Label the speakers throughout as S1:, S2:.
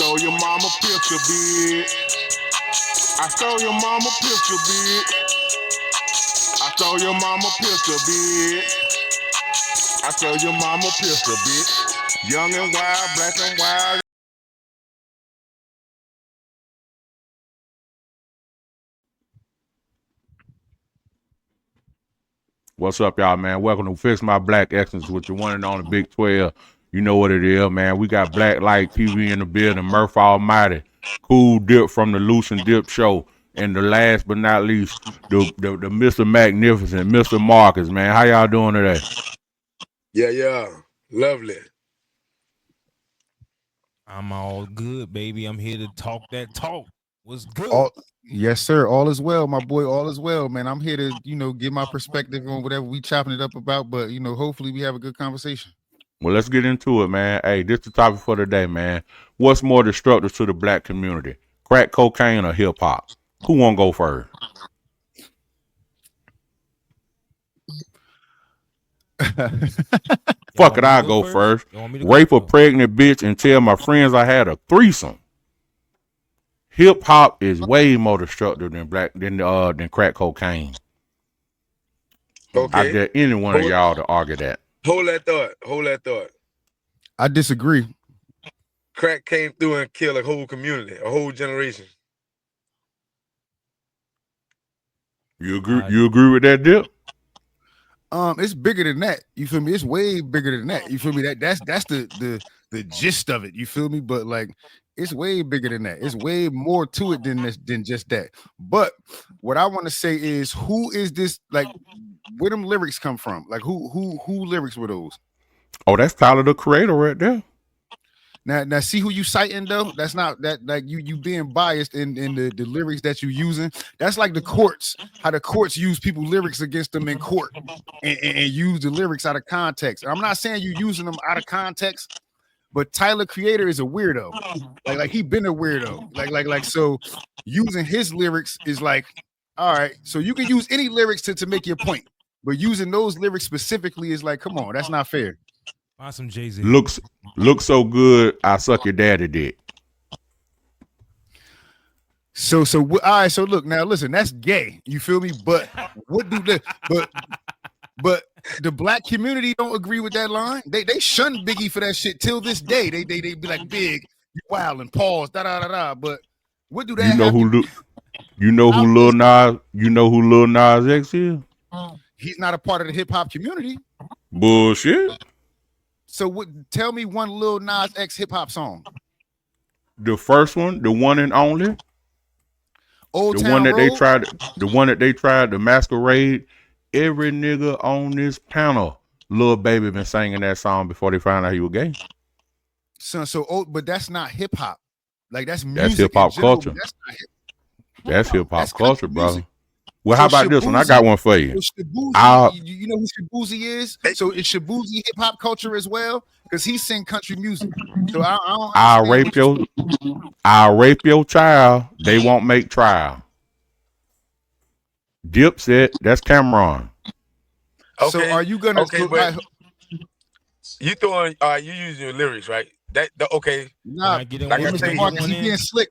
S1: stole your mama picture, bitch. I stole your mama picture, bitch. I stole your mama picture, bitch. I stole your mama picture, bitch. Young and wild, black and wild.
S2: What's up, y'all, man? Welcome to Fix My Black Excellence with your one and only Big 12. You know what it is, man. We got Black Light TV in the building, Murph Almighty, Cool Dip from the Loose and Dip Show, and the last but not least, the Mr. Magnificent, Mr. Marcus, man. How y'all doing today?
S3: Yeah. Lovely.
S4: I'm all good, baby. I'm here to talk that talk. What's good?
S5: Yes, sir. All is well, my boy. All is well, man. I'm here to, give my perspective on whatever we chopping it up about. But, hopefully we have a good conversation.
S2: Well, let's get into it, man. Hey, this is the topic for today, man. What's more destructive to the black community, crack cocaine or hip hop? Who want to go first? Fuck it, I'll go first. Rape a pregnant bitch and tell my friends I had a threesome. Hip hop is way more destructive than crack cocaine.
S3: Okay.
S2: I dare any one of y'all to argue that.
S3: Hold that thought.
S5: I disagree.
S3: Crack came through and killed a whole community, a whole generation.
S2: You agree? You agree with that, Dip?
S5: It's bigger than that. You feel me? It's way bigger than that. You feel me? That's the gist of it. You feel me? But like, it's way bigger than that. It's way more to it than just that. But what I want to say is, who is this? Like, where them lyrics come from? Like, who lyrics were those?
S2: Oh, that's Tyler the Creator right there.
S5: Now, see who you citing though. That's not that like you being biased in the lyrics that you using. That's like the courts, how the courts use people lyrics against them in court and use the lyrics out of context. And I'm not saying you using them out of context, but Tyler Creator is a weirdo. Like he been a weirdo. Like so using his lyrics is like, all right. So you can use any lyrics to make your point, but using those lyrics specifically is like, come on, that's not fair.
S4: Find some Jay-Z.
S2: Looks so good, I suck your daddy dick.
S5: So all right. So look, now listen, that's gay. You feel me? But what do but the black community don't agree with that line. They shun Biggie for that shit till this day. They be like, Big, you wild and pause, da. But what do that?
S2: You know who Lil Nas X is?
S5: He's not a part of the hip hop community.
S2: Bullshit.
S5: So tell me one Lil Nas X hip hop song.
S2: The first one, the one and only.
S5: Old
S2: the
S5: Town
S2: one that
S5: Road?
S2: they tried to masquerade. Every nigga on this panel, Lil Baby been singing that song before they found out he was gay.
S5: But that's not hip hop. Like that's music.
S2: That's hip hop culture. That's hip hop culture, brother. Well, how about this one? I got one for you.
S5: You know who Shabuzi is? So is Shabuzi hip hop culture as well? Because he sing country music. So I'll
S2: rape your child. They won't make trial. Dip said that's Cameron.
S3: Okay.
S5: So are you gonna?
S3: Okay, but you throwing? You using your lyrics, right? Okay.
S5: Nah, Mr. Marcus, he being slick.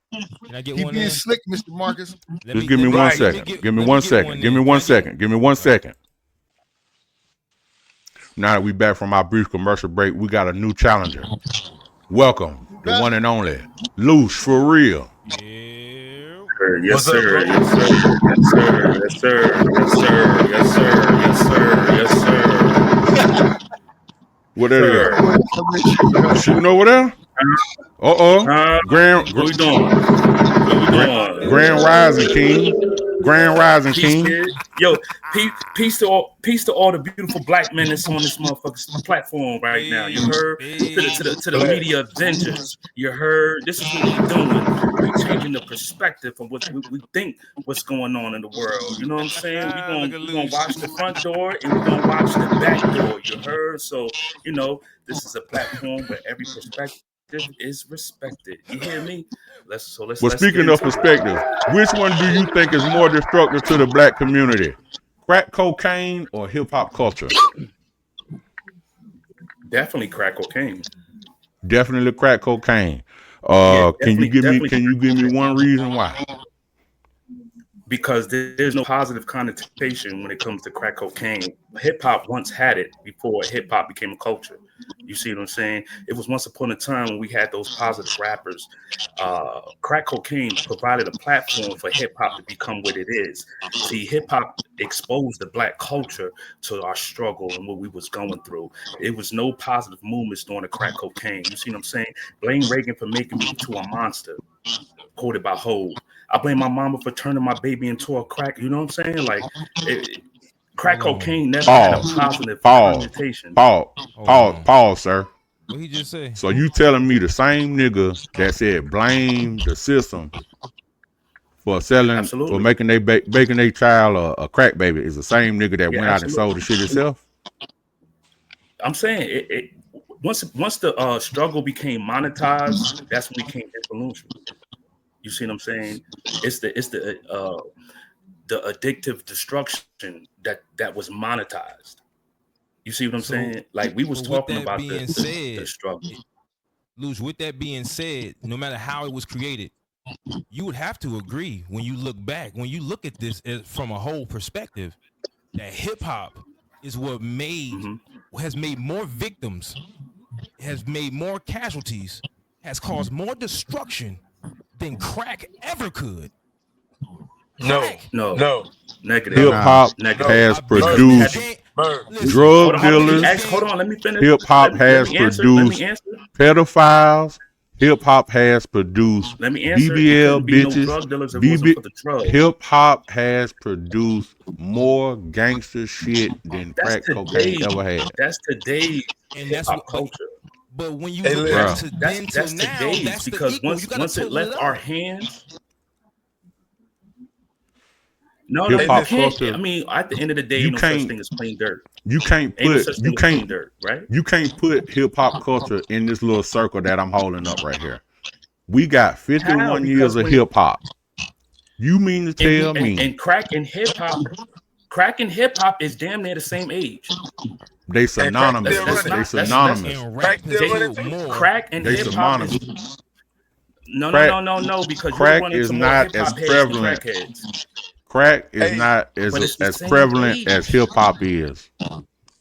S5: He being slick, Mr. Marcus.
S2: Just give me 1 second. Give me 1 second. Give me 1 second. Give me 1 second. Now that we back from our brief commercial break, we got a new challenger. Welcome, the one and only Loose for real.
S6: Yes, sir. Yes, sir. Yes, sir. Yes, sir. Yes, sir. Yes, sir. Yes, sir. Yes, sir.
S2: What that is? Shooting over there? Grand.
S6: What we doing? What we doing?
S2: Grand Rising King. Grand Rising King.
S6: Yo, peace to all the beautiful black men that's on this motherfucking platform right now. You heard? To the media Avengers. You heard? This is what we're doing. We're changing the perspective of what we think what's going on in the world. You know what I'm saying? We're gonna watch the front door and we're gonna watch the back door. You heard? So, this is a platform where every perspective is respected. You hear me?
S2: Speaking of perspective, which one do you think is more destructive to the black community? Crack cocaine or hip hop culture?
S6: Definitely crack cocaine.
S2: Definitely crack cocaine. Can you give me one reason why?
S6: Because there's no positive connotation when it comes to crack cocaine. Hip hop once had it before hip hop became a culture. You see what I'm saying? It was once upon a time when we had those positive rappers. Crack cocaine provided a platform for hip hop to become what it is. See, hip hop exposed the black culture to our struggle and what we was going through. It was no positive movements during the crack cocaine. You see what I'm saying? Blame Reagan for making me into a monster. Quoted by Hov. I blame my mama for turning my baby into a crack. You know what I'm saying? Like, crack cocaine never had a positive connotation.
S2: Pause, sir.
S4: What he just say?
S2: So you telling me the same nigga that said blame the system for selling,
S6: Absolutely.
S2: for making their child a crack baby is the same nigga that went out and sold the shit itself?
S6: I'm saying once the struggle became monetized, that's when it became influential. You see what I'm saying? It's the addictive destruction that was monetized. You see what I'm saying? Like we was talking about the struggle.
S4: Luge, with that being said, no matter how it was created, you would have to agree when you look back, when you look at this from a whole perspective, that hip hop is what has made more victims, has made more casualties, has caused more destruction than crack ever could.
S6: No. Negative.
S2: Hip hop has produced drug dealers.
S6: Hold on, let me finish.
S2: Hip hop has produced pedophiles. Hip hop has produced BBL bitches. Hip hop has produced more gangster shit than crack cocaine ever had.
S6: That's today's hip hop culture.
S4: But when you look back to then till now,
S6: that's because once it left our hands. No, you can't. Culture, I mean, at the end of the day, no such thing as plain dirt.
S2: You can't put
S6: dirt, right?
S2: You can't put hip hop culture in this little circle that I'm holding up right here. We got 51 years of hip hop. You mean to tell me?
S6: And crack and hip hop is damn near the same age.
S2: They synonymous. They synonymous.
S6: Crack and hip hop is no, because
S2: crack is not as prevalent. Crack is not as prevalent as hip hop is.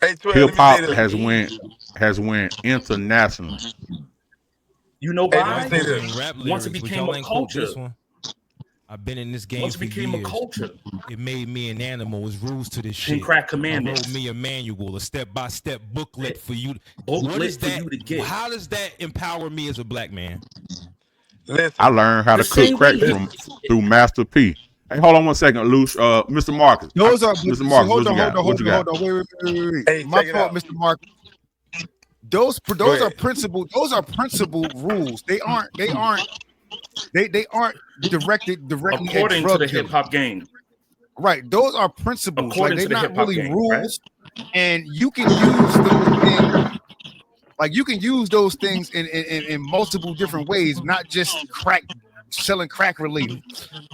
S2: Hip hop has went international.
S6: You know why? Once it became a culture.
S4: I've been in this game for years.
S6: A culture.
S4: It made me an animal. It was rules to this shit.
S6: Crack commandments.
S4: I wrote me a manual, a step-by-step booklet for you.
S6: What is that?
S4: You to get? How does that empower me as a black man?
S2: Listen, I learned how to cook crack through Master P. Hey, hold on one second, Luce. Mr. Marcus. Mr. Marcus, hold on.
S5: Wait. My fault, Mr. Marcus. Those are principle rules. They aren't directly
S6: according to the hip hop game.
S5: Right. Those are principles. According like, they're not really game, rules. Right? And you can use those things. Like you can use those things in multiple different ways, not just selling crack related.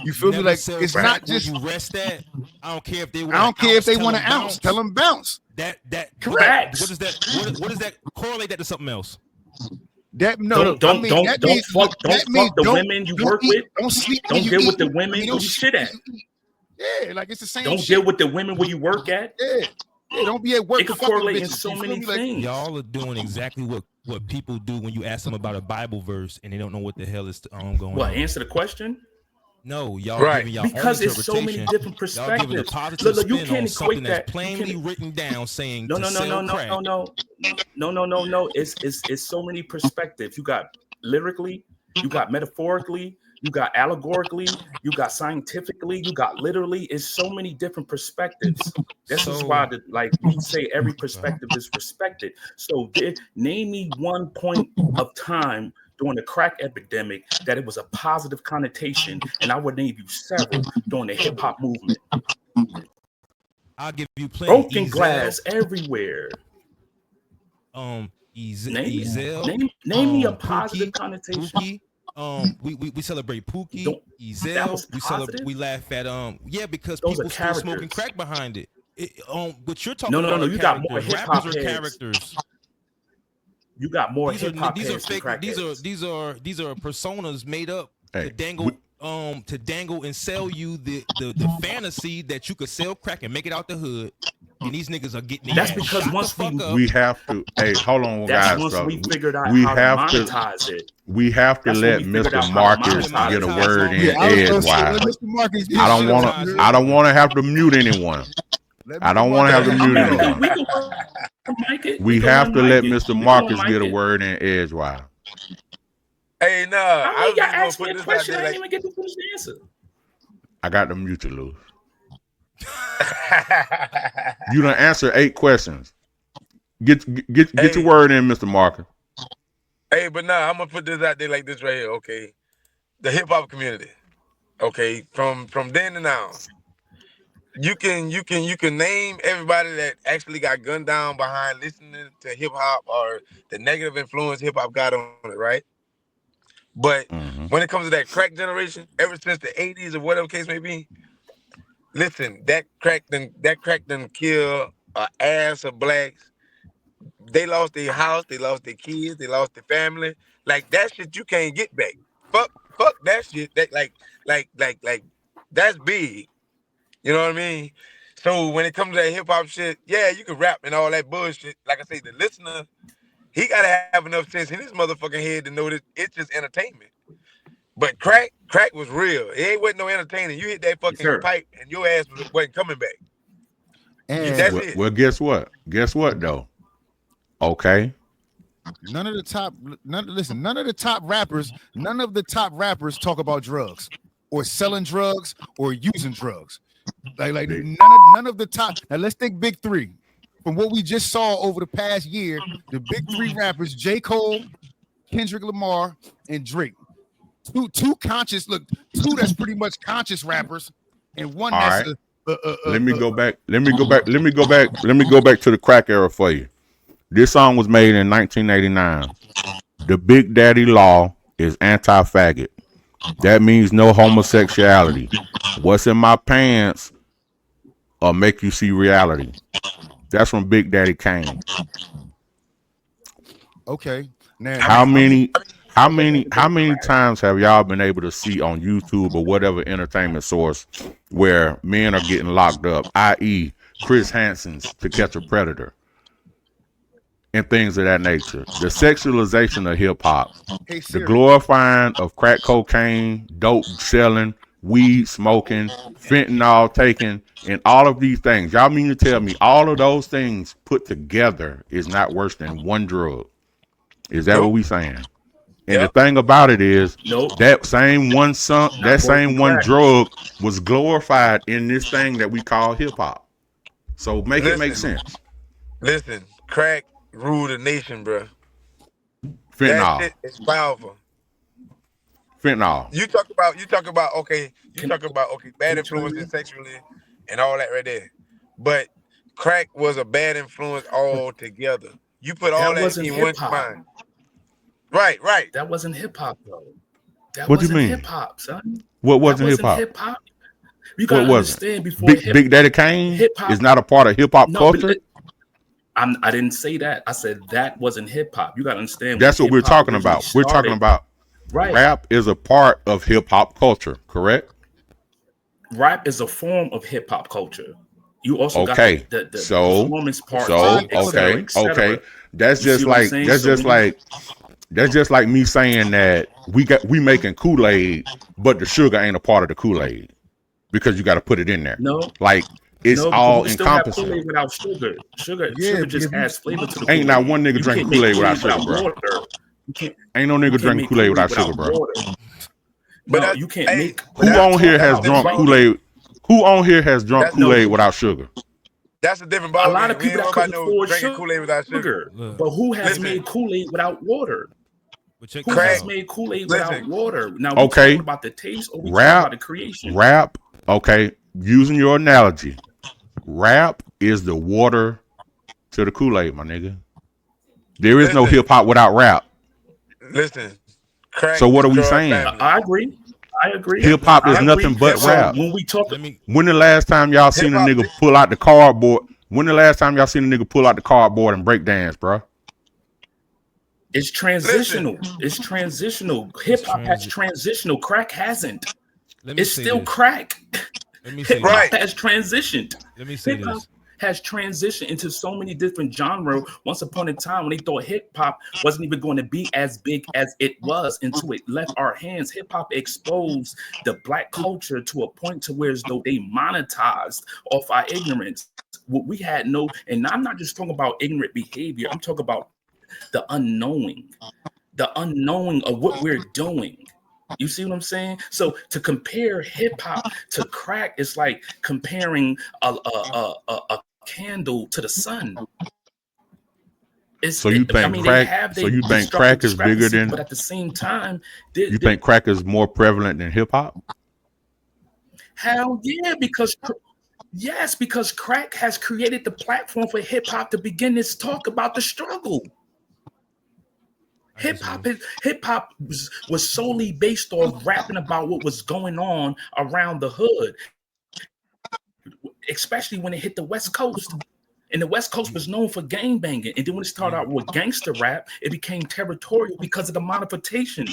S5: You feel me? Like it's not just
S4: you rest that. I don't care if they
S5: want an ounce. Tell them bounce.
S4: That
S6: correct.
S4: What is that? What does that correlate that to something else?
S6: Don't fuck the women you work with.
S5: Don't sleep.
S6: Don't deal with the women you shit at.
S5: Yeah, like it's the same.
S6: Don't deal with the women where you work at.
S5: Yeah, don't be at work.
S6: It can correlate in so many things.
S4: Y'all are doing exactly what people do when you ask them about a Bible verse and they don't know what the hell is going on.
S6: What, answer the question?
S4: No, y'all giving y'all
S6: because
S4: own
S6: it's so many different perspectives.
S4: Y'all giving a positive
S6: Look, you
S4: spin
S6: can't
S4: on something
S6: equate
S4: that's plainly written down saying
S6: no. It's so many perspectives. You got lyrically, you got metaphorically, you got allegorically, you got scientifically, you got literally. It's so many different perspectives. This is why we say every perspective is respected. So name me one point of time during the crack epidemic that it was a positive connotation, and I would name you several during the hip hop movement.
S4: I'll give you plenty.
S6: Broken glass everywhere.
S4: Name
S6: me a positive connotation.
S4: Pookie. We celebrate Pookie, Ezel. We laugh at because
S6: those
S4: people still smoking crack behind it. What you're talking about?
S6: No. You got more hip hop
S4: characters.
S6: You got more
S4: these
S6: hip
S4: are
S6: hop
S4: these are
S6: heads than
S4: fake.
S6: crack
S4: These
S6: heads.
S4: are personas made up
S2: Hey,
S4: to dangle and sell you the fantasy that you could sell crack and make it out the hood. And these niggas are getting their
S6: That's
S4: ass
S6: because
S4: shot the
S6: once
S4: fuck up.
S2: we have to. Hey, hold on,
S6: That's
S2: guys.
S6: once we figured out
S2: We
S6: how to
S2: have to.
S6: monetize it.
S2: We have to
S6: That's when
S2: let
S6: we figured
S2: Mr.
S6: out how to
S2: Marcus
S6: monetize
S2: get a
S6: it.
S2: word
S5: Yeah,
S2: in
S5: I was gonna say,
S2: edgewise.
S5: let Mr. Marcus get
S2: I
S5: his
S2: don't
S5: shit
S2: want
S5: off, you
S2: to.
S5: heard?
S2: I don't want to have to mute anyone.
S5: Let
S2: I
S5: Mr.
S2: don't want to have
S5: Marcus
S2: to
S5: get
S2: mute
S5: his shit off.
S2: anyone.
S6: We can mic it.
S2: We
S6: can
S2: have to
S6: unmic
S2: let
S6: it.
S2: Mr.
S6: We can
S2: Marcus
S6: unmic
S2: get a
S6: it.
S2: word in edgewise.
S3: Hey, nah,
S6: I
S3: I
S6: mean,
S3: was
S6: y'all
S3: just gonna
S6: asked me
S3: put
S6: a
S3: this out
S6: question.
S3: there
S6: I
S3: like.
S6: didn't even get to finish the answer.
S2: I got to mute you, Lou. You done answer 8 questions. Get
S3: Hey.
S2: your word in, Mr. Marcus.
S3: Hey, but nah, I'm gonna put this out there like this right here, okay? The hip hop community, okay, from then to now, you can name everybody that actually got gunned down behind listening to hip hop or the negative influence hip hop got on it, right? But
S2: Mm-hmm.
S3: when it comes to that crack generation, ever since the '80s or whatever case may be, listen, that crack done kill a ass of blacks. They lost their house, they lost their kids, they lost their family. Like that shit you can't get back. Fuck that shit. That like that's big. You know what I mean? So when it comes to that hip hop shit, yeah, you can rap and all that bullshit. Like I say, the listener, he gotta have enough sense in his motherfucking head to know that it's just entertainment. But crack was real. It ain't wasn't no entertaining. You hit that
S6: Yes,
S3: fucking
S6: sir.
S3: pipe and your ass wasn't coming back.
S5: And
S3: That's
S2: Well,
S3: it.
S2: well, guess what? Guess what though? Okay.
S5: none of the top rappers talk about drugs or selling drugs or using drugs. Like none of the top. Now let's think big 3. From what we just saw over the past year, the big 3 rappers, J. Cole, Kendrick Lamar, and Drake. Two conscious, look, 2 that's pretty much conscious rappers, and 1
S2: All
S5: that's
S2: right. Let me go back to the crack era for you. This song was made in 1989. The Big Daddy Law is anti-faggot. That means no homosexuality. What's in my pants or make you see reality. That's from Big Daddy Kane.
S5: okay. Now
S2: How many times have y'all been able to see on YouTube or whatever entertainment source where men are getting locked up, i.e. Chris Hansen's To Catch a Predator and things of that nature? The sexualization of hip hop,
S5: Hey
S2: the
S5: Siri.
S2: glorifying of crack cocaine, dope selling, weed smoking, fentanyl taking, and all of these things. Y'all mean to tell me all of those things put together is not worse than one drug? Is that what
S3: Nope.
S2: we saying? And the
S3: Yep.
S2: thing about it is
S6: Nope.
S2: that same one
S6: Not worse than crack.
S2: drug was glorified in this thing that we call hip hop. So make it make sense.
S3: Listen, crack ruled the nation, bro. That
S2: Fentanyl.
S3: shit is powerful.
S2: Fentanyl.
S3: You talk about okay,
S6: Can
S3: bad
S6: you turn
S3: influences
S6: me?
S3: sexually and all that right there. But crack was a bad influence
S6: But
S3: altogether. You put all
S6: that
S3: that
S6: wasn't
S3: in
S6: hip
S3: one
S6: hop.
S3: mind. Right.
S6: That wasn't hip hop, though. That
S2: What do you
S6: wasn't
S2: mean?
S6: hip hop, son.
S2: What
S6: That
S2: wasn't hip
S6: wasn't
S2: hop?
S6: hip hop. You
S2: What
S6: gotta
S2: wasn't?
S6: understand before
S2: Big Daddy Kane
S6: hip hop.
S2: is not a part of hip hop
S6: No,
S2: culture.
S6: I didn't say that. I said that wasn't hip hop. You gotta understand.
S2: That's what
S6: when
S2: we're
S6: hip hop
S2: talking
S6: originally
S2: about. We're talking
S6: started,
S2: about
S6: right.
S2: rap is a part of hip hop culture, correct?
S6: Rap is a form of hip hop culture. You also got
S2: Okay.
S6: the
S2: So
S6: performance part,
S2: okay. That's
S6: You see
S2: just
S6: what I'm
S2: like
S6: saying?
S2: that's
S6: So
S2: just
S6: when
S2: like that's just like me saying that we making Kool-Aid, but the sugar ain't a part of the Kool-Aid because you got to put it in there.
S6: no,
S2: Like it's
S6: no, because we
S2: all
S6: can still have
S2: encompassing.
S6: Kool-Aid without sugar. Sugar
S5: Yeah,
S6: just
S5: if you
S6: adds flavor to the
S2: Ain't not
S6: Kool-Aid.
S2: one nigga
S6: You
S2: drinking
S6: can't make
S2: Kool-Aid without
S6: Kool-Aid
S2: sugar,
S6: without
S2: bro.
S6: water. You can't
S2: Ain't no
S6: you
S2: nigga
S6: can't
S2: drinking
S6: make
S2: Kool-Aid
S6: Kool-Aid
S2: without sugar,
S6: without
S2: bro.
S6: water.
S3: But
S6: No,
S3: that's
S6: you can't make
S3: but
S2: Who
S3: that's
S2: on here
S3: that's
S2: has
S3: a
S2: drunk
S3: different ballgame.
S2: Kool-Aid? Who on here has drunk
S3: That's
S6: no.
S2: Kool-Aid without sugar?
S3: that's a different
S6: A lot
S3: ballgame.
S6: of
S3: We ain't
S6: people that
S3: talking about
S6: couldn't
S3: no
S6: afford
S3: drinking Kool-Aid without sugar.
S6: sugar,
S4: Look,
S6: but who has
S3: Listen,
S6: made Kool-Aid without water?
S4: but check
S6: Who
S4: this
S3: crack.
S6: has
S4: out.
S6: made Kool-Aid without
S3: Listen,
S6: water? Now we
S2: Okay.
S6: talking about the taste, or we talking about the creation?
S2: Rap, okay, using your analogy, rap is the water to the Kool-Aid, my nigga. There is no
S3: listen,
S2: hip hop without rap.
S3: listen. Crack
S2: So what are we
S3: destroyed
S2: saying?
S3: families.
S6: I agree. I agree.
S3: Hip
S2: Hip hop is
S6: I
S2: nothing
S6: agree.
S2: but
S3: hip
S6: So
S3: hop
S2: rap.
S6: when we talk,
S4: Let me
S2: When the last time y'all seen
S3: hip
S2: a
S3: hop
S2: nigga pull out the cardboard? When the last time y'all seen a nigga pull out the cardboard and break dance, bro?
S6: It's transitional. It's transitional. Hip hop has transitional. Crack hasn't. It's still crack.
S4: Let me say
S6: Hip hop has transitioned.
S4: Let me say
S6: Hip-hop
S4: this.
S6: has transitioned into so many different genres. Once upon a time, when they thought hip hop wasn't even going to be as big as it was, until it left our hands, hip hop exposed the black culture to a point to where as though they monetized off our ignorance. What we had no, and I'm not just talking about ignorant behavior. I'm talking about the unknowing of what we're doing. You see what I'm saying? So to compare hip hop to crack is like comparing a candle to the sun.
S2: So you think crack? So you think crack is bigger than?
S6: But at the same time,
S2: you think crack is more prevalent than hip hop?
S6: Hell yeah, because crack has created the platform for hip hop to begin this talk about the struggle. Hip hop was solely based on rapping about what was going on around the hood, especially when it hit the West Coast. And the West Coast was known for gangbanging. And then when it started out with gangster rap, it became territorial because of the monetization,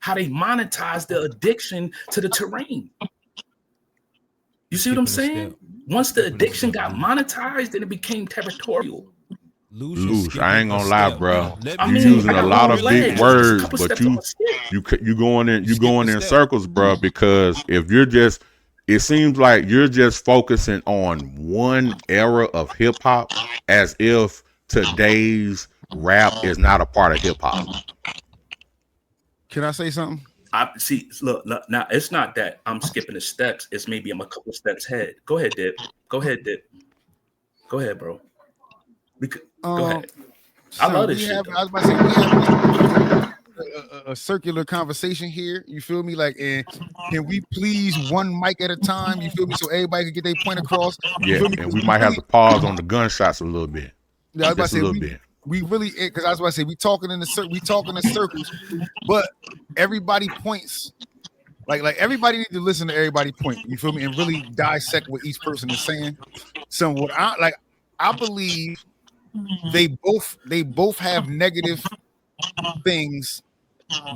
S6: how they monetized the addiction to the terrain. You see what I'm saying? Once the addiction got monetized, then it became territorial.
S2: Loose. I ain't gonna lie, bro. You using a lot of big words, but you going in circles, bro. Because if you're just, it seems like you're just focusing on one era of hip hop, as if today's rap is not a part of hip hop.
S5: Can I say something?
S6: I see. Look, now it's not that I'm skipping the steps. It's maybe I'm a couple of steps ahead. Go ahead, Dip. Go ahead, bro. Go ahead. I love this shit.
S5: I was about to say, we have a circular conversation here. You feel me? Like, and can we please one mic at a time? You feel me? So everybody can get their point across.
S2: Yeah, and we might have to pause on the gunshots a little bit.
S5: Yeah, I was about to say, a little bit. We really, because I was about to say, we talking in circles, but everybody points. Like everybody need to listen to everybody point. You feel me? And really dissect what each person is saying. So what I believe. They both have negative things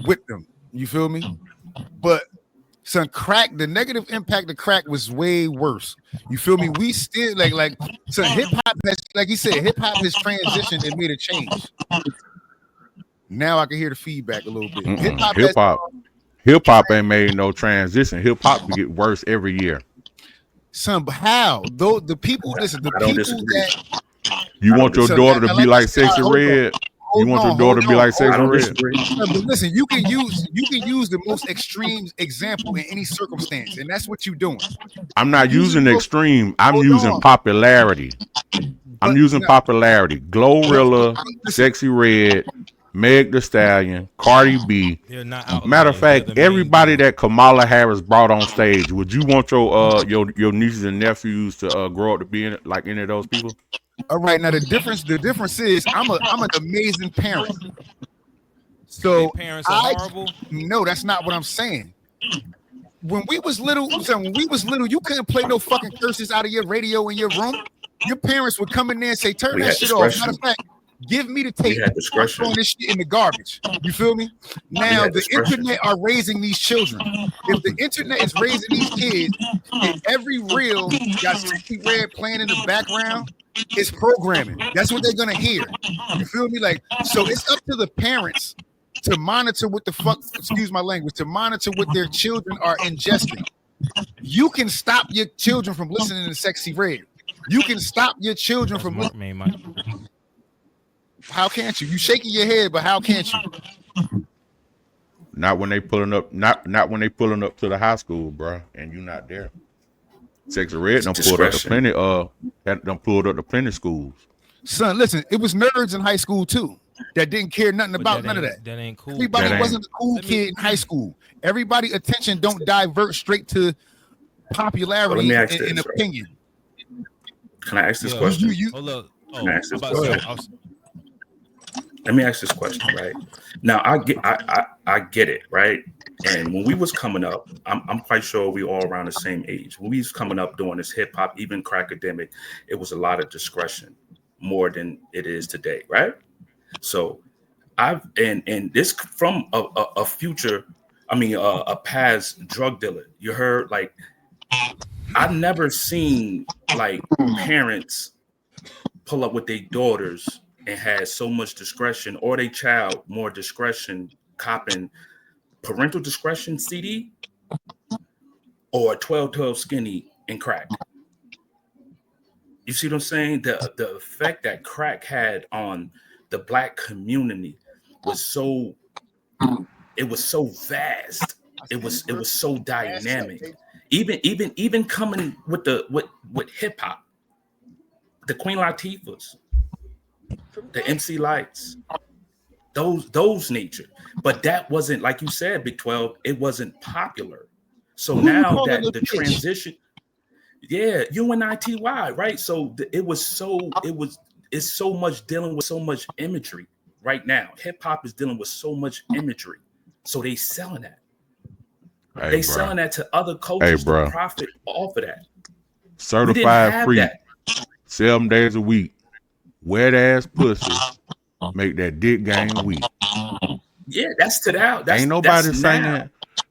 S5: with them. You feel me? But some crack, the negative impact of crack was way worse. You feel me? We still like so hip hop has, like you said, hip hop has transitioned and made a change. Now I can hear the feedback a little bit.
S2: Hip hop ain't made no transition. Hip hop get worse every year.
S5: Somehow, though, the people listen. The people that.
S2: You want your daughter to be like Sexy Red? You want your daughter to be like Sexy Red?
S5: But listen, you can use the most extreme example in any circumstance, and that's what you're doing.
S2: I'm not using extreme. I'm using popularity. I'm using popularity. Glorilla, Sexy Red, Meg Thee Stallion, Cardi B. Matter of fact, everybody that Kamala Harris brought on stage, would you want your nieces and nephews to grow up to be like any of those people?
S5: All right, now the difference is I'm an amazing parent. So
S4: parents are horrible.
S5: No, that's not what I'm saying. When we was little, you couldn't play no fucking curses out of your radio in your room. Your parents would come in there and say, "Turn that shit off." Matter of fact, give me the tape. I'm throwing this shit in the garbage. You feel me? Now the internet are raising these children. If the internet is raising these kids, and every reel got Sexy Red playing in the background, it's programming. That's what they're gonna hear. You feel me? Like, so it's up to the parents to monitor what the fuck, excuse my language, to monitor what their children are ingesting. You can stop your children from listening to Sexy Red. You can stop your children from listening. How can't you? You shaking your head, but how can't you?
S2: Not when they pulling up, not when they pulling up to the high school, bro, and you not there. Sexy Red done pulled up to plenty schools.
S5: Son, listen, it was nerds in high school too that didn't care nothing about none of that.
S4: That ain't cool.
S5: Everybody wasn't a cool kid in high school. Everybody attention don't divert straight to popularity and opinion.
S6: Can I ask this question? Let me ask this question, right? Now I get it, right? And when we was coming up, I'm quite sure we all around the same age. When we was coming up doing this hip hop, even Crackademic, it was a lot of discretion, more than it is today, right? So and this from a future, a past drug dealer. You heard, like, I've never seen like parents pull up with their daughters and had so much discretion, or their child more discretion, copping parental discretion CD or a 12-12 skinny and crack. You see what I'm saying? The effect that crack had on the black community was so vast. It was so dynamic. Even coming with hip hop, the Queen Latifahs, the MC Lights, those nature. But that wasn't, like you said, Big 12, it wasn't popular. So now that the transition, yeah, UNITY, right? So it's so much dealing with so much imagery right now. Hip hop is dealing with so much imagery. So they selling that. They selling that to other cultures to profit off of that.
S2: Certified free, 7 days a week, wet ass pussy, make that dick game weak.
S6: Yeah, that's to that.
S2: Ain't nobody singing.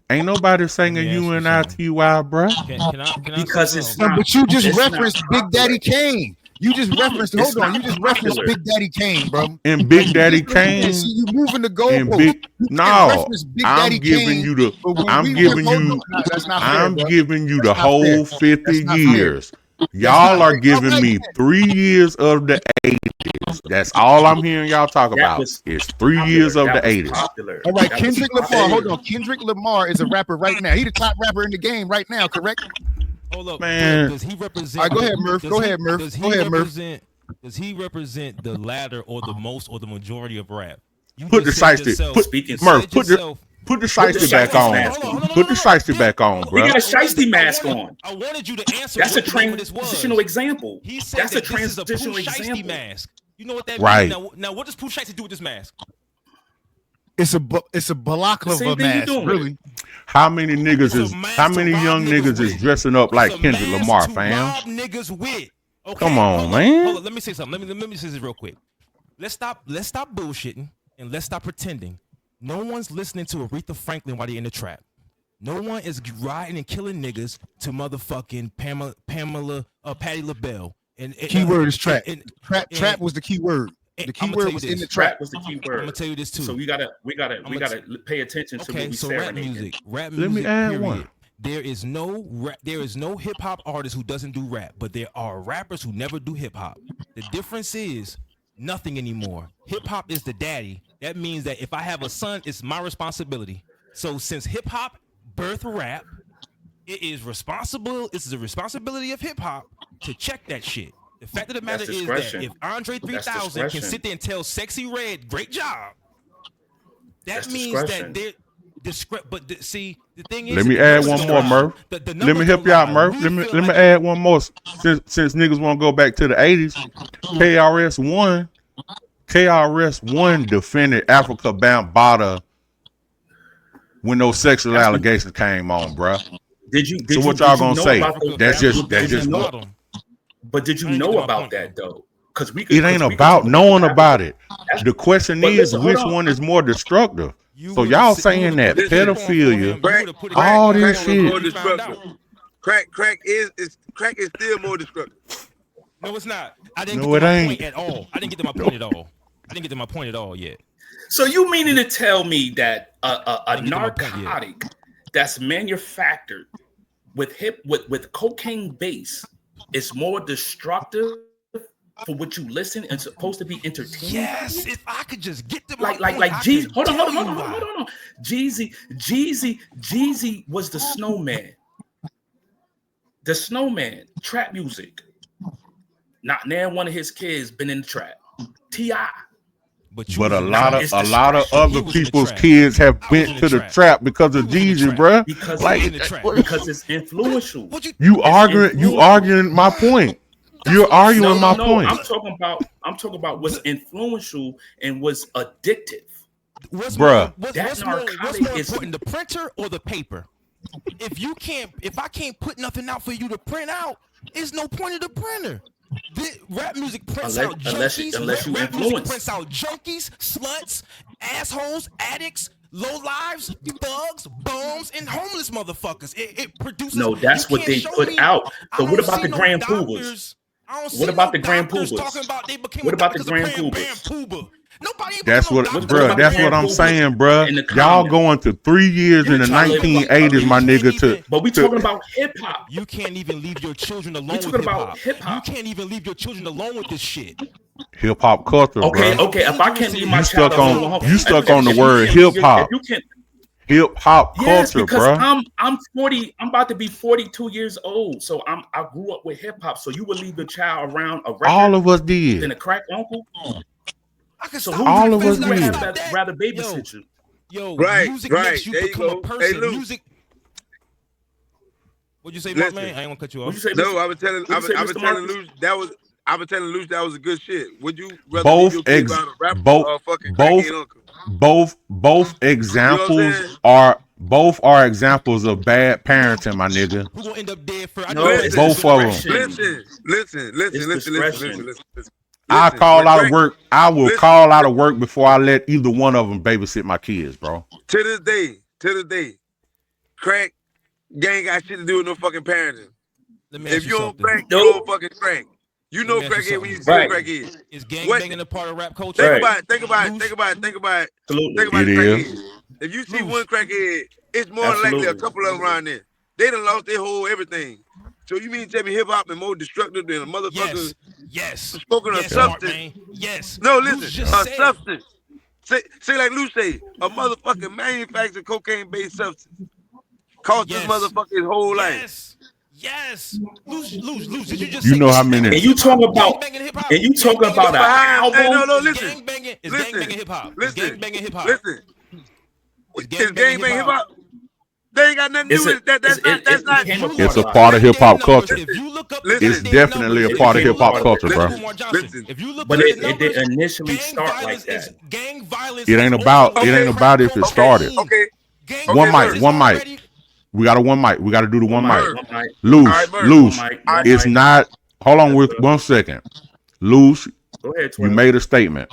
S2: Ain't nobody singing UNITY, bro.
S4: Can I
S6: because it's not.
S5: But you just referenced Big Daddy Kane. You just referenced. Hold on. You just referenced Big Daddy Kane, bro.
S2: And Big Daddy Kane.
S5: See, you moving the goalpost.
S2: I'm giving you the. I'm giving you the whole 50 years. Y'all are giving me 3 years of the 80s. That's all I'm hearing y'all talk about. It's 3 years of the 80s.
S5: All right, Kendrick Lamar. Hold on. Kendrick Lamar is a rapper right now. He's the top rapper in the game right now, correct?
S4: Hold up,
S2: man.
S4: Does he represent?
S5: All right, go ahead, Murph. Go ahead, Murph.
S4: Does he represent the latter or the most or the majority of rap?
S2: Put the shiesty. Put the shiesty back on. Put the shiesty back on, bro.
S6: You got a shiesty mask on.
S4: I wanted you to answer.
S6: That's a transitional example.
S4: He said that's a transitional example. Mask. You know what that means? Now, what does Pooh Shiesty do with this mask?
S5: It's a balaclava mask, really.
S2: How many niggas young niggas is dressing up like Kendrick Lamar, fam?
S4: Niggas with. Okay,
S2: come on, man.
S4: Hold on, let me say something. Let me say this real quick. Let's stop bullshitting and let's stop pretending. No one's listening to Aretha Franklin while they're in the trap. No one is riding and killing niggas to motherfucking Patti LaBelle. And
S5: keyword is trap. Trap was the key word. The key word was in the trap.
S6: Was the key word.
S4: I'm gonna tell you this too.
S6: So we gotta pay attention to what we say.
S4: Rap music.
S2: Let me add one.
S4: There is no hip hop artist who doesn't do rap, but there are rappers who never do hip hop. The difference is nothing anymore. Hip hop is the daddy. That means that if I have a son, it's my responsibility. So since hip hop birthed rap, it is the responsibility of hip hop to check that shit. The fact of the matter is that if Andre 3000 can sit there and tell Sexy Red, great job, that means that they're but see, the thing is,
S2: let me add one more, Murph. Let me help you out, Murph. Let me add one more. Since niggas want to go back to the 80s, KRS-One defended Africa Bambaataa when those sexual allegations came on, bruh. So what y'all gonna say? That's just what.
S6: But did you know about that though? Because
S2: it ain't about knowing about it. The question is, which one is more destructive? So y'all saying that pedophilia, all this shit.
S3: Crack is still more destructive.
S4: No, it's not. I didn't get to my point at all. I didn't get to my point at all yet.
S6: So you meaning to tell me that a narcotic that's manufactured with cocaine base is more destructive for what you listen and supposed to be entertaining?
S4: Yes, if I could just get to my
S6: like Jeezy. Hold on. Jeezy was the snowman. The snowman, trap music. Not now one of his kids been in the trap. T.I.
S2: But a lot of other people's kids have been to the trap because of Jeezy, bro.
S6: Because it's influential.
S2: You arguing my point. You're arguing my point.
S6: I'm talking about what's influential and what's addictive.
S4: What's more important, the printer or the paper? If I can't put nothing out for you to print out, there's no point of the printer. Rap music prints out junkies.
S6: unless you
S4: Rap music
S6: influence.
S4: prints out junkies, sluts, assholes, addicts, low lives, thugs, bums, and homeless motherfuckers. It produces.
S6: No, that's what they put out. So what about the Grand Poobahs? What about the Grand Poobahs?
S4: Talking about they became
S6: What about the
S4: Grand
S6: Grand Poobahs?
S4: Poobah. Nobody.
S2: That's what, bro. That's what I'm saying, bro.
S6: In the
S2: Y'all
S6: comments.
S2: going to 3 years in the 1980s, my nigga.
S6: But we talking about hip hop.
S4: You can't even leave your children alone
S6: We
S4: with
S6: talking
S4: hip
S6: about
S4: hop.
S6: hip-hop.
S4: You can't even leave your children alone with this shit.
S2: Hip hop culture,
S6: Okay,
S2: bro.
S6: okay. If I can't leave my
S2: You
S6: child
S2: stuck on-
S6: alone,
S2: you stuck
S6: if
S2: on the
S6: you
S2: word
S6: can't- if
S2: hip-hop.
S6: you can't-
S2: Hip hop
S6: Yes,
S2: culture,
S6: because
S2: bro.
S6: I'm 40. I'm about to be 42 years old. So I grew up with hip hop. So you would leave your child around a record
S2: All of us
S6: than
S2: did.
S6: a crack uncle.
S4: I can
S6: So
S4: stop.
S6: who
S2: All
S6: you
S2: of us
S6: would
S2: did.
S6: have that rather babysit you?
S4: Yo,
S3: Right,
S4: music
S3: right.
S4: makes you
S3: There you
S4: become
S3: go.
S4: a person.
S3: Hey, Luke.
S4: Music. What'd you say, Mark,
S3: Listen.
S4: man? I ain't gonna cut you off.
S6: What you say?
S3: No,
S6: Mr.
S3: I was telling,
S6: What you say,
S3: I was
S6: Mr.
S3: telling
S6: Marcus?
S3: Luce that was, I was telling Luce that was a good shit. Would you rather
S2: Both
S3: leave your kid
S2: ex-
S3: around a rapper
S2: both-
S3: or a fucking
S2: both-
S3: crackhead uncle?
S2: Both examples
S3: saying?
S2: are examples of bad parenting, my nigga.
S4: Who gonna end up dead first? I
S6: No,
S4: know
S3: it's
S4: it's
S2: both of 'em.
S6: discretion.
S3: Listen.
S2: I call
S3: When
S2: out
S3: crack-
S2: of work. I will
S3: listen.
S2: call out of work before I let either one of them babysit my kids, bro.
S3: To this day, crack gang got shit to do with no fucking parenting.
S4: Let me ask
S3: If
S4: you
S3: you don't
S4: something.
S3: crack, you
S6: Nope.
S3: don't fucking crack. You
S4: Let
S3: know
S4: me ask you
S3: crackhead when you see
S6: something.
S3: a
S6: Right.
S3: crackhead.
S4: Is gang
S3: What-
S4: banging a part of rap culture?
S3: Think
S6: Right.
S3: about it. Think about
S4: Loose.
S3: it.
S6: Absolutely.
S3: Think about
S2: It
S3: the
S2: is.
S3: crackhead. If you see
S4: Loose.
S3: one crackhead, it's more than likely a
S6: Absolutely.
S3: couple of them around there. They done lost their whole everything. So you mean to tell me hip hop is more destructive than a motherfucker
S4: Yes.
S3: smoking a
S4: Yes, Mark,
S3: substance?
S4: man. Yes.
S3: No,
S4: Loose
S3: listen,
S4: just
S3: a
S4: said-
S3: substance. Say like Lou say, a motherfucking manufactured cocaine-based substance cost
S4: Yes.
S3: this motherfucker his whole life.
S4: Yes. Loose. Did you just
S2: You
S4: say
S2: know how many-
S6: And you talking about
S4: gang-banging hip-hop?
S6: and you talking
S4: Gang-banging
S6: about an
S4: hip-hop?
S3: Hey,
S6: album?
S3: no,
S4: Is
S3: listen.
S4: gang-banging- Is
S3: Listen.
S4: gang-banging hip-hop? Is
S3: Listen.
S4: gang-banging hip-hop?
S3: Listen.
S4: Is
S3: Is
S4: gang-banging
S3: gang-bang
S4: hip-hop?
S3: hip-hop? They ain't got nothing to do with it. That's not.
S6: became a
S4: If you
S6: part
S2: It's a
S6: of
S4: look
S2: part
S4: up
S2: of
S4: the
S2: hip hop
S4: dead numbers,
S2: culture.
S4: If you look up
S3: Listen.
S4: the
S2: It's
S4: dead
S2: definitely
S4: numbers,
S2: a part of
S6: It
S2: hip hop
S6: became
S2: culture,
S6: part
S2: bro.
S6: of
S4: Umar Johnson.
S3: Listen.
S4: If you look
S6: But
S4: at
S6: it
S4: the numbers,
S6: didn't initially
S4: gang
S6: start
S4: violence
S6: like
S4: is
S6: that.
S4: gang violence.
S2: It ain't
S4: is
S2: about-
S4: only
S3: it ain't
S2: about if it
S4: crack
S2: started.
S4: cocaine.
S3: Okay.
S4: Gang
S3: Okay,
S2: One mic,
S4: violence
S2: one mic.
S4: already-
S2: We got a one mic. We got to do the one mic.
S3: mic.
S6: One mic.
S2: Loose,
S3: All right, Merv.
S2: loose.
S6: One mic.
S2: It's not. Hold on with 1 second. Loose.
S6: Go ahead,
S2: You
S6: 12.
S2: made a statement,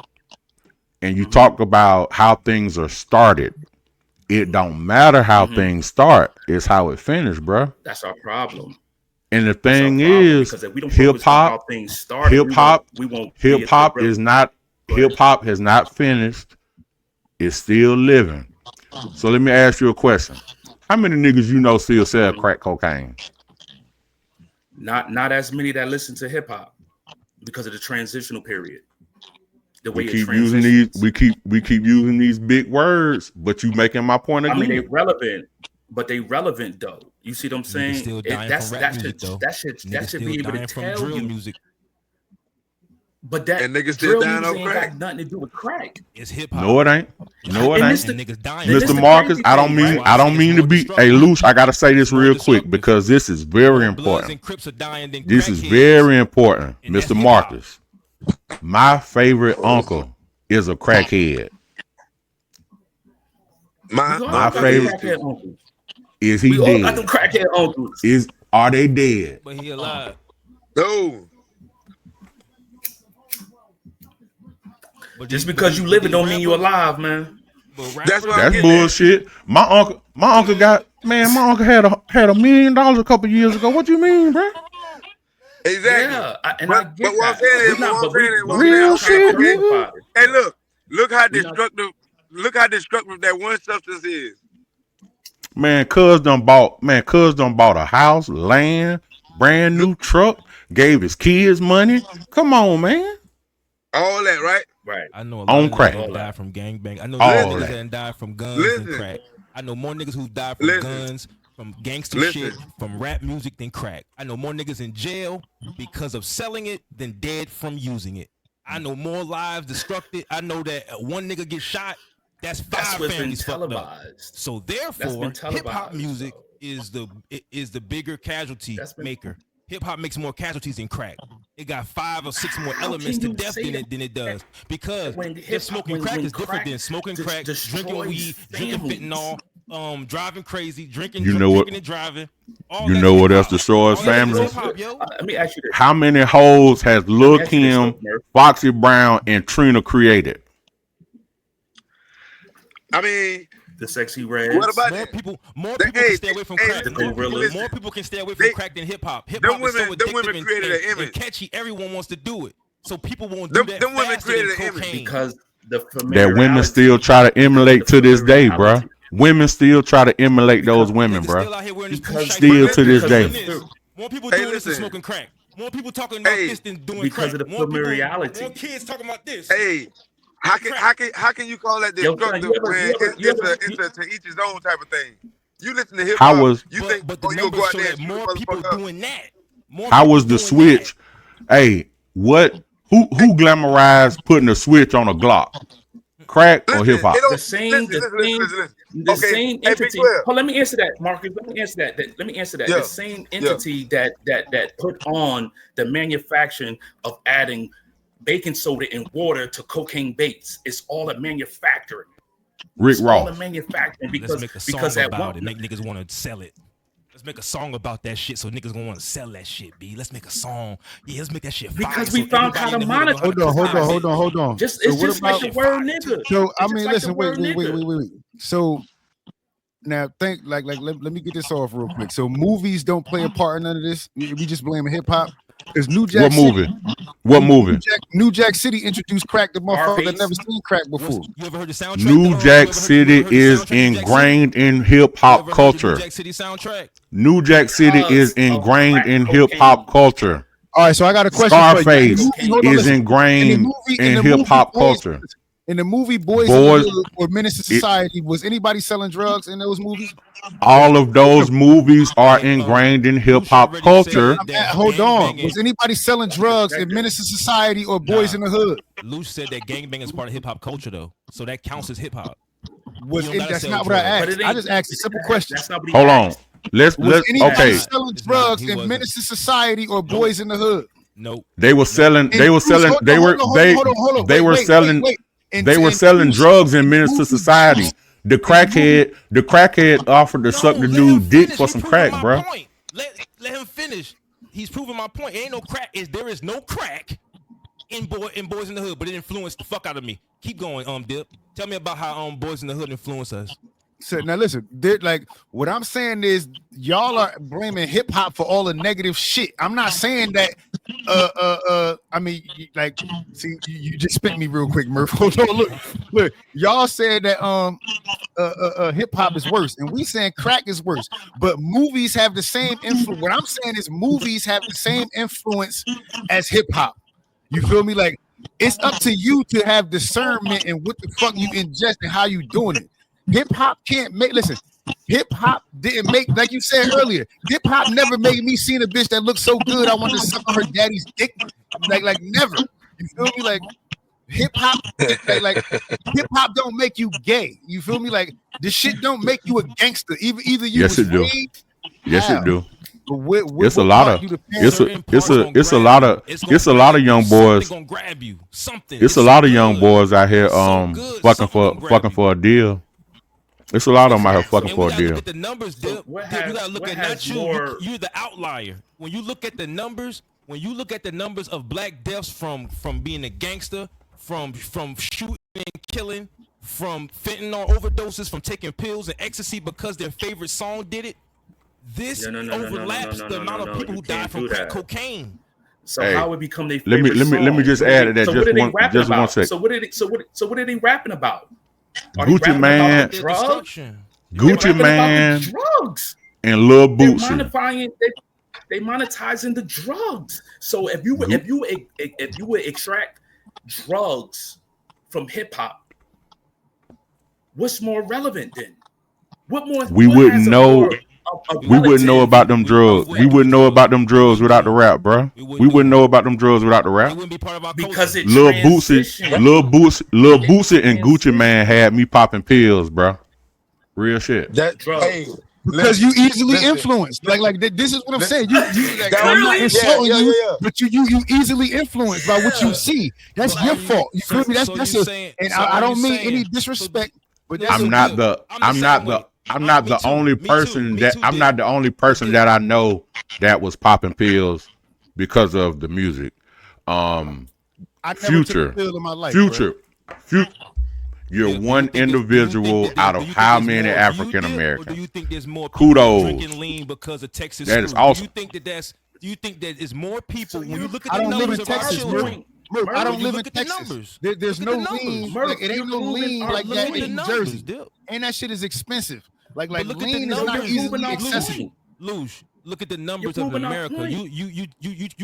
S2: and you talked about how things are started. It don't matter how things start; it's how it finished, bro.
S6: That's our problem.
S2: And the
S6: That's our
S2: thing
S6: problem,
S2: is,
S6: because if we don't
S2: hip
S6: focus on how
S2: hop,
S6: things started,
S2: hip hop,
S6: we won't be
S2: hip hop
S6: able to
S2: is not.
S6: Go ahead.
S2: Hip hop has not finished. It's still living. So let me ask you a question: how many niggas you know still sell crack cocaine?
S6: not as many that listen to hip hop because of the transitional period. The way
S2: We
S6: it
S2: keep using these.
S6: transitions.
S2: We keep using these big words, but you making my point
S6: I
S2: again.
S6: mean, they relevant, but they relevant though. You see what I'm saying?
S4: still dying from rap music, though.
S6: That should
S4: Niggas
S6: be able to
S4: dying from
S6: tell
S4: drill
S6: you.
S4: music.
S6: But that
S3: And niggas still
S6: drill
S3: dying
S6: music
S3: off
S6: ain't
S3: crack.
S6: got nothing to do with crack.
S4: It's hip hop.
S2: No, it ain't. No, it
S6: And
S2: ain't.
S6: this the-
S4: And niggas dying.
S6: And this
S2: Mr.
S6: the
S2: Marcus,
S6: crazy
S2: I don't
S6: thing,
S2: mean
S6: right?
S2: I don't mean to be hey loose. I gotta say this
S4: More
S2: real quick
S4: destructive.
S2: because this is very
S4: More Bloods
S2: important.
S4: and Crips are dying than
S2: This is
S4: crackheads.
S2: very important,
S4: And that's
S2: Mr.
S4: hip-hop.
S2: Marcus. My favorite uncle is a crackhead.
S3: My
S6: We all
S2: My
S6: got them
S2: favorite-
S6: crackhead uncles.
S2: Is he
S6: We all got them
S2: dead?
S6: crackhead uncles.
S2: Are they dead?
S4: But he alive.
S3: No.
S4: But
S6: Just
S4: these-
S6: because you
S4: but
S6: live it
S4: these
S6: don't mean you
S4: rappers-
S6: alive, man.
S4: but
S3: That's
S4: rappers-
S3: why I'm
S2: That's
S3: getting at.
S2: bullshit. My uncle got my uncle had $1 million a couple years ago. What you mean, bro?
S3: Exactly.
S6: Yeah, and
S3: But-
S6: I get
S3: but what I'm
S6: that.
S3: saying is-
S6: We're not-
S3: what I'm
S6: but we-
S3: saying is-
S6: but
S2: Real
S6: we're not trying to
S2: shit, nigga.
S6: crucify it.
S3: Hey, look how
S6: We not-
S3: destructive that one substance is.
S2: Man, cuz done bought a house, land, brand new truck, gave his kids money. Come on, man.
S3: All that, right?
S6: Right.
S4: I know a
S2: On
S4: lot of
S2: crack.
S4: niggas that died from gangbang. I know
S2: All
S4: niggas
S2: that.
S4: that died from guns
S3: Listen.
S4: than crack. I know more niggas who died from
S3: Listen.
S4: guns, from gangster
S3: Listen.
S4: shit, from rap music than crack. I know more niggas in jail because of selling it than dead from using it. I know more lives destructed. I know that one nigga get shot, that's
S6: That's
S4: five
S6: what's been
S4: families fucked up.
S6: televised.
S4: So therefore,
S6: been
S4: hip hop
S6: televised,
S4: music
S6: though.
S4: is the bigger casualty
S6: That's been-
S4: maker. Hip hop makes more casualties than crack. It got 5 or 6 more
S6: How
S4: elements
S6: can
S4: to
S6: you
S4: death
S6: say
S4: than it does. Because
S6: When
S4: just
S6: hip-hop-
S4: smoking
S6: when-
S4: crack
S6: when
S4: is different
S6: crack
S4: than smoking crack, drinking
S6: destroys
S4: weed, drinking
S6: families.
S4: fentanyl, driving crazy, drinking,
S2: You know
S4: drinking
S2: what?
S4: and driving. All
S2: You
S4: that's
S2: know what else
S4: hip-hop.
S2: to show us,
S4: All that is
S2: family?
S4: hip-hop, yo.
S6: Let me ask you this.
S2: How many hoes has Lil
S6: Let me ask you this,
S2: Kim,
S6: Murph.
S2: Foxy Brown, and Trina created?
S3: I mean,
S6: The Sexy Reds.
S3: what about
S4: More
S3: it?
S4: people
S3: Hey,
S4: can stay away from crack.
S3: listen,
S6: The Gorillas.
S4: More people can stay away from
S3: They-
S4: crack than hip hop. Hip
S3: them
S4: hop is so
S3: women- them women
S4: addictive
S3: created an
S4: and
S3: image.
S4: catchy. Everyone wants to do it, so people won't do
S3: Them-
S4: that
S3: them women
S4: faster than
S3: created an image.
S4: cocaine.
S6: Because the
S2: That women still try to emulate to this day, bruh. Women still try to emulate those women,
S4: Niggas
S2: bruh.
S4: still out here wearing this
S6: Because-
S4: push
S2: Still
S4: shite.
S2: to this
S6: because
S2: day.
S6: of-
S4: More people
S3: Hey,
S4: doing this than
S3: listen.
S4: smoking crack. More people talking about
S3: Hey,
S4: this than doing
S6: because
S4: crack.
S6: of the
S4: More people,
S6: familiarity.
S4: more kids talking about this.
S3: Hey, how can you call that
S6: Yo,
S3: destructive
S6: you ever-
S3: when
S6: you ever- you ever-
S3: it's to each his own type of thing? You listen to hip
S2: How
S3: hop,
S2: was-
S3: you think
S4: but the
S3: oh, you'll
S4: numbers
S3: go out
S4: show
S3: there
S4: that
S3: and shoot
S4: more
S3: a
S4: people
S3: motherfucker up.
S4: doing that. More
S2: How
S4: people
S2: was the
S4: doing
S2: switch? Hey, what? Who glamorized putting a switch on a Glock? Crack or hip hop?
S3: it don't-
S6: The same,
S3: listen,
S6: the
S3: listen,
S6: same,
S3: listen.
S6: the
S3: Okay,
S6: same
S3: hey, Big
S6: entity.
S3: 12.
S6: Oh, let me answer that, Marcus. Let me answer that.
S3: Yeah.
S6: The same entity that put on the manufacturing of adding baking soda and water to cocaine baits. It's all a manufacturing.
S2: Rick
S6: It's all a
S2: Ross.
S6: manufacturing
S4: Let's
S6: because
S4: make a song
S6: because at
S4: about
S6: one
S4: it. Make niggas want to sell it. Let's make a song about that shit so niggas gonna want to sell that shit, B. Let's make a song. Yeah, let's make that shit fire.
S6: Because
S4: so
S6: we found
S4: everybody
S6: how to
S4: in the hood know
S6: monitor-
S4: customize it.
S5: Hold on.
S6: just
S5: So
S6: it's
S5: what
S6: just
S5: about-
S6: like the word nigga.
S5: So
S6: It's
S5: I
S6: just
S5: mean,
S6: like
S5: listen,
S6: the word nigga.
S5: wait. So now think let me get this off real quick. So movies don't play a part in none of this. We just blaming hip hop because New Jack
S2: What
S5: City,
S2: movie? What movie?
S5: New Jack City introduced crack to motherfuckers that
S6: Scarface.
S5: never seen crack before.
S4: You ever heard the soundtrack?
S2: New
S4: You ever
S2: Jack
S4: heard-
S2: City
S4: you ever heard the
S2: is
S4: soundtrack to Jack City?
S2: ingrained in hip
S4: You ever
S2: hop
S4: heard the
S2: culture.
S4: New Jack City soundtrack.
S2: New Jack City
S6: Because
S2: is
S6: of
S2: ingrained
S6: crack
S2: in hip hop
S6: cocaine.
S2: culture.
S5: All right, so I got a question
S2: Scarface
S5: for you. In the movie- hold on,
S2: is
S5: listen.
S2: ingrained in
S5: the
S2: hip
S5: movie
S2: hop
S5: Boys-
S2: culture.
S5: In the movie Boys in
S2: Boys-
S5: the Hood or Menace to Society, was anybody selling drugs in those movies?
S2: All of those movies are ingrained in hip hop
S4: already
S2: culture.
S4: said that
S5: Hold on.
S4: gangbanging-
S5: Was anybody selling drugs in Menace to Society or Boys
S4: Nah.
S5: in the Hood?
S4: Luce said that gangbang is part of hip hop culture though, so that counts as hip hop.
S5: Was
S4: You don't
S5: it,
S4: gotta
S5: that's
S4: sell
S5: not what I
S4: drugs.
S6: But
S5: asked.
S6: it
S5: I
S6: ain't-
S5: just asked a simple question.
S6: That's not what he
S2: Hold on.
S6: asked.
S2: Let's
S5: Was anybody
S2: okay.
S5: selling
S4: It's not.
S5: drugs
S4: He
S5: in
S4: wasn't.
S5: Menace to Society or Boys in the Hood?
S4: Nope.
S2: They were selling.
S5: And
S2: They were
S5: Bruce,
S2: selling.
S5: hold
S2: They
S5: on,
S2: were.
S5: hold on,
S2: They.
S5: hold on.
S2: They were selling.
S5: And-
S2: They were
S5: and
S2: selling
S5: Bruce,
S2: drugs in
S5: and
S2: Menace to
S5: Bruce-
S2: Society. The crackhead offered to suck the
S4: let him
S2: dude dick
S4: finish.
S2: for
S4: He's
S2: some
S4: proving
S2: crack,
S4: my
S2: bro.
S4: point. Let him finish. He's proving my point. Ain't no crack. There is no crack in Boys in the Hood, but it influenced the fuck out of me. Keep going, Dip. Tell me about how Boys in the Hood influenced us.
S5: So now listen, like what I'm saying is y'all are blaming hip hop for all the negative shit. I'm not saying that. I mean, like, see, you just spent me real quick, Murph. Hold on, look. Y'all said that hip hop is worse, and we saying crack is worse. But movies have the same influence. What I'm saying is movies have the same influence as hip hop. You feel me? Like it's up to you to have discernment and what the fuck you ingest and how you doing it. Hip hop can't make. Listen, hip hop didn't make, like you said earlier. Hip hop never made me see a bitch that looked so good I wanted to suck on her daddy's dick. Like never. You feel me? Like hip hop, like hip hop don't make you gay. You feel me? Like this shit don't make you a gangster. Either you.
S2: Yes,
S5: was
S2: it do.
S5: raised,
S2: Yes,
S5: how?
S2: it do.
S5: But what
S2: It's a
S5: what
S2: lot
S5: part
S2: of.
S5: you the
S2: It's
S5: parent-
S2: a. It's a lot of. It's a lot of young boys.
S4: Something gonna grab you. Something.
S2: It's a lot of young
S4: good.
S2: boys out here
S4: It's so good,
S2: fucking
S4: something
S2: for
S4: gonna grab you.
S2: a deal. It's a lot of them out here fucking
S4: And
S2: for
S4: we
S2: a
S4: gotta
S2: deal.
S4: look at the numbers,
S6: So
S4: Dip.
S6: what
S4: Dip, you
S6: has-
S4: gotta look
S6: what
S4: at
S6: has
S4: not you.
S6: more-
S4: You're the outlier. When you look at the numbers, of black deaths from being a gangster, from shooting and killing, from fentanyl overdoses, from taking pills and ecstasy because their favorite song did it, this
S6: No.
S4: overlaps the amount of people
S6: You
S4: who died
S6: can't
S4: from
S6: do
S4: crack
S6: that.
S4: cocaine.
S6: So
S2: Hey,
S6: how it become their
S2: let me-
S6: favorite
S2: let me
S6: song?
S2: just
S6: What
S2: add
S6: are
S2: to that
S6: so
S2: just
S6: what are they
S2: one-
S6: rapping
S2: just one
S6: about?
S2: sec.
S6: So what are they rapping about? Are they
S2: Gucci
S6: rapping
S2: Man,
S6: about the drugs?
S4: Destruction.
S6: They're
S2: Gucci
S6: rapping about
S2: Man,
S6: the drugs.
S2: and Lil
S6: They're
S2: Bootsy.
S6: they monetizing the drugs. So if you would extract drugs from hip hop, what's more relevant then? What more?
S2: We
S6: what
S2: wouldn't
S6: has a
S2: know-
S6: more- a
S2: We wouldn't know
S6: relative-
S2: about them drugs. We wouldn't know about them drugs without the rap, bro. We wouldn't know about them drugs without the
S4: It
S2: rap.
S4: wouldn't be part of our
S6: because
S4: culture.
S6: it
S2: Lil Bootsy,
S6: transitioned.
S2: Lil Bootsy, and Gucci Man had me popping pills, bro. Real shit.
S3: That
S6: Drugs.
S3: hey,
S5: because you easily
S3: listen.
S5: influenced. Like this is what I'm saying. You like,
S3: That
S5: I'm not
S3: really-
S5: insulting
S3: yeah.
S5: you, but you easily influenced by what you see. That's
S4: So
S5: your
S4: are you-
S5: fault. You feel me?
S4: so
S5: That's
S4: you
S5: a,
S4: saying-
S5: and
S4: so
S5: I
S4: are
S5: don't
S4: you
S5: mean
S4: saying-
S5: any disrespect, but that's
S2: I'm
S5: a,
S2: not the.
S4: I'm
S2: I'm
S4: the
S2: not
S4: same
S2: the.
S4: way.
S2: I'm not the only person that I'm not the only person that I know that was popping pills because of the music.
S5: I never took a
S2: Future,
S5: pill in my life,
S2: future, future. You're
S4: Dip,
S2: one individual out of how many African
S4: Or do
S2: Americans?
S4: you think there's more people
S2: Kudos.
S4: drinking lean because of Texas
S2: That is
S4: screw?
S2: awesome.
S4: Do you think that is more people when you look at
S5: I
S4: the
S5: don't live
S4: numbers
S5: in
S4: of our
S5: Texas,
S4: children?
S5: Murph. I don't
S4: You
S5: live in
S4: look at the
S5: Texas.
S4: numbers.
S5: There's
S4: Look
S5: no
S4: at the
S5: lean.
S4: numbers.
S5: Like it ain't no lean like
S4: Look
S5: that
S4: at the
S5: in
S4: numbers,
S5: Jersey,
S4: Dip.
S5: and that shit is expensive. Like
S4: But look at the
S5: lean is not
S4: numbers.
S5: easily
S6: You're
S5: accessible.
S4: Luge, look at the numbers
S6: You're
S4: of
S6: proving our
S4: America.
S6: point.
S4: You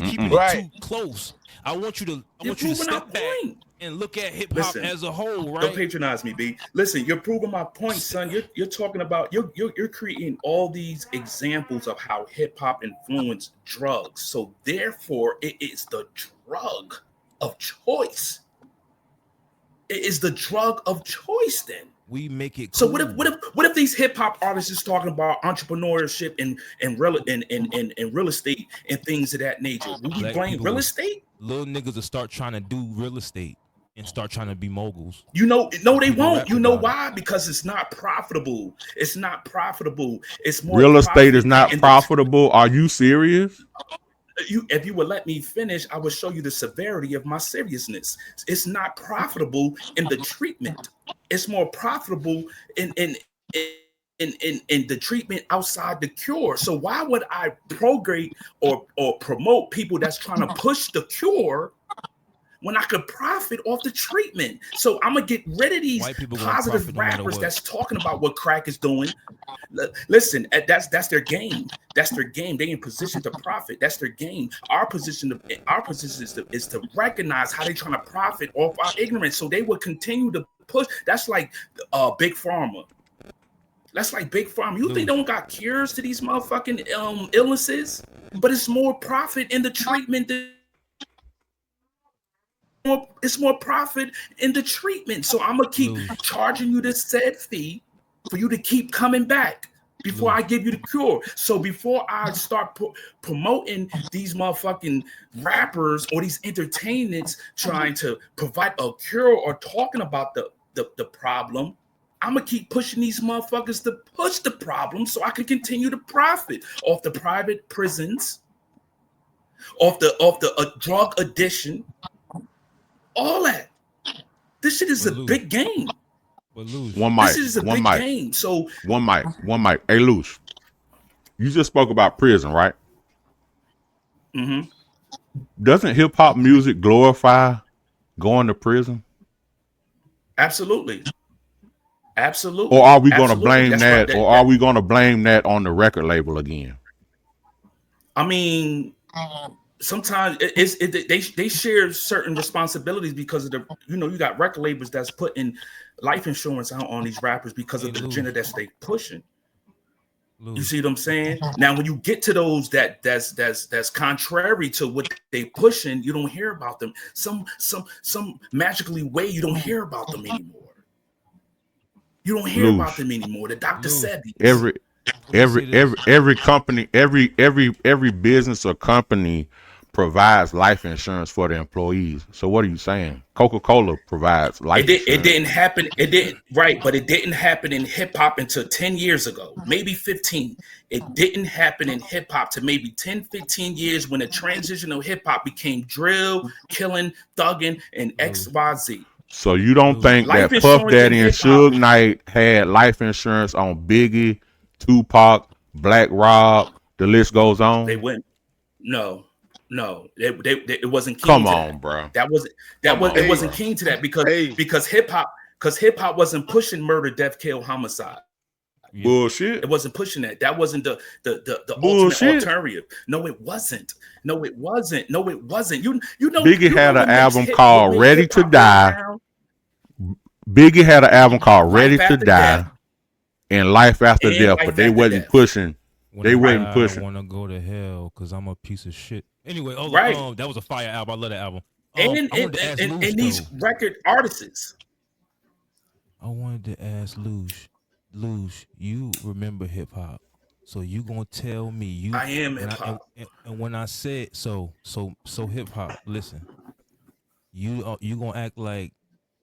S4: keeping
S3: Right.
S4: it too close. I want you to
S6: You're proving our
S4: step back
S6: point.
S4: and look at hip hop
S6: Listen,
S4: as a whole, right?
S6: Don't patronize me, B. Listen, you're proving my point, son. You're talking about you're creating all these examples of how hip hop influenced drugs. So therefore, it is the drug of choice. It is the drug of choice. Then
S4: We make it.
S6: so
S4: Cool.
S6: what if these hip hop artists is talking about entrepreneurship and real estate and things of that nature? Will we
S4: Black
S6: blame
S4: people
S6: real
S4: will-
S6: estate?
S4: Little niggas will start trying to do real estate and start trying to be moguls.
S6: No, they
S4: People
S6: won't.
S4: rap
S6: You know
S4: about
S6: why? Because it's not profitable. It's not profitable. It's more
S2: Real estate is
S6: profit
S2: not
S6: in the-
S2: profitable. Are you serious?
S6: if you would let me finish, I would show you the severity of my seriousness. It's not profitable in the treatment. It's more profitable in the treatment outside the cure. So why would I prograde or promote people that's trying to push the cure when I could profit off the treatment? So I'm gonna get rid of these
S4: White people gonna profit
S6: positive
S4: no matter
S6: rappers
S4: what.
S6: that's talking about what crack is doing. Listen, that's their game. That's their game. They in position to profit. That's their game. Our position is to recognize how they trying to profit off our ignorance. So they will continue to push. That's like big pharma. That's like big pharma. You think they don't got cures to these motherfucking illnesses? But it's more profit in the treatment than it's more profit in the treatment. So I'm gonna keep charging you this said fee for you to keep coming back before I give you the cure. So before I start promoting these motherfucking rappers or these entertainments trying to provide a cure or talking about the problem, I'm gonna keep pushing these motherfuckers to push the problem so I can continue to profit off the private prisons, off the drug addiction. All that. This shit is a big game.
S2: One mic.
S6: This is a
S2: One
S6: big
S2: mic.
S6: game. So
S2: One mic. One mic. Hey, Luce, you just spoke about prison, right?
S6: mhm.
S2: Doesn't hip hop music glorify going to prison?
S6: Absolutely. Absolutely.
S2: Or are we going to
S6: Absolutely.
S2: blame
S6: That's
S2: that?
S6: right.
S2: Or are we going to blame that on the record label again?
S6: I mean, sometimes they share certain responsibilities because of the you got record labels that's putting life insurance out on these rappers because of the agenda that they pushing. You see what I'm saying? Now, when you get to those that's contrary to what they pushing, you don't hear about them. Some magically way you don't hear about them anymore. You don't hear about them anymore. The Dr. Sebi's.
S2: Every company, every business or company provides life insurance for the employees. So what are you saying? Coca-Cola provides life insurance.
S6: It didn't happen. It didn't, right, but it didn't happen in hip hop until 10 years ago, maybe 15. It didn't happen in hip hop to maybe 10, 15 years when the transition of hip hop became drill, killing, thugging, and XYZ.
S2: So you don't think
S6: Life
S2: that Puff
S6: insurance
S2: Daddy
S6: in
S2: and
S6: hip-hop.
S2: Suge Knight had life insurance on Biggie, Tupac, Black Rob? The list goes on.
S6: They went, no, it wasn't keen
S2: Come
S6: to
S2: on,
S6: that.
S2: bro.
S6: It wasn't keen to that because hip hop wasn't pushing murder, death, kill, homicide.
S2: Bullshit.
S6: It wasn't pushing that. That wasn't the
S2: Bullshit.
S6: ultimate alternative. No, it wasn't. You know.
S2: Biggie had an album called Ready to Die.
S6: Around.
S2: Biggie had an album called
S6: Life
S2: Ready to
S6: After
S2: Die
S6: Death.
S2: and Life After
S6: And
S2: Death,
S6: Life
S2: but they
S6: After
S2: wasn't
S6: Death.
S2: pushing.
S4: When I want to go to hell because I'm a piece of shit. Anyway,
S6: Right.
S4: That was a fire album. I love that album.
S6: And
S4: I wanted to ask Luge,
S6: these
S4: though.
S6: record artists.
S4: I wanted to ask Luge, you remember hip hop, so you gonna tell me
S6: I am hip hop.
S4: And when I said so hip hop, listen, you gonna act like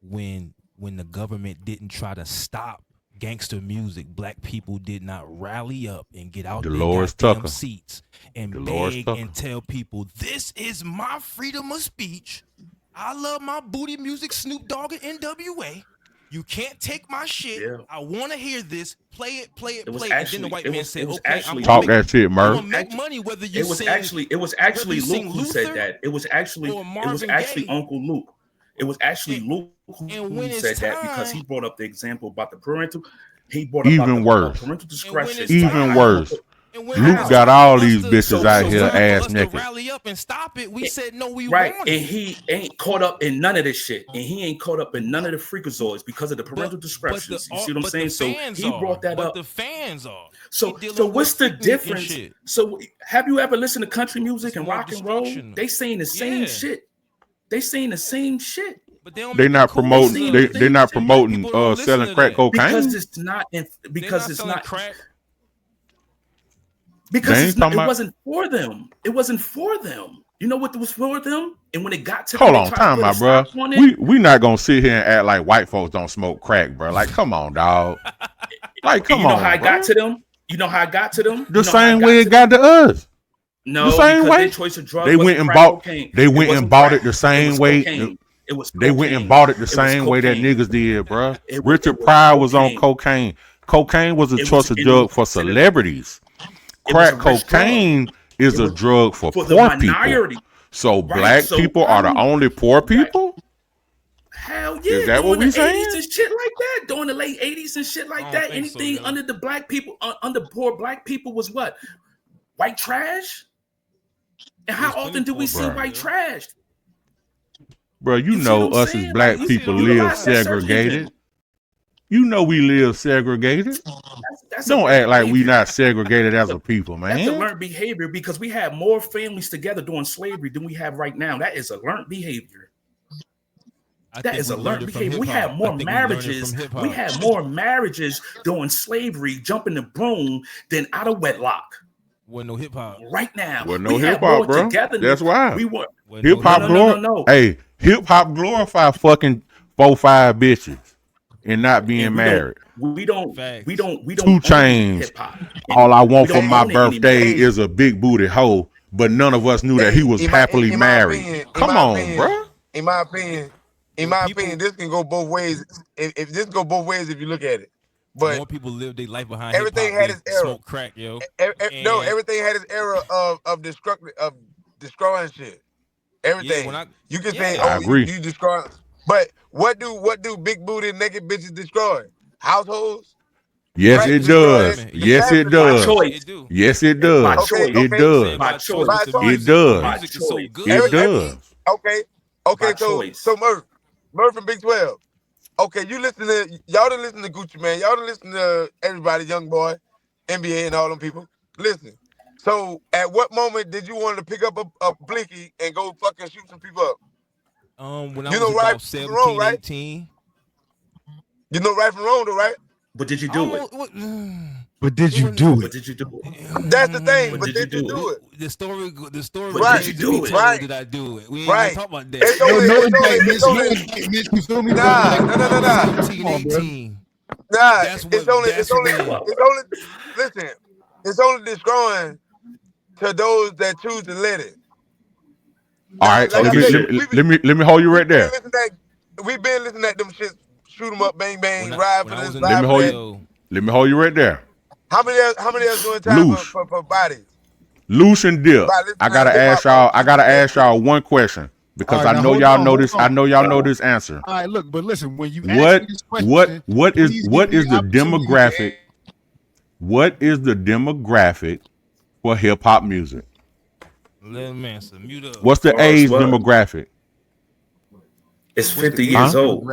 S4: when the government didn't try to stop gangster music, black people did not rally up and get out
S2: Dolores
S4: their goddamn
S2: Tucker.
S4: seats and
S2: Dolores
S4: beg
S2: Tucker.
S4: and tell people, this is my freedom of speech. I love my booty music, Snoop Dogg and NWA. You can't take my shit.
S6: Yeah.
S4: I want to hear this. Play it, play it,
S6: It was
S4: play it. And
S6: actually-
S4: then the white
S6: it
S4: man
S6: was-
S4: said,
S6: it was
S4: okay,
S6: actually-
S4: I'm
S2: Talk
S4: gonna
S2: that shit,
S4: I'm
S2: Murph.
S4: gonna make money whether you
S6: It was
S4: sing
S6: actually
S4: whether you
S6: Luke
S4: sing
S6: who said
S4: Luther
S6: that. It was actually
S4: or Marvin
S6: actually
S4: Gaye.
S6: Uncle Luke. It was actually
S4: And-
S6: Luke
S4: and when
S6: who
S4: it's
S6: said that because
S4: time-
S6: he brought up the example about the parental. He brought up
S2: Even
S6: about the,
S2: worse.
S6: parental discretion.
S4: it's
S2: Even
S4: time-
S2: worse.
S4: And when
S2: Luke
S4: it was
S2: got
S4: time
S2: all
S4: for us
S2: these
S4: to-
S2: bitches
S6: so-
S2: out
S6: so
S2: here
S6: time for
S2: ass
S4: us to
S2: naked.
S4: rally up and stop it. We said no, we
S6: Right,
S4: want
S6: and
S4: it.
S6: he ain't caught up in none of this shit, and he ain't caught up in none of the freakazoids because of the parental discretions. You see what I'm saying? So he brought that up.
S4: But the fans are.
S6: So,
S4: He dealing
S6: so what's the
S4: with freaking and
S6: difference?
S4: shit.
S6: So, have you ever listened to country music
S4: It's
S6: and
S4: more
S6: rock and roll?
S4: destruction.
S6: They saying the same
S4: Yeah.
S6: shit. They saying the same shit
S4: But they don't
S2: They
S4: make
S2: not
S4: it cool.
S2: promoting. They're not
S4: Black
S2: promoting
S4: people don't listen
S2: selling
S4: to
S2: crack
S4: that.
S2: cocaine.
S6: because it's not.
S4: They're
S6: Because
S4: not
S6: it's
S4: selling
S6: not.
S4: crack.
S6: Because
S2: They
S6: it's
S2: ain't
S6: not,
S2: talking
S6: it
S2: about-
S6: wasn't for them. It wasn't for them. You know what was for them? And when it got to
S2: Hold
S6: them,
S2: on,
S6: they tried to
S2: time
S6: put a
S2: out, bro.
S6: stop on it.
S2: We not gonna sit here and act like white folks don't smoke crack, bro. Like, come on, dog. Like, come
S6: you know
S2: on,
S6: how I
S2: bro.
S6: got to them? You know how I got to them?
S2: The
S6: You know how I
S2: same way it
S6: to
S2: got to us.
S6: No,
S2: the same
S6: because
S2: way.
S6: their choice of drug
S2: They
S6: wasn't
S2: went and
S6: crack
S2: bought.
S6: cocaine.
S2: They
S6: It
S2: went
S6: wasn't
S2: and bought
S6: crack.
S2: it the same
S6: was
S2: way.
S6: cocaine. It was
S2: They went and
S6: cocaine.
S2: bought it the
S6: was
S2: same way that
S6: cocaine.
S2: niggas did, bro.
S6: It was-
S2: Richard
S6: it was
S2: Pryor was on
S6: cocaine.
S2: cocaine. Cocaine was a
S6: It was-
S2: choice of
S6: it
S2: drug
S6: was
S2: for
S6: considered-
S2: celebrities.
S6: It was
S2: Crack
S6: a rich drug.
S2: cocaine is
S6: It
S2: a
S6: was
S2: drug for
S6: for the
S2: poor people.
S6: minority.
S2: So
S6: Right,
S2: black
S6: so
S2: people are the only poor people?
S6: Hell yeah,
S2: Is that
S6: during
S2: what we
S6: the
S2: saying?
S6: 80s and shit like that, during the late 80s and shit
S4: I
S6: like
S4: don't
S6: that.
S4: think so,
S6: Anything
S4: yo.
S6: under the black people, under poor black people was what? White trash? And how
S4: There's
S6: often do we
S4: plenty
S6: see
S2: poor
S4: black,
S6: white
S4: yo.
S6: trash?
S2: Bro, you
S6: You see
S2: know
S6: what I'm
S2: us
S6: saying?
S2: as black
S6: Like, you see
S2: people
S6: what I'm
S2: live
S6: saying? Search
S2: segregated.
S6: engine.
S2: You know we live segregated.
S6: That's
S2: Don't
S6: a
S2: act like we
S6: behavior.
S2: not segregated as a people,
S6: That's a
S2: man.
S6: learned behavior because we had more families together during slavery than we have right now. That is a learned behavior.
S4: I
S6: That
S4: think
S6: is a
S4: we learned
S6: learned
S4: it from
S6: behavior. We
S4: hip-hop.
S6: had more
S4: I think we learned it
S6: marriages.
S4: from hip-hop.
S6: We had more marriages during slavery, jumping the broom, than out of wedlock.
S4: Wasn't no hip hop.
S6: Right now,
S2: Well, no
S6: we had
S2: hip hop,
S6: more
S2: bro.
S6: togetherness.
S2: That's why.
S6: We were.
S2: Hip hop
S6: No.
S2: Hey, hip hop glorify fucking 4-5 bitches and not being
S6: And
S2: married.
S6: We don't.
S4: Facts.
S6: We don't.
S2: 2 Chainz.
S6: Hip hop.
S2: All I want
S6: We
S2: for
S6: don't
S2: my
S6: own it anymore.
S2: birthday is a big booty hoe, but none of us knew that he was
S3: In my-
S2: happily
S3: in my
S2: married.
S3: opinion-
S2: Come
S3: in my
S2: on,
S3: opinion,
S2: bro.
S3: In my opinion, this can go both ways. If this go both ways, if you look at it, but
S4: More people live their life behind
S3: everything
S4: hip-hop
S3: had
S4: than
S3: its era.
S4: smoke crack, yo.
S3: no,
S4: And-
S3: everything had its era of destroying shit. Everything.
S4: when I-
S3: you can
S4: yeah.
S3: say,
S2: I
S3: oh,
S2: agree.
S3: you destroy. But what do big booty naked bitches destroy? Households.
S2: Yes,
S3: Right,
S2: it
S3: destroy
S2: does.
S3: it.
S2: Yes, it
S3: By
S2: does.
S6: choice.
S4: It do.
S2: Yes, it
S6: By
S2: does.
S6: choice.
S2: It does.
S6: By choice.
S3: By choice.
S2: It does.
S4: The music is so
S6: By
S4: good.
S2: It does.
S3: Okay.
S6: By
S3: So
S6: choice.
S3: Murph from Big 12. Okay, you listen to y'all done listen to Gucci Man. Y'all done listen to everybody, Young Boy, NBA, and all them people. Listen. So at what moment did you want to pick up a blicky and go fucking shoot some people up?
S4: When I
S3: You
S4: was
S3: know right
S4: about
S3: from
S4: 17,
S3: wrong, right?
S4: 18.
S3: You know right from wrong, though, right?
S6: But did you do it?
S5: But did you do
S6: But
S5: it?
S6: did you do it?
S3: That's the thing.
S6: But
S3: But
S6: did
S3: did
S6: you
S3: you
S6: do
S3: do it?
S4: The story
S6: But
S3: Right.
S6: did you do it?
S3: Right.
S4: Did I do it? We ain't
S3: Right.
S4: gonna talk about
S3: It's
S4: that.
S3: only-
S5: No
S3: it's only-
S5: indictments,
S3: it's only-
S5: no indictments. You feel me?
S3: Nah.
S4: 17,
S5: Come on, bro.
S4: 18.
S3: Nah,
S4: That's
S3: it's only
S4: when-
S3: listen, it's only destroying to those that choose to let it.
S2: All right,
S3: Like
S2: let
S3: I
S2: me,
S3: said,
S2: let me hold you right there.
S3: We've been listening at them shits, shoot them up, bang bang,
S4: When I-
S3: ride
S4: when
S3: for
S4: I
S3: this,
S4: was in
S3: ride
S2: Let me
S3: for
S2: hold
S3: that.
S4: yo,
S2: Let me hold you right there.
S3: How many else doing time
S2: Loose.
S3: for bodies?
S2: Loose and dip.
S3: Right, listen
S2: I gotta
S3: to
S2: ask
S3: hip-hop.
S2: y'all. I gotta ask y'all one question because
S5: All right,
S2: I
S5: now
S2: know
S5: hold
S2: y'all
S5: on,
S2: know
S5: hold
S2: this.
S5: on.
S2: I know y'all know this answer.
S5: All right, look, but listen, when you
S2: What
S5: ask me this question,
S2: what
S5: please
S2: is
S5: give
S2: what
S5: me
S2: is the
S5: opportunity to
S2: demographic? What is the demographic for hip hop music?
S4: let me answer. Mute up.
S2: What's the
S6: Oh,
S2: age
S6: what?
S2: demographic?
S6: It's 50
S2: Huh?
S6: years old.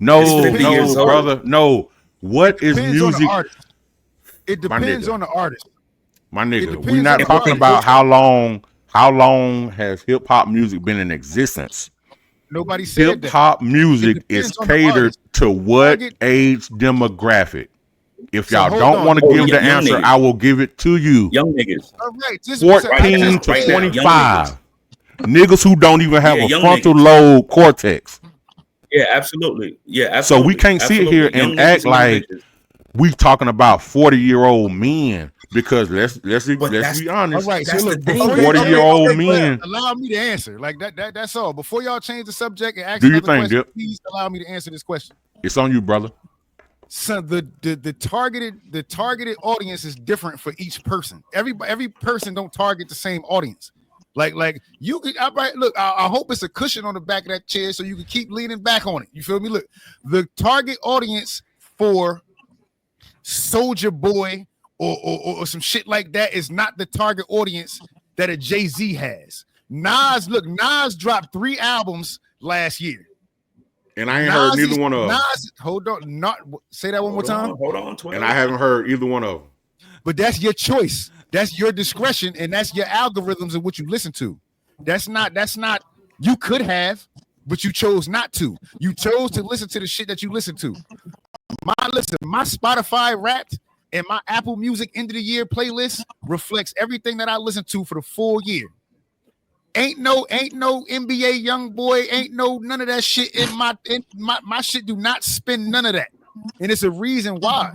S2: No,
S6: It's 50 years
S2: no,
S6: old.
S2: brother, no. What is
S5: Depends on the
S2: music,
S5: artist. It depends
S2: nigga.
S5: on the artist.
S2: my
S5: It
S2: nigga?
S5: depends
S2: We're
S5: on
S2: not
S5: the
S2: talking
S5: artist.
S2: about how long. How long has hip hop music been in existence?
S5: Nobody said
S2: Hip
S5: that.
S2: hop music
S5: It
S2: is
S5: depends on the
S2: catered
S5: artist.
S2: to what
S5: get-
S2: age demographic? If
S5: So
S2: y'all
S5: hold
S2: don't
S5: on.
S2: want to
S6: Oh,
S2: give the
S6: young
S2: answer,
S6: niggas.
S2: I will give it to you.
S6: Young niggas.
S5: All right, just
S2: 14 to
S6: right now, young
S2: 25. Niggas who don't even have
S6: Yeah,
S2: a
S6: young
S2: frontal
S6: niggas.
S2: lobe cortex.
S6: Yeah, absolutely. Yeah,
S2: So
S6: absolutely.
S2: we can't sit
S6: Absolutely.
S2: here
S6: Young
S2: and
S6: niggas
S2: act
S6: young
S2: like
S6: bitches.
S2: We talking about 40-year-old men because let's be
S5: All
S2: honest.
S5: right, so
S6: That's
S5: look,
S6: the
S5: before
S6: thing.
S2: 40-year-old
S5: okay,
S2: men.
S5: allow me to answer. Like that's all. Before y'all change the subject and ask
S2: Do you
S5: another
S2: think,
S5: question,
S2: Dip?
S5: please allow me to answer this question.
S2: It's on you, brother.
S5: So the targeted audience is different for each person. Every person don't target the same audience. Like you could, look. I hope it's a cushion on the back of that chair so you can keep leaning back on it. You feel me? Look, the target audience for Soldier Boy or some shit like that is not the target audience that a Jay-Z has. Nas dropped 3 albums last year.
S2: And I ain't heard neither one of them.
S5: Hold on, not say that one more time.
S6: Hold on, 12.
S2: And I haven't heard either one of them.
S5: But that's your choice. That's your discretion, and that's your algorithms and what you listen to. That's not. You could have, but you chose not to. You chose to listen to the shit that you listen to. My Spotify Wrapped and my Apple Music end of the year playlist reflects everything that I listen to for the full year. Ain't no NBA young boy, ain't no none of that shit in my shit. Do not spend none of that, and it's a reason why.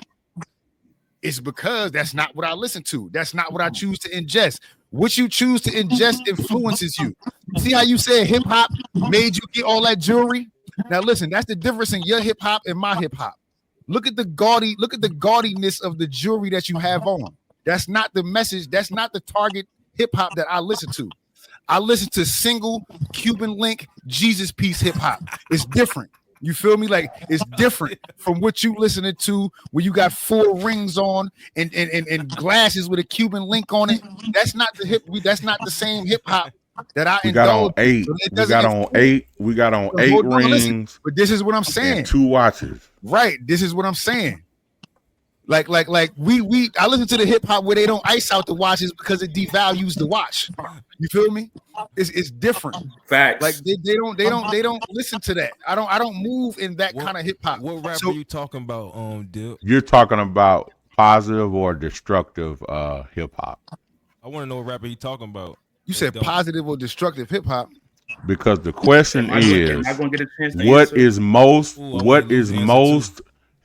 S5: It's because that's not what I listen to. That's not what I choose to ingest. What you choose to ingest influences you. See how you said hip hop made you get all that jewelry? Now listen, that's the difference in your hip hop and my hip hop. Look at the gaudiness of the jewelry that you have on. That's not the message. That's not the target hip hop that I listen to. I listen to single Cuban link Jesus piece hip hop. It's different. You feel me? Like it's different from what you listening to where you got 4 rings on and glasses with a Cuban link on it. That's not the same hip hop that I
S2: got on 8.
S5: So
S2: we got on 8 rings.
S5: Listen, but this is what I'm saying.
S2: And 2 watches.
S5: Right. This is what I'm saying. Like I listen to the hip hop where they don't ice out the watches because it devalues the watch. You feel me? It's different.
S6: Facts.
S5: Like they don't listen to that. I don't move in that kind of hip hop.
S4: What rap are you talking about, Dip?
S2: You're talking about positive or destructive hip hop.
S4: I want to know what rap are you talking about.
S5: You said positive or destructive hip hop.
S2: Because the question is,
S6: am I gonna get a chance to
S2: what
S6: answer?
S2: is most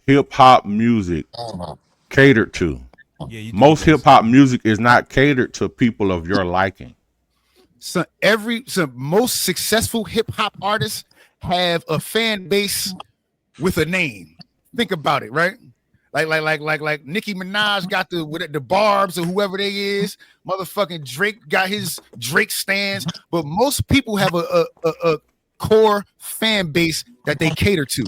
S2: hip hop music catered to?
S4: Yeah,
S2: most hip hop music is not catered to people of your liking.
S5: So most successful hip hop artists have a fan base with a name. Think about it, right? Like Nicki Minaj got the Barbs or whoever they is. Motherfucking Drake got his Drake stands, but most people have a core fan base that they cater to.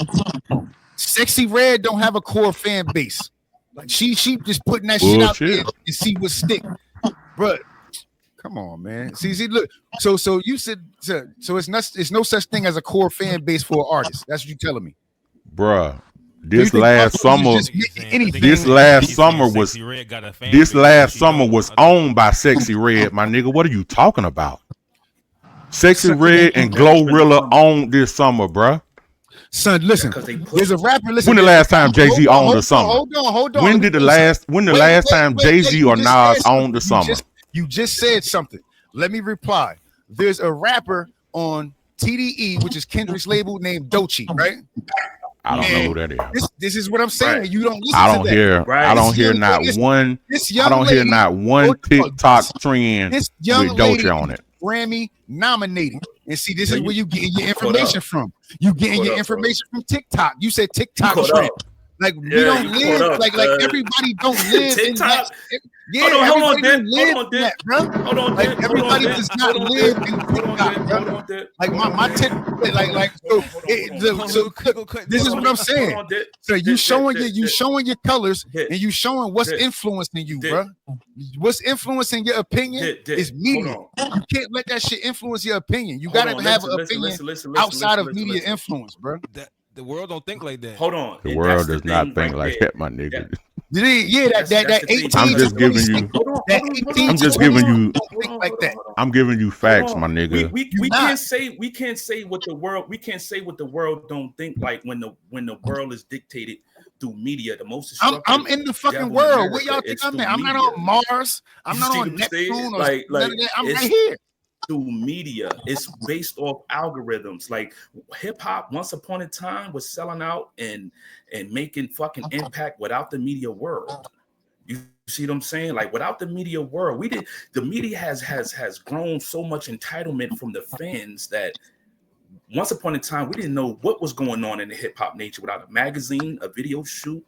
S5: Sexy Red don't have a core fan base. Like she just putting that shit out there and see what stick. But come on, man. See, look. So you said so it's no such thing as a core fan base for an artist. That's what you telling me,
S2: bruh. This last summer was owned by Sexy Red, my nigga. What are you talking about? Sexy Red and Glorilla owned this summer, bruh.
S5: Son, listen. There's a rapper. Listen.
S2: When the last time Jay-Z owned the summer?
S5: Hold on.
S2: When the last time Jay-Z or Nas owned the summer?
S5: You just said something. Let me reply. There's a rapper on TDE, which is Kendrick's label, named Doechii, right?
S2: I don't know who that is.
S5: This is what I'm saying. Right. You don't listen
S2: I don't
S5: to
S2: hear.
S5: that.
S2: Right. I don't hear not one. I don't hear not one TikTok trend with Doechii on it.
S5: Grammy nominated. And see, this is where you getting your information from. You getting your information from TikTok. You said TikTok trend. Like we don't live like everybody don't live in that. Yeah, everybody don't live in that, bro. Like everybody does not live in TikTok, bro. Like my TikTok, so this is what I'm saying. So you showing your colors and you showing what's influencing you, bro. What's influencing your opinion is media. You can't let that shit influence your opinion. You gotta have an opinion outside of media influence, bro.
S4: The world don't think like that.
S6: Hold on.
S2: The world does not think like that, my nigga.
S5: Yeah, that 18.
S2: I'm just giving you. I'm just giving you.
S5: Like that.
S2: I'm giving you facts, my nigga.
S6: We can't say what the world. We can't say what the world don't think like when the world is dictated through media. The most.
S5: I'm in the fucking world. What y'all think I'm at? I'm not on Mars. I'm not on Neptune. Or none of that. I'm right here.
S6: through media. It's based off algorithms. Like hip hop, once upon a time, was selling out and making fucking impact without the media world. You see what I'm saying? Like without the media world, the media has grown so much entitlement from the fans that once upon a time we didn't know what was going on in the hip hop nature without a magazine, a video shoot,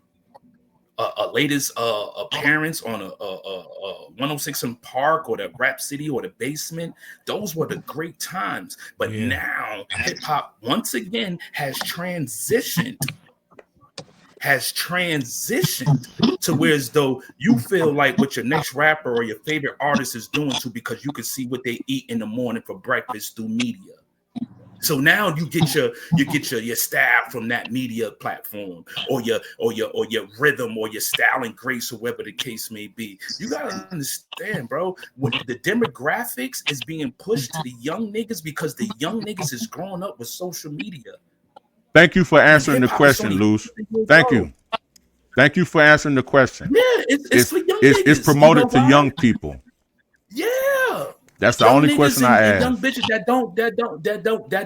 S6: a latest appearance on a 106 in Park or the Rap City or the Basement. Those were the great times. But now hip hop once again has transitioned to where as though you feel like what your next rapper or your favorite artist is doing to because you can see what they eat in the morning for breakfast through media. So now you get your style from that media platform or your rhythm or your style and grace or whatever the case may be. You gotta understand, bro, what the demographics is being pushed to the young niggas because the young niggas is growing up with social media.
S2: Thank you for answering the question, Luz. Thank you. Thank you for answering the question.
S6: Yeah, it's for young niggas.
S2: It's promoted to young people.
S6: Yeah.
S2: That's the only question I asked.
S6: Young bitches that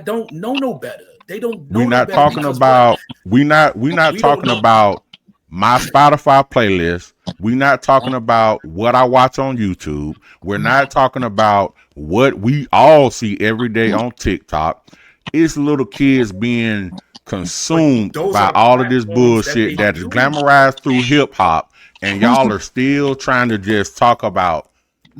S6: don't know no better. They don't know
S2: We're not
S6: no
S2: talking about we're not talking about my Spotify playlist. We're not talking about what I watch on YouTube. We're not talking about what we all see every day on TikTok. It's little kids being consumed by all of this bullshit that is glamorized through hip hop, and y'all are still trying to just talk about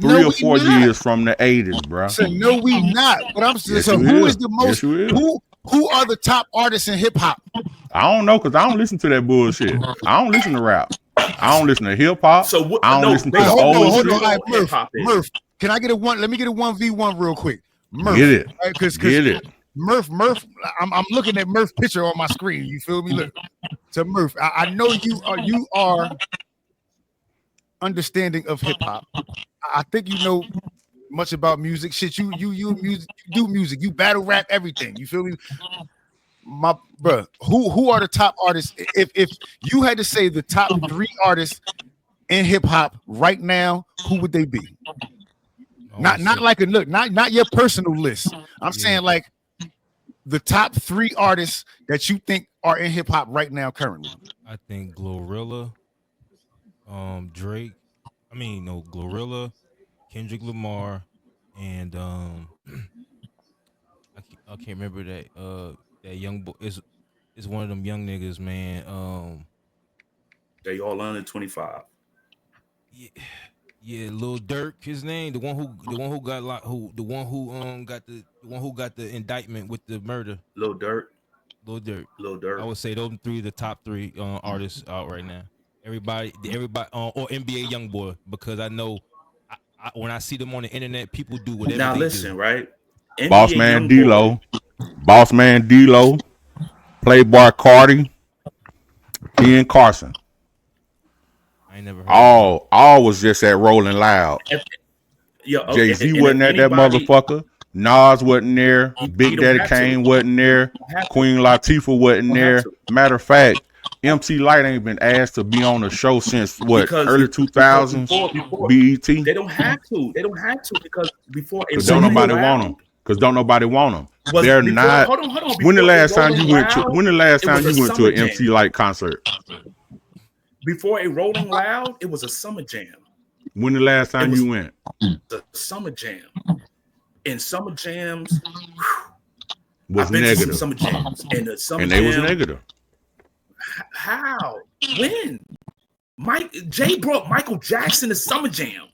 S2: 3 or 4 years from the 80s, bro.
S5: So no, we not. But I'm saying, so who is the most? Who are the top artists in hip hop?
S2: I don't know because I don't listen to that bullshit. I don't listen to rap. I don't listen to hip hop.
S6: So what,
S2: I don't listen to the old shit.
S5: Right, Murph, can I get a one? Let me get a 1v1 real quick. Murph,
S2: get it.
S5: Right,
S2: get it.
S5: Murph. I'm looking at Murph's picture on my screen. You feel me? Look. So Murph, I know you are understanding of hip hop. I think you know much about music. Shit, you do music. You battle rap everything. You feel me? My bro, who are the top artists? If you had to say the top 3 artists in hip hop right now, who would they be? Not like a look, not your personal list. I'm saying like the top 3 artists that you think are in hip hop right now currently.
S4: I think Glorilla, Drake. Glorilla, Kendrick Lamar, and I can't remember that young boy. It's one of them young niggas, man.
S6: They all under 25.
S4: Yeah, Lil Durk, his name, the one who got the indictment with the murder.
S6: Lil Durk.
S4: I would say those 3 the top 3 artists out right now. Everybody, or NBA YoungBoy, because I know when I see them on the internet, people do whatever.
S6: Now
S4: they
S6: listen,
S4: do.
S6: right?
S2: Boss Man D-Lo, Playboy Cardi, Ian Carson.
S4: I ain't never heard
S2: all was just at Rolling Loud. Jay-Z wasn't at that motherfucker. Nas wasn't there. Big Daddy Kane wasn't there. Queen Latifah wasn't there. Matter of fact, MC Lyte ain't been asked to be on the show since early 2000s. BET.
S6: They don't have to. Because before it
S2: don't nobody want them. Because don't nobody want them. They're not.
S6: Hold on.
S2: When the last time you went to an MC Lyte concert?
S6: Before a Rolling Loud, it was a summer jam.
S2: When the last time you went?
S6: The summer jam. In summer jams,
S2: was negative.
S6: Summer jams, and the summer
S2: and they was negative.
S6: How? When? Jay brought Michael Jackson to Summer Jam.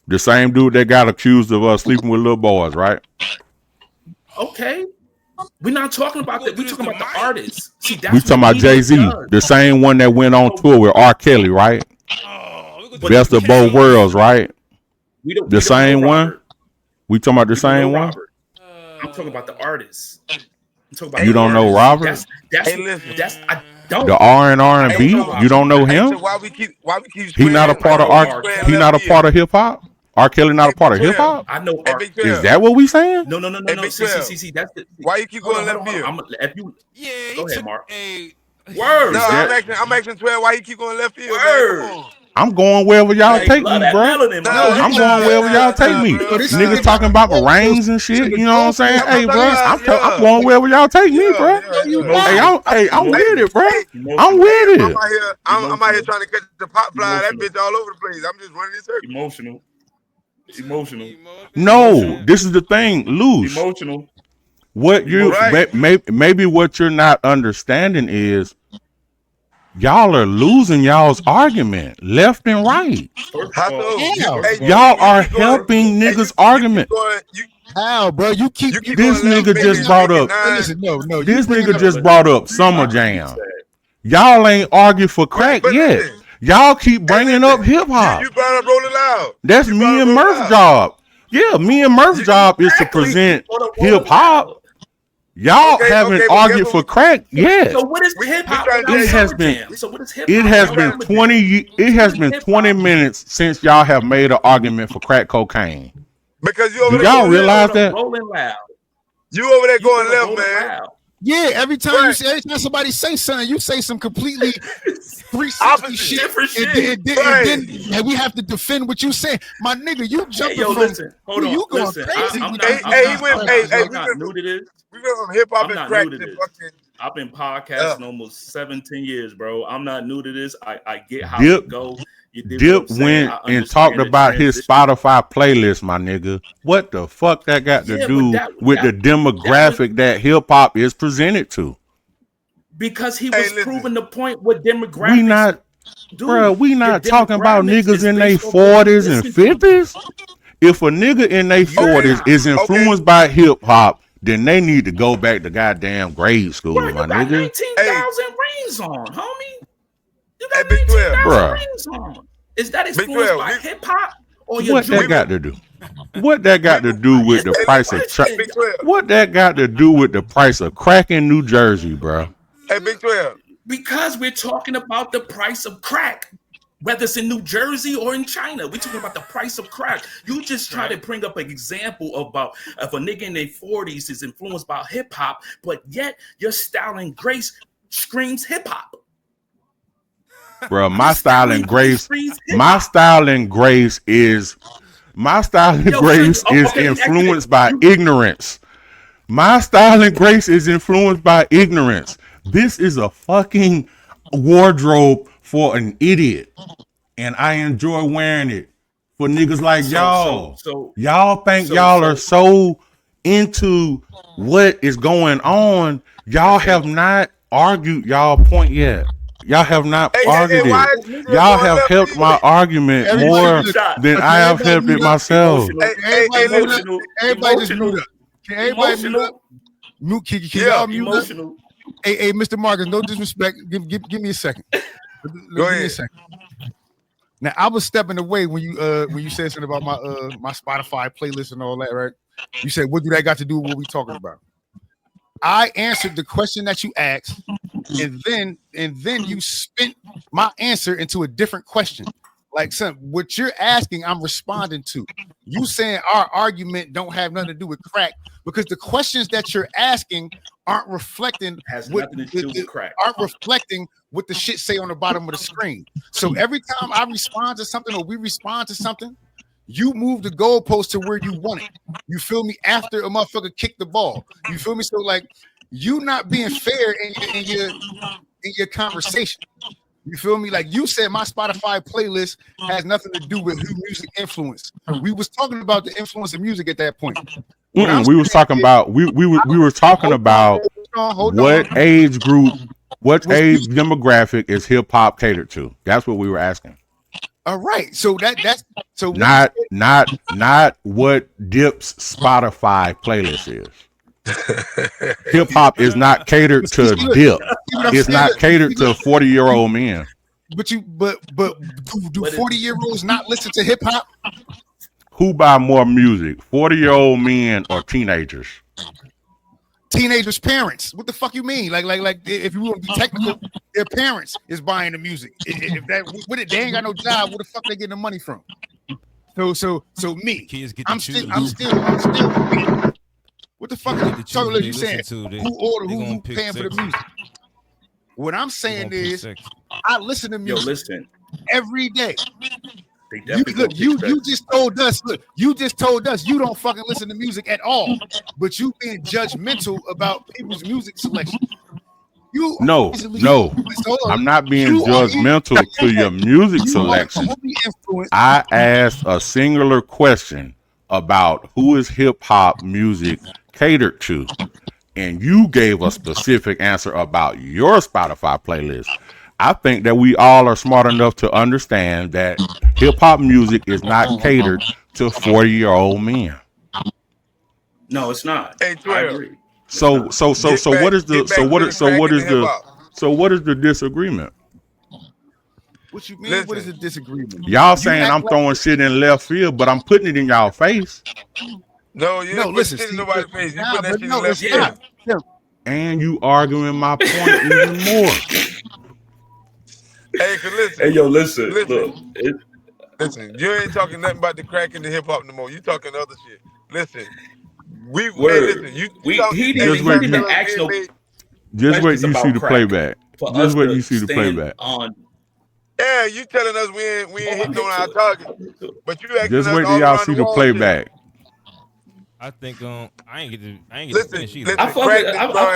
S2: The same dude that got accused of sleeping with little boys, right?
S6: Okay. We're not talking about that. We're talking about the artists. See,
S2: we talking about Jay-Z, the same one that went on tour with R. Kelly, right? Best of both worlds, right? The same one? We talking about the same one?
S6: I'm talking about the artists.
S2: You don't know Robert? The R&B? You don't know him?
S3: So why we keep
S2: he not a part of he not a part of hip hop? R. Kelly not a part of hip hop?
S6: I know.
S2: Is that what we saying?
S6: No. See, that's the.
S3: Why you keep going left field?
S6: Go ahead, Mark.
S3: Word. No, I'm asking 12. Why you keep going left field?
S6: Word.
S2: I'm going wherever y'all
S6: Hey,
S2: take
S6: love
S2: me,
S6: that
S2: bro.
S6: melanin,
S3: Nah,
S6: man.
S2: I'm going wherever y'all take me.
S3: bro.
S2: Niggas talking about meringues and shit. You know what I'm saying?
S3: I'm
S2: Hey, bro,
S3: talking about,
S2: I'm going wherever y'all take me, bro.
S6: Emotional.
S2: I'm with it, bro. I'm
S6: Emotional.
S2: with
S3: I'm
S2: it.
S3: out here. I'm out here trying to catch the pop fly. That
S6: Emotional.
S3: bitch all over the place. I'm just running in circles.
S6: Emotional.
S2: No, this is the thing, loose.
S6: Emotional.
S2: What you
S3: Right.
S2: maybe what you're not understanding is y'all are losing y'all's argument left and right.
S6: First
S3: How
S6: of all,
S3: so?
S5: How?
S6: first of all,
S2: Y'all are
S3: keep going.
S2: helping
S3: Hey,
S2: niggas'
S3: you keep
S2: argument.
S3: going.
S5: How, bro? You keep
S2: This
S3: going left,
S2: nigga just
S3: making
S2: brought up.
S3: nine.
S5: listen. No,
S2: This
S5: you bringing
S2: nigga
S5: up.
S2: just brought up Summer Jam. Y'all ain't argue for crack
S3: But
S2: yet.
S3: listen,
S2: Y'all keep bringing up hip hop.
S3: You brought up Rolling Loud.
S2: That's
S3: You brought
S2: me
S3: up
S2: and
S3: Rolling
S2: Murph's
S3: Loud.
S2: job. Yeah, me and Murph's job is to present hip hop. Y'all haven't argued for crack yet.
S6: So what is hip hop
S3: trying to
S6: without
S3: tell you-
S6: Summer Jam? So what is hip hop?
S2: It has
S6: without
S2: been
S6: Summer Jam?
S2: it has been 20 minutes since y'all have made an argument for crack cocaine.
S3: Because you over
S2: Do
S3: there
S2: y'all
S3: going
S2: realize
S3: left.
S2: that?
S6: Rolling Loud.
S3: You over there
S6: You
S3: going
S6: gonna
S3: left,
S6: Rolling
S3: man.
S6: Loud.
S5: Yeah, every time somebody say something, you say some completely 360
S3: Opposite.
S5: shit,
S6: Different
S5: and
S6: shit.
S5: then we have to defend what you say. My nigga, you
S6: Hey,
S5: jumping
S6: yo,
S5: from
S6: listen. Hold on.
S5: you going
S6: Listen,
S5: crazy.
S6: I'm
S5: with
S6: not.
S5: these-
S6: I'm
S3: Hey,
S6: not.
S3: we
S6: I'm
S3: went
S6: not new to this.
S3: We went from hip hop
S6: I'm
S3: and
S6: not
S3: crack
S6: new to
S3: to
S6: this.
S3: fucking.
S6: I've been podcasting almost 17 years, bro. I'm not new to this. I get how
S2: Dip-
S6: it go. You dig what
S2: Dip
S6: I'm saying?
S2: went
S6: I
S2: and talked
S6: understand the
S2: about his
S6: transition.
S2: Spotify playlist, my nigga. What the fuck that got to
S6: Yeah,
S2: do
S6: but
S2: with the demographic that hip hop is presented to?
S6: Because he
S3: Hey,
S6: was
S3: listen.
S6: proving the point what demographics
S2: We not,
S6: do.
S2: bro. We
S6: Your
S2: not talking about
S6: demographics
S2: niggas
S6: is
S2: in their
S6: based on what you
S2: 40s and
S6: listen to.
S2: 50s. If a nigga in their 40s is influenced by hip hop, then they need to go back to goddamn grade school,
S6: Bro,
S2: my
S6: you got
S2: nigga.
S6: 19,000 rings on, homie. You got
S3: Big 12.
S6: 19,000
S2: Bruh.
S6: rings on. Is that
S3: Big
S6: influenced
S3: 12.
S6: by hip hop or your
S2: What that
S6: jewelry?
S2: got to do? What that got to do with the price of
S6: question.
S3: Big 12.
S2: What that got to do with the price of crack in New Jersey, bro?
S3: Hey, Big 12.
S6: Because we're talking about the price of crack, whether it's in New Jersey or in China. We're talking about the price of crack. You just try to bring up an example about if a nigga in their 40s is influenced by hip hop, but yet your style and grace screams hip hop.
S2: Bro, my style and grace is influenced by ignorance. My style and grace is influenced by ignorance. This is a fucking wardrobe for an idiot, and I enjoy wearing it for niggas like y'all. Y'all think y'all are so into what is going on. Y'all have not argued y'all point yet. Y'all have not argued it. Y'all have helped my argument more than I have helped it myself.
S5: Everybody just mute up. Can everybody mute up? Can y'all mute up? Hey, Mr. Marcus, no disrespect. Give me a second. Give me a second. Now I was stepping away when you said something about my Spotify playlist and all that, right? You said, what do that got to do with what we talking about? I answered the question that you asked, and then you spent my answer into a different question. Like, son, what you're asking, I'm responding to. You saying our argument don't have nothing to do with crack because the questions that you're asking aren't reflecting aren't reflecting what the shit say on the bottom of the screen. So every time I respond to something or we respond to something, you move the goalpost to where you want it. You feel me? After a motherfucker kicked the ball, you feel me? So like, you not being fair in your conversation. You feel me? Like you said, my Spotify playlist has nothing to do with who music influence. We was talking about the influence of music at that point.
S2: We were talking about what age group, what age demographic is hip hop catered to? That's what we were asking.
S5: All right, so that's so
S2: not what Dip's Spotify playlist is. Hip hop is not catered to Dip. It's not catered to 40-year-old men.
S5: But do 40-year-olds not listen to hip hop?
S2: Who buy more music, 40-year-old men or teenagers?
S5: Teenagers' parents. What the fuck you mean? Like if you want to be technical, their parents is buying the music. If that they ain't got no job, where the fuck they getting the money from? So me, I'm still. What the fuck are you saying? Who paying for the music? What I'm saying is, I listen to music. every day.
S6: They definitely
S5: You just told us. Look, you just told us you don't fucking listen to music at all, but you being judgmental about people's music selection.
S2: No, I'm not being judgmental to your music selection. I asked a singular question about who is hip hop music catered to, and you gave a specific answer about your Spotify playlist. I think that we all are smart enough to understand that hip hop music is not catered to 40-year-old men.
S6: No, it's not.
S3: Hey,
S6: I
S3: 12.
S6: agree.
S2: So what is the disagreement?
S5: What you mean?
S3: Listen.
S5: What is the disagreement?
S2: Y'all saying I'm throwing shit in left field, but I'm putting it in y'all face.
S3: No, you ain't putting shit in nobody's face. You put that shit in left field.
S2: And you arguing my point even more.
S3: Hey, cause listen.
S6: Hey, yo, listen.
S3: Look.
S6: It,
S3: Listen, you ain't talking nothing about the crack and the hip hop no more. You talking other shit. Listen,
S6: Word.
S3: Listen, he didn't
S6: ask no.
S2: Just wait till you see the playback. Just wait till you see the playback.
S3: Yeah, you telling us we ain't hitting on our target, but you asking
S2: just
S3: us
S2: wait till
S3: all
S2: y'all
S3: around
S2: see
S3: the
S2: the playback.
S3: shit.
S4: I think I ain't get to finish either.
S3: Listen,
S6: I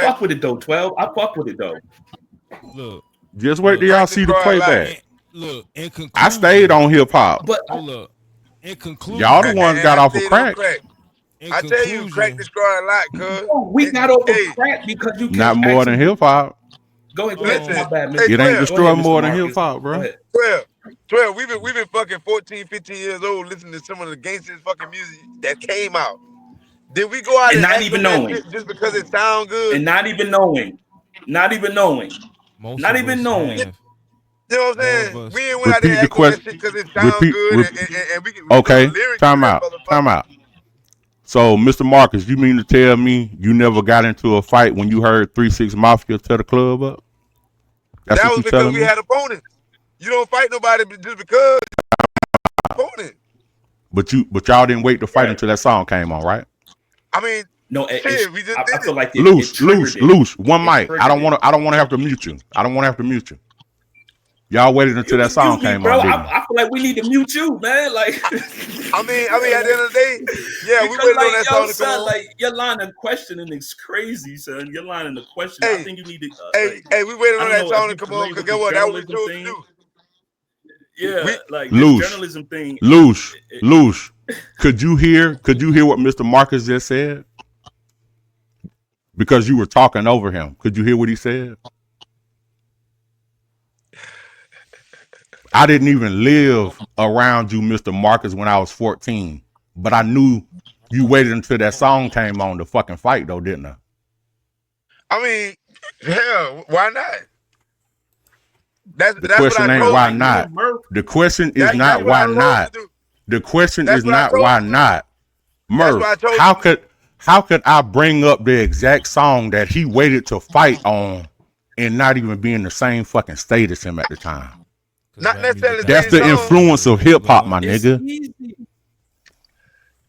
S6: fuck with it though. 12. I fuck with it though.
S4: Look,
S2: just wait till y'all see the playback.
S4: Look, in conclusion,
S2: I stayed on hip hop.
S6: But
S4: hold up. In conclusion,
S2: y'all the ones got off of crack.
S3: I tell you, crack destroy a lot, cuz.
S6: We got over crack because you
S2: not more than hip hop.
S6: Go ahead.
S3: Listen,
S6: my bad,
S2: it ain't destroy more than hip hop, bro.
S3: 12. We've been fucking 14, 15 years old listening to some of the gangsters fucking music that came out. Did we go out and
S6: not even knowing
S3: just because it sound good?
S6: and not even knowing? Not even knowing.
S4: You
S3: know what I'm saying? We ain't went out there acting that shit because it sounds good and we can
S2: okay, time out. So, Mr. Marcus, you mean to tell me you never got into a fight when you heard 3 6 Mafia tear the club up? That's
S3: that
S2: what
S3: was
S2: you
S3: because we
S2: me?
S3: had opponents. You don't fight nobody just because opponent.
S2: But y'all didn't wait to fight until that song came on, right?
S3: I mean,
S6: no,
S3: shit, we just did
S6: I feel like
S2: loose. One mic. I don't want to have to mute you. Y'all waited until that song came on.
S6: I feel like we need to mute you, man. Like,
S3: I mean, at the end of the day, yeah, we waited on that song to come on.
S6: Like, your line of questioning is crazy, son. Your line of question. I think you need to.
S3: Hey, we waited on that song to come on because guess what? That was what we chose to do.
S6: Yeah, like
S2: loose
S6: this journalism thing.
S2: Loose. Could you hear what Mr. Marcus just said? Because you were talking over him. Could you hear what he said? I didn't even live around you, Mr. Marcus, when I was 14. But I knew you waited until that song came on to fucking fight, though, didn't I?
S3: I mean, hell, why not?
S2: The question ain't why not. The question is not why not. The question is not why not. Murph, how could I bring up the exact song that he waited to fight on and not even be in the same fucking state as him at the time?
S3: Not necessarily.
S2: That's the influence of hip hop, my nigga.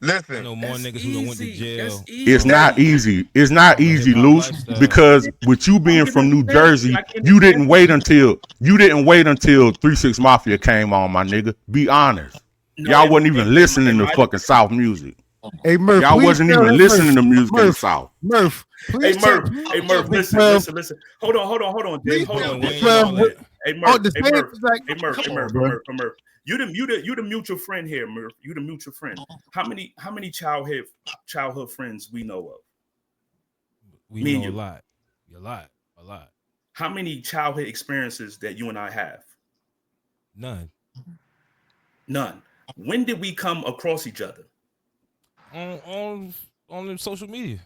S3: Listen,
S4: I know more niggas who went to jail.
S2: It's not easy. It's not easy, Loose, because with you being from New Jersey, you didn't wait until 3 6 Mafia came on, my nigga. Be honest. Y'all wasn't even listening to fucking South music.
S5: Hey Murph,
S2: y'all wasn't even listening to music in the South.
S5: Murph,
S6: hey Murph, listen. Hold on, Jay. Hold on. Hey Murph, Murph. You the mutual friend here, Murph. You the mutual friend. How many childhood friends we know of?
S4: We know a lot. A lot.
S6: How many childhood experiences that you and I have?
S4: None.
S6: When did we come across each other?
S4: On social media.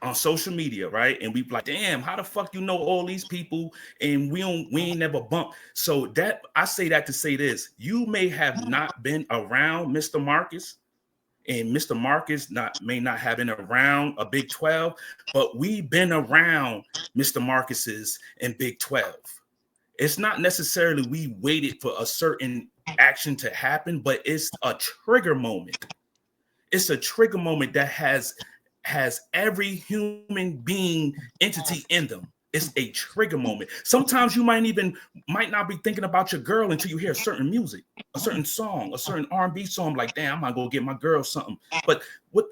S6: On social media, right? And we like, damn, how the fuck you know all these people and we ain't never bumped. So that I say that to say this: you may have not been around Mr. Marcus, and Mr. Marcus may not have been around a Big 12, but we've been around Mr. Marcus's and Big 12. It's not necessarily we waited for a certain action to happen, but it's a trigger moment. It's a trigger moment that has every human being entity in them. It's a trigger moment. Sometimes you might not be thinking about your girl until you hear certain music, a certain song, a certain R&B song. Like, damn, I'm gonna go get my girl something. But what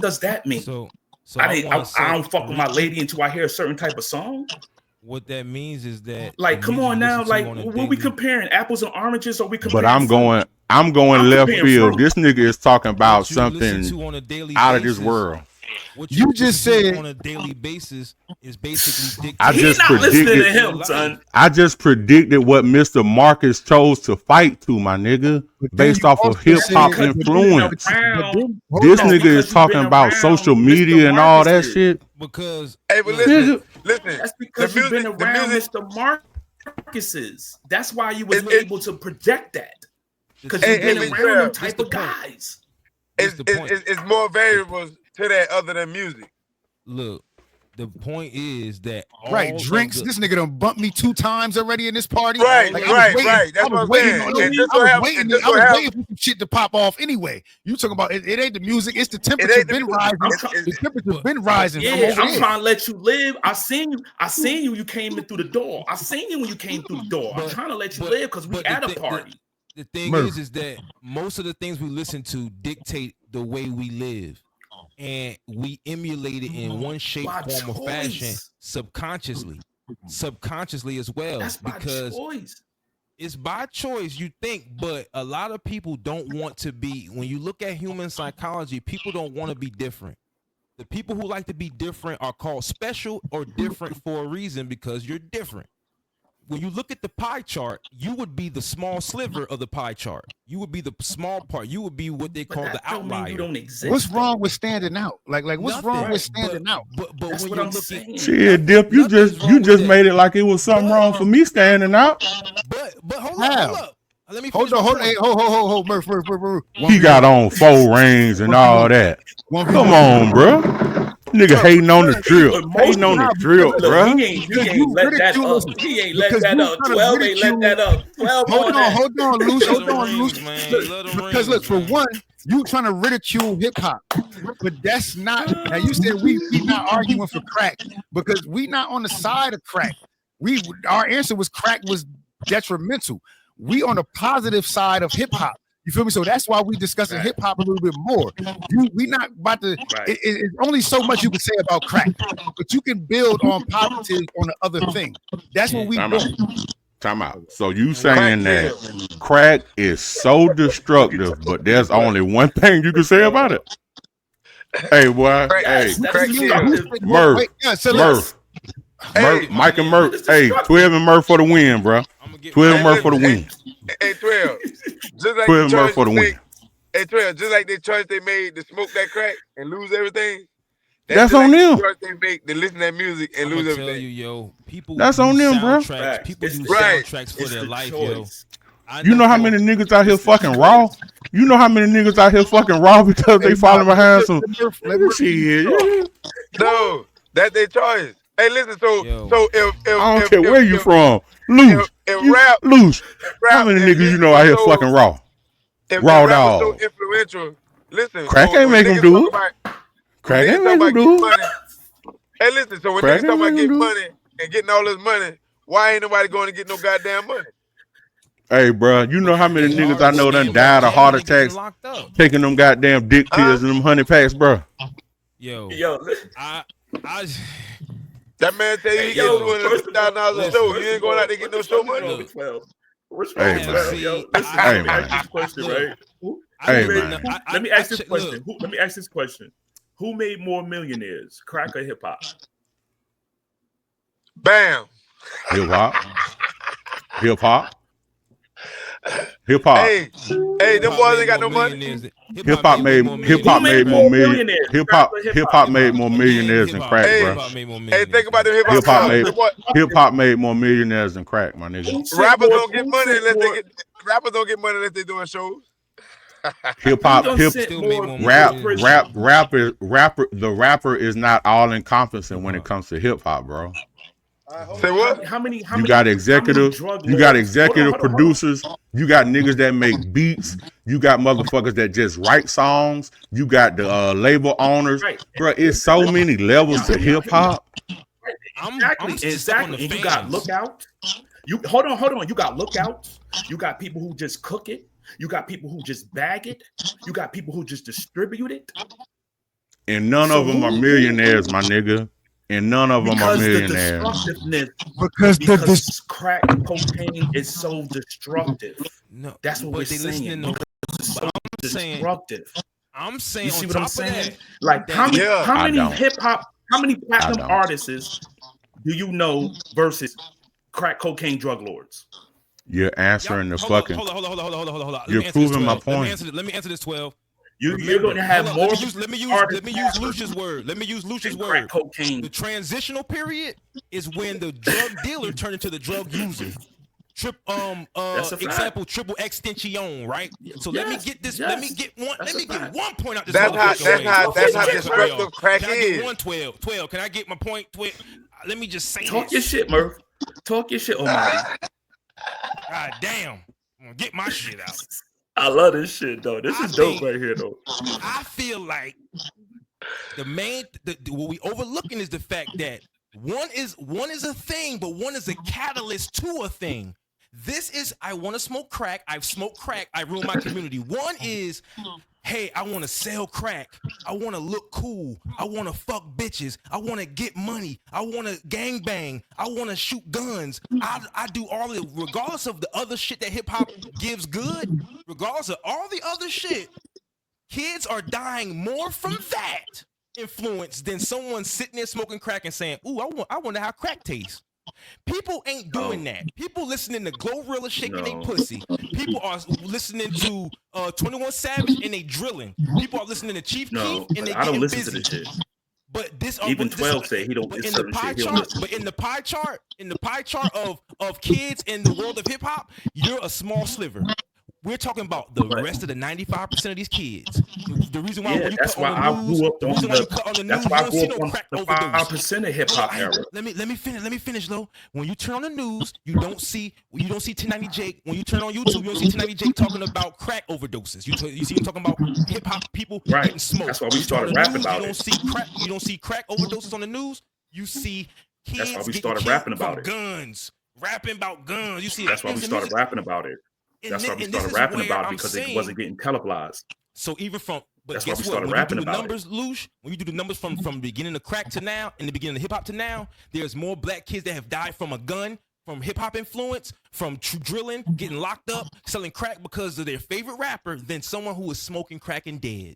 S6: does that mean?
S4: So
S6: I don't fuck with my lady until I hear a certain type of song.
S4: What that means is that,
S6: like, come on now, like, what we comparing apples and oranges? Or we comparing?
S2: But I'm going left field. This nigga is talking about something out of this world.
S4: What
S5: you just said
S4: on a daily basis is basically
S6: He's not listening to him, son.
S2: I just predicted what Mr. Marcus chose to fight to, my nigga, based off of hip hop influence. This nigga is talking about social media and all that shit.
S3: Because hey, but listen,
S6: that's because you've been around Mr. Marcus's. That's why you was able to project that. Because you've been around them type of guys.
S3: It's more variables to that other than music.
S4: Look, the point is that
S5: drinks. This nigga done bumped me 2 times already in this party.
S3: Right. That's what I'm saying.
S5: I was waiting for some shit to pop off anyway. You talking about it ain't the music, it's the temperature been rising. The temperature's been rising.
S6: Yeah, I'm trying to let you live. I seen you. You came in through the door. I seen you when you came through the door. I'm trying to let you live because we at a party.
S4: The thing is that most of the things we listen to dictate the way we live. And we emulate it in one shape, form, or fashion subconsciously as well.
S6: That's
S4: because
S6: by choice.
S4: It's by choice, you think, but a lot of people don't want to be. When you look at human psychology, people don't want to be different. The people who like to be different are called special or different for a reason, because you're different. When you look at the pie chart, you would be the small sliver of the pie chart. You would be the small part. You would be what they call the outlier.
S6: You don't exist.
S5: What's wrong with standing out? Like what's wrong with standing out?
S4: But
S6: that's
S4: when
S6: what
S4: you're
S6: I'm
S4: looking,
S6: saying.
S2: Shit, Dip, you just made it like it was something wrong for me standing out.
S4: But hold up. Let me
S5: hold on. Hey, hold, Murph.
S2: He got on 4 rings and all that. Come on, bro. Nigga hating on the drip. Hating on the drip, bro.
S6: He ain't let that up. He ain't let that up. 12 ain't let that up. 12
S5: Hold on, Luce. Because look, for one, you trying to ridicule hip hop, but that's not. Now you said we not arguing for crack because we not on the side of crack. Our answer was crack was detrimental. We on the positive side of hip hop. You feel me? So that's why we discussing hip hop a little bit more. We not about to. It's only so much you can say about crack, but you can build on positive on the other thing. That's what we do.
S2: Time out. So you saying that crack is so destructive, but there's only one thing you can say about it? Hey, boy. Murph. Mike and Murph. Hey, 12 and Murph for the win, bro. 12 and Murph for the win.
S3: Hey, 12. Just like
S2: 12 Murph for the win.
S3: Hey, 12. Just like the choice they made to smoke that crack and lose everything.
S2: That's on them.
S3: The choice they make to listen to that music and lose everything.
S4: Tell you, yo, people.
S2: That's on them, bro.
S4: People do soundtracks for their life, yo.
S2: You know how many niggas out here fucking raw? You know how many niggas out here fucking raw because they falling behind some shit?
S3: No, that's their choice. Hey, listen. So if
S2: I don't care where you from, loose. Loose. How many niggas you know out here fucking raw? Raw dog.
S3: So influential. Listen.
S2: Crack ain't make them do it. Crack ain't make them do it.
S3: Hey, listen. So when niggas talk about getting money and getting all this money, why ain't nobody going to get no goddamn money?
S2: Hey, bro, you know how many niggas I know done died of heart attacks taking them goddamn dick pills and them honey packs, bro?
S4: Yo, I
S3: that man tell you he get $250,000 a show. You ain't going out there get no show money.
S2: Hey, man.
S6: Let me ask this question. Let me ask this question. Who made more millionaires, crack or hip hop?
S3: Bam.
S2: Hip hop. Hip hop. Hip hop.
S3: Hey, them boys ain't got no money.
S2: Hip hop made more million. Hip hop made more millionaires than crack, bro.
S3: Hey, think about the
S2: hip hop made more millionaires than crack, my nigga.
S3: Rappers don't get money unless they doing shows.
S2: Hip hop, the rapper is not all encompassing when it comes to hip hop, bro.
S3: Say what?
S2: You got executives, you got executive producers, you got niggas that make beats, you got motherfuckers that just write songs, you got the label owners, bro. It's so many levels to hip hop.
S6: Exactly. And you got lookouts. You hold on. You got lookouts. You got people who just cook it. You got people who just bag it. You got people who just distribute it.
S2: And none of them are millionaires, my nigga. And none of them are millionaires.
S6: Because crack cocaine is so destructive.
S4: No,
S6: that's what we're saying. Destructive.
S4: I'm saying,
S6: you see
S4: on
S6: what I'm
S4: top
S6: saying?
S4: of that,
S6: Like how many hip hop, how many platinum artists do you know versus crack cocaine drug lords?
S2: You're answering the fucking.
S4: Hold on.
S2: You're proving my point.
S4: Let me answer this 12.
S6: You're going to have more.
S4: Let me use Lucia's word. Crack
S6: cocaine.
S4: The transitional period is when the drug dealer turned into the drug user. Example triple extension, right? So let me get this. Let me get one point out. This
S3: that's how destructive crack is.
S4: 112. Can I get my point? Let me just say
S6: Talk your shit, Murph. Talk your shit, Almighty.
S4: God damn. I'm gonna get my shit out.
S6: I love this shit, though. This is dope right here, though.
S4: I feel like what we overlooking is the fact that one is a thing, but one is a catalyst to a thing. This is, I want to smoke crack. I've smoked crack. I ruined my community. One is, hey, I want to sell crack. I want to look cool. I want to fuck bitches. I want to get money. I want to gang bang. I want to shoot guns. I do all of it, regardless of the other shit that hip hop gives good, regardless of all the other shit, kids are dying more from that influence than someone sitting there smoking crack and saying, ooh, I wonder how crack tastes. People ain't doing that. People listening to Glorilla shaking their pussy. People are listening to 21 Savage and they drilling. People are listening to Chief Keef and they getting busy. To the shit. But this
S6: even 12 say he don't.
S4: In the pie chart, but in the pie chart of kids in the world of hip hop, you're a small sliver. We're talking about the rest of the 95% of these kids. The reason why when you cut on the news,
S6: that's why I grew up on the 5% of hip hop era.
S4: Let me finish though. When you turn on the news, you don't see 1090 Jake. When you turn on YouTube, you don't see 1090 Jake talking about crack overdoses. You see him talking about hip hop people getting smoked.
S6: That's why we started rapping about it.
S4: You don't see crack overdoses on the news. You see kids.
S6: That's why we started rapping about it.
S4: Rapping about guns. You see.
S6: That's why we started rapping about it. That's why we started rapping about it because it wasn't getting televised.
S4: So even from, but
S6: that's
S4: guess what? When you do the numbers, Lush, when you do the numbers from the beginning of crack to now, in the beginning of hip hop to now, there's more black kids that have died from a gun, from hip hop influence, from drilling, getting locked up, selling crack because of their favorite rapper than someone who is smoking crack and dead.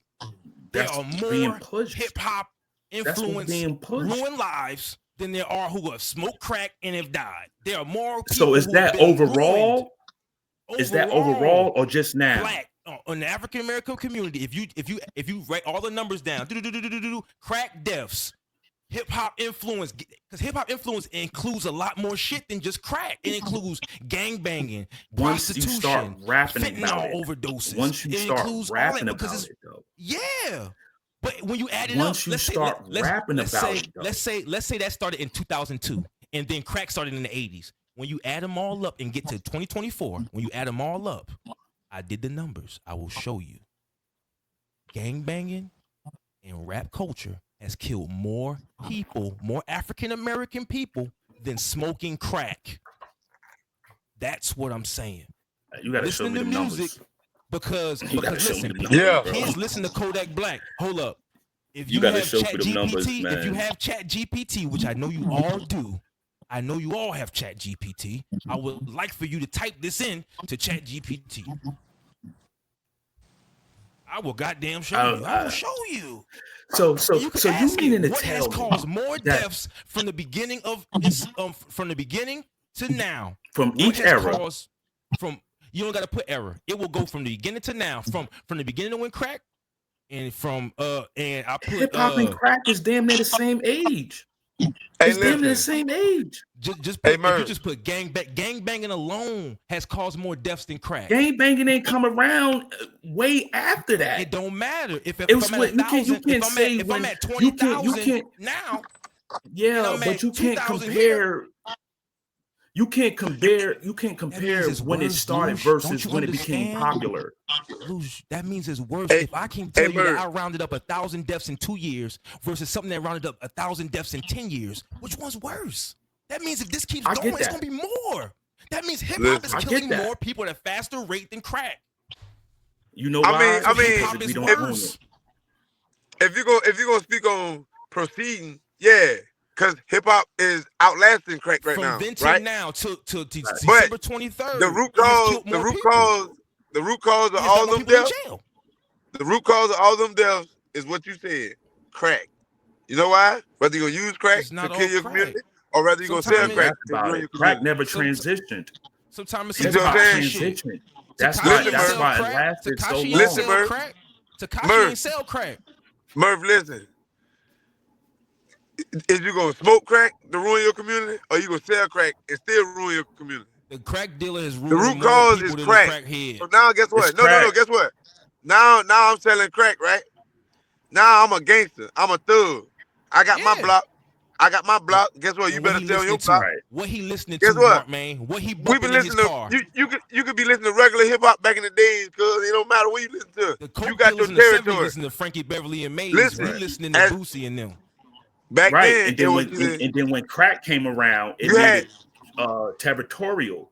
S4: There are more hip hop influence ruined lives than there are who have smoked crack and have died. There are more people.
S6: So is that overall? Is that overall or just now?
S4: Black in the African American community. If you write all the numbers down, crack deaths, hip hop influence, because hip hop influence includes a lot more shit than just crack. It includes gang banging, prostitution,
S6: you start rapping about it,
S4: overdoses.
S6: Once you start rapping about it, though.
S4: Yeah. But when you add it
S6: once
S4: up,
S6: you start rapping about it,
S4: let's say that started in 2002, and then crack started in the 80s. When you add them all up and get to 2024, when you add them all up, I did the numbers. I will show you. Gang banging and rap culture has killed more people, more African American people than smoking crack. That's what I'm saying.
S6: You gotta show me the music
S4: because listen, kids listen to Kodak Black. Hold up. If you have Chat GPT, if you have Chat GPT, which I know you all do. I know you all have Chat GPT. I would like for you to type this in to Chat GPT. I will goddamn show you. I will show you.
S6: So you meaning to
S4: what
S6: tell
S4: has caused more deaths from the beginning of this, from the beginning to now?
S6: From each era.
S4: You don't got to put era. It will go from the beginning to now. From the beginning when crack, and from and I put
S6: hip hop and crack is damn near the same age. It's damn near the same age.
S4: If you just put gang banging alone has caused more deaths than crack.
S6: Gang banging ain't come around way after that.
S4: It don't matter if I'm at 20,000 now.
S6: Yeah, but you can't compare. You can't compare
S4: it's
S6: when it
S4: worse,
S6: started
S4: Luge.
S6: versus
S4: Don't you
S6: when it became
S4: understand?
S6: popular.
S4: Luge, that means it's worse.
S3: Hey,
S4: If I can tell you that
S3: Bird.
S4: I rounded up 1,000 deaths in 2 years versus something that rounded up 1,000 deaths in 10 years, which one's worse? That means if this keeps
S6: I
S4: going,
S6: get
S4: it's
S6: that.
S4: gonna be more. That means hip hop is
S6: I get
S4: killing
S6: that.
S4: more people at a faster rate than crack.
S6: You know
S3: I
S6: why?
S3: mean,
S4: So hip
S6: Because
S4: hop
S6: we
S4: is
S6: don't own
S4: worse.
S6: it.
S3: if you're gonna speak on proceeding, yeah, because hip hop is outlasting crack right
S4: From
S3: now,
S4: venting
S3: right?
S4: now to
S3: But
S4: December 23rd,
S3: the root
S4: it has
S3: cause,
S4: killed
S3: the
S4: more
S3: root
S4: people.
S3: cause, the root cause of
S4: It has
S3: all
S4: got more
S3: them
S4: people in
S3: deaths,
S4: jail.
S3: the root cause of all them deaths is what you said, crack. You know why? Whether you're gonna use crack
S4: It's
S3: to
S4: not
S3: kill
S4: all
S3: your
S4: crack.
S3: community, or whether you're gonna
S6: We
S3: sell
S4: Sometimes
S6: ain't
S3: crack
S6: rap
S3: to
S6: about
S3: ruin
S6: it.
S3: your
S6: Crack
S3: community.
S6: never
S4: Some-
S6: transitioned.
S4: sometimes it's
S3: You
S6: Hip
S3: see what
S6: hop
S3: I'm saying?
S4: shit.
S6: transitioned. That's
S4: Takashi
S6: why
S4: ain't
S3: Listen,
S4: sell
S6: it
S4: crack.
S6: lasted so
S4: Takashi ain't
S6: long.
S3: Listen,
S4: sell
S3: Murph.
S4: crack. Takashi
S3: Murph.
S4: ain't sell crack.
S3: Murph, listen. Is you gonna smoke crack to ruin your community, or you gonna sell crack and still ruin your community?
S4: The crack dealer is
S3: The
S4: ruining
S3: root
S4: more
S3: cause is
S4: people than the
S3: crack.
S4: crackhead.
S3: So now guess
S6: It's
S3: what? No.
S6: crack.
S3: Guess what? Now I'm selling crack, right? Now I'm a gangster. I'm a thug. I got my
S4: Yeah.
S3: block. Guess what? You
S4: And what
S3: better
S4: he
S3: stay on your
S4: listening to?
S3: block.
S6: Right.
S4: What he listening
S3: Guess
S4: to,
S3: what?
S4: Mark man? What he
S3: We been
S4: bumping in his
S3: listening
S4: car?
S3: to you could be listening to regular hip hop back in the days, cause it don't matter what you listen to.
S4: The
S3: You
S4: coke
S3: got your
S4: dealers in the 70s
S3: territory.
S4: listen to Frankie Beverly and Maze.
S3: Listen,
S4: We listening to
S3: as
S4: Boosie and them.
S3: back
S6: Right.
S3: then
S6: And
S3: it
S6: then
S3: was either
S6: when crack came around, it
S3: you
S6: made
S3: had
S6: it territorial.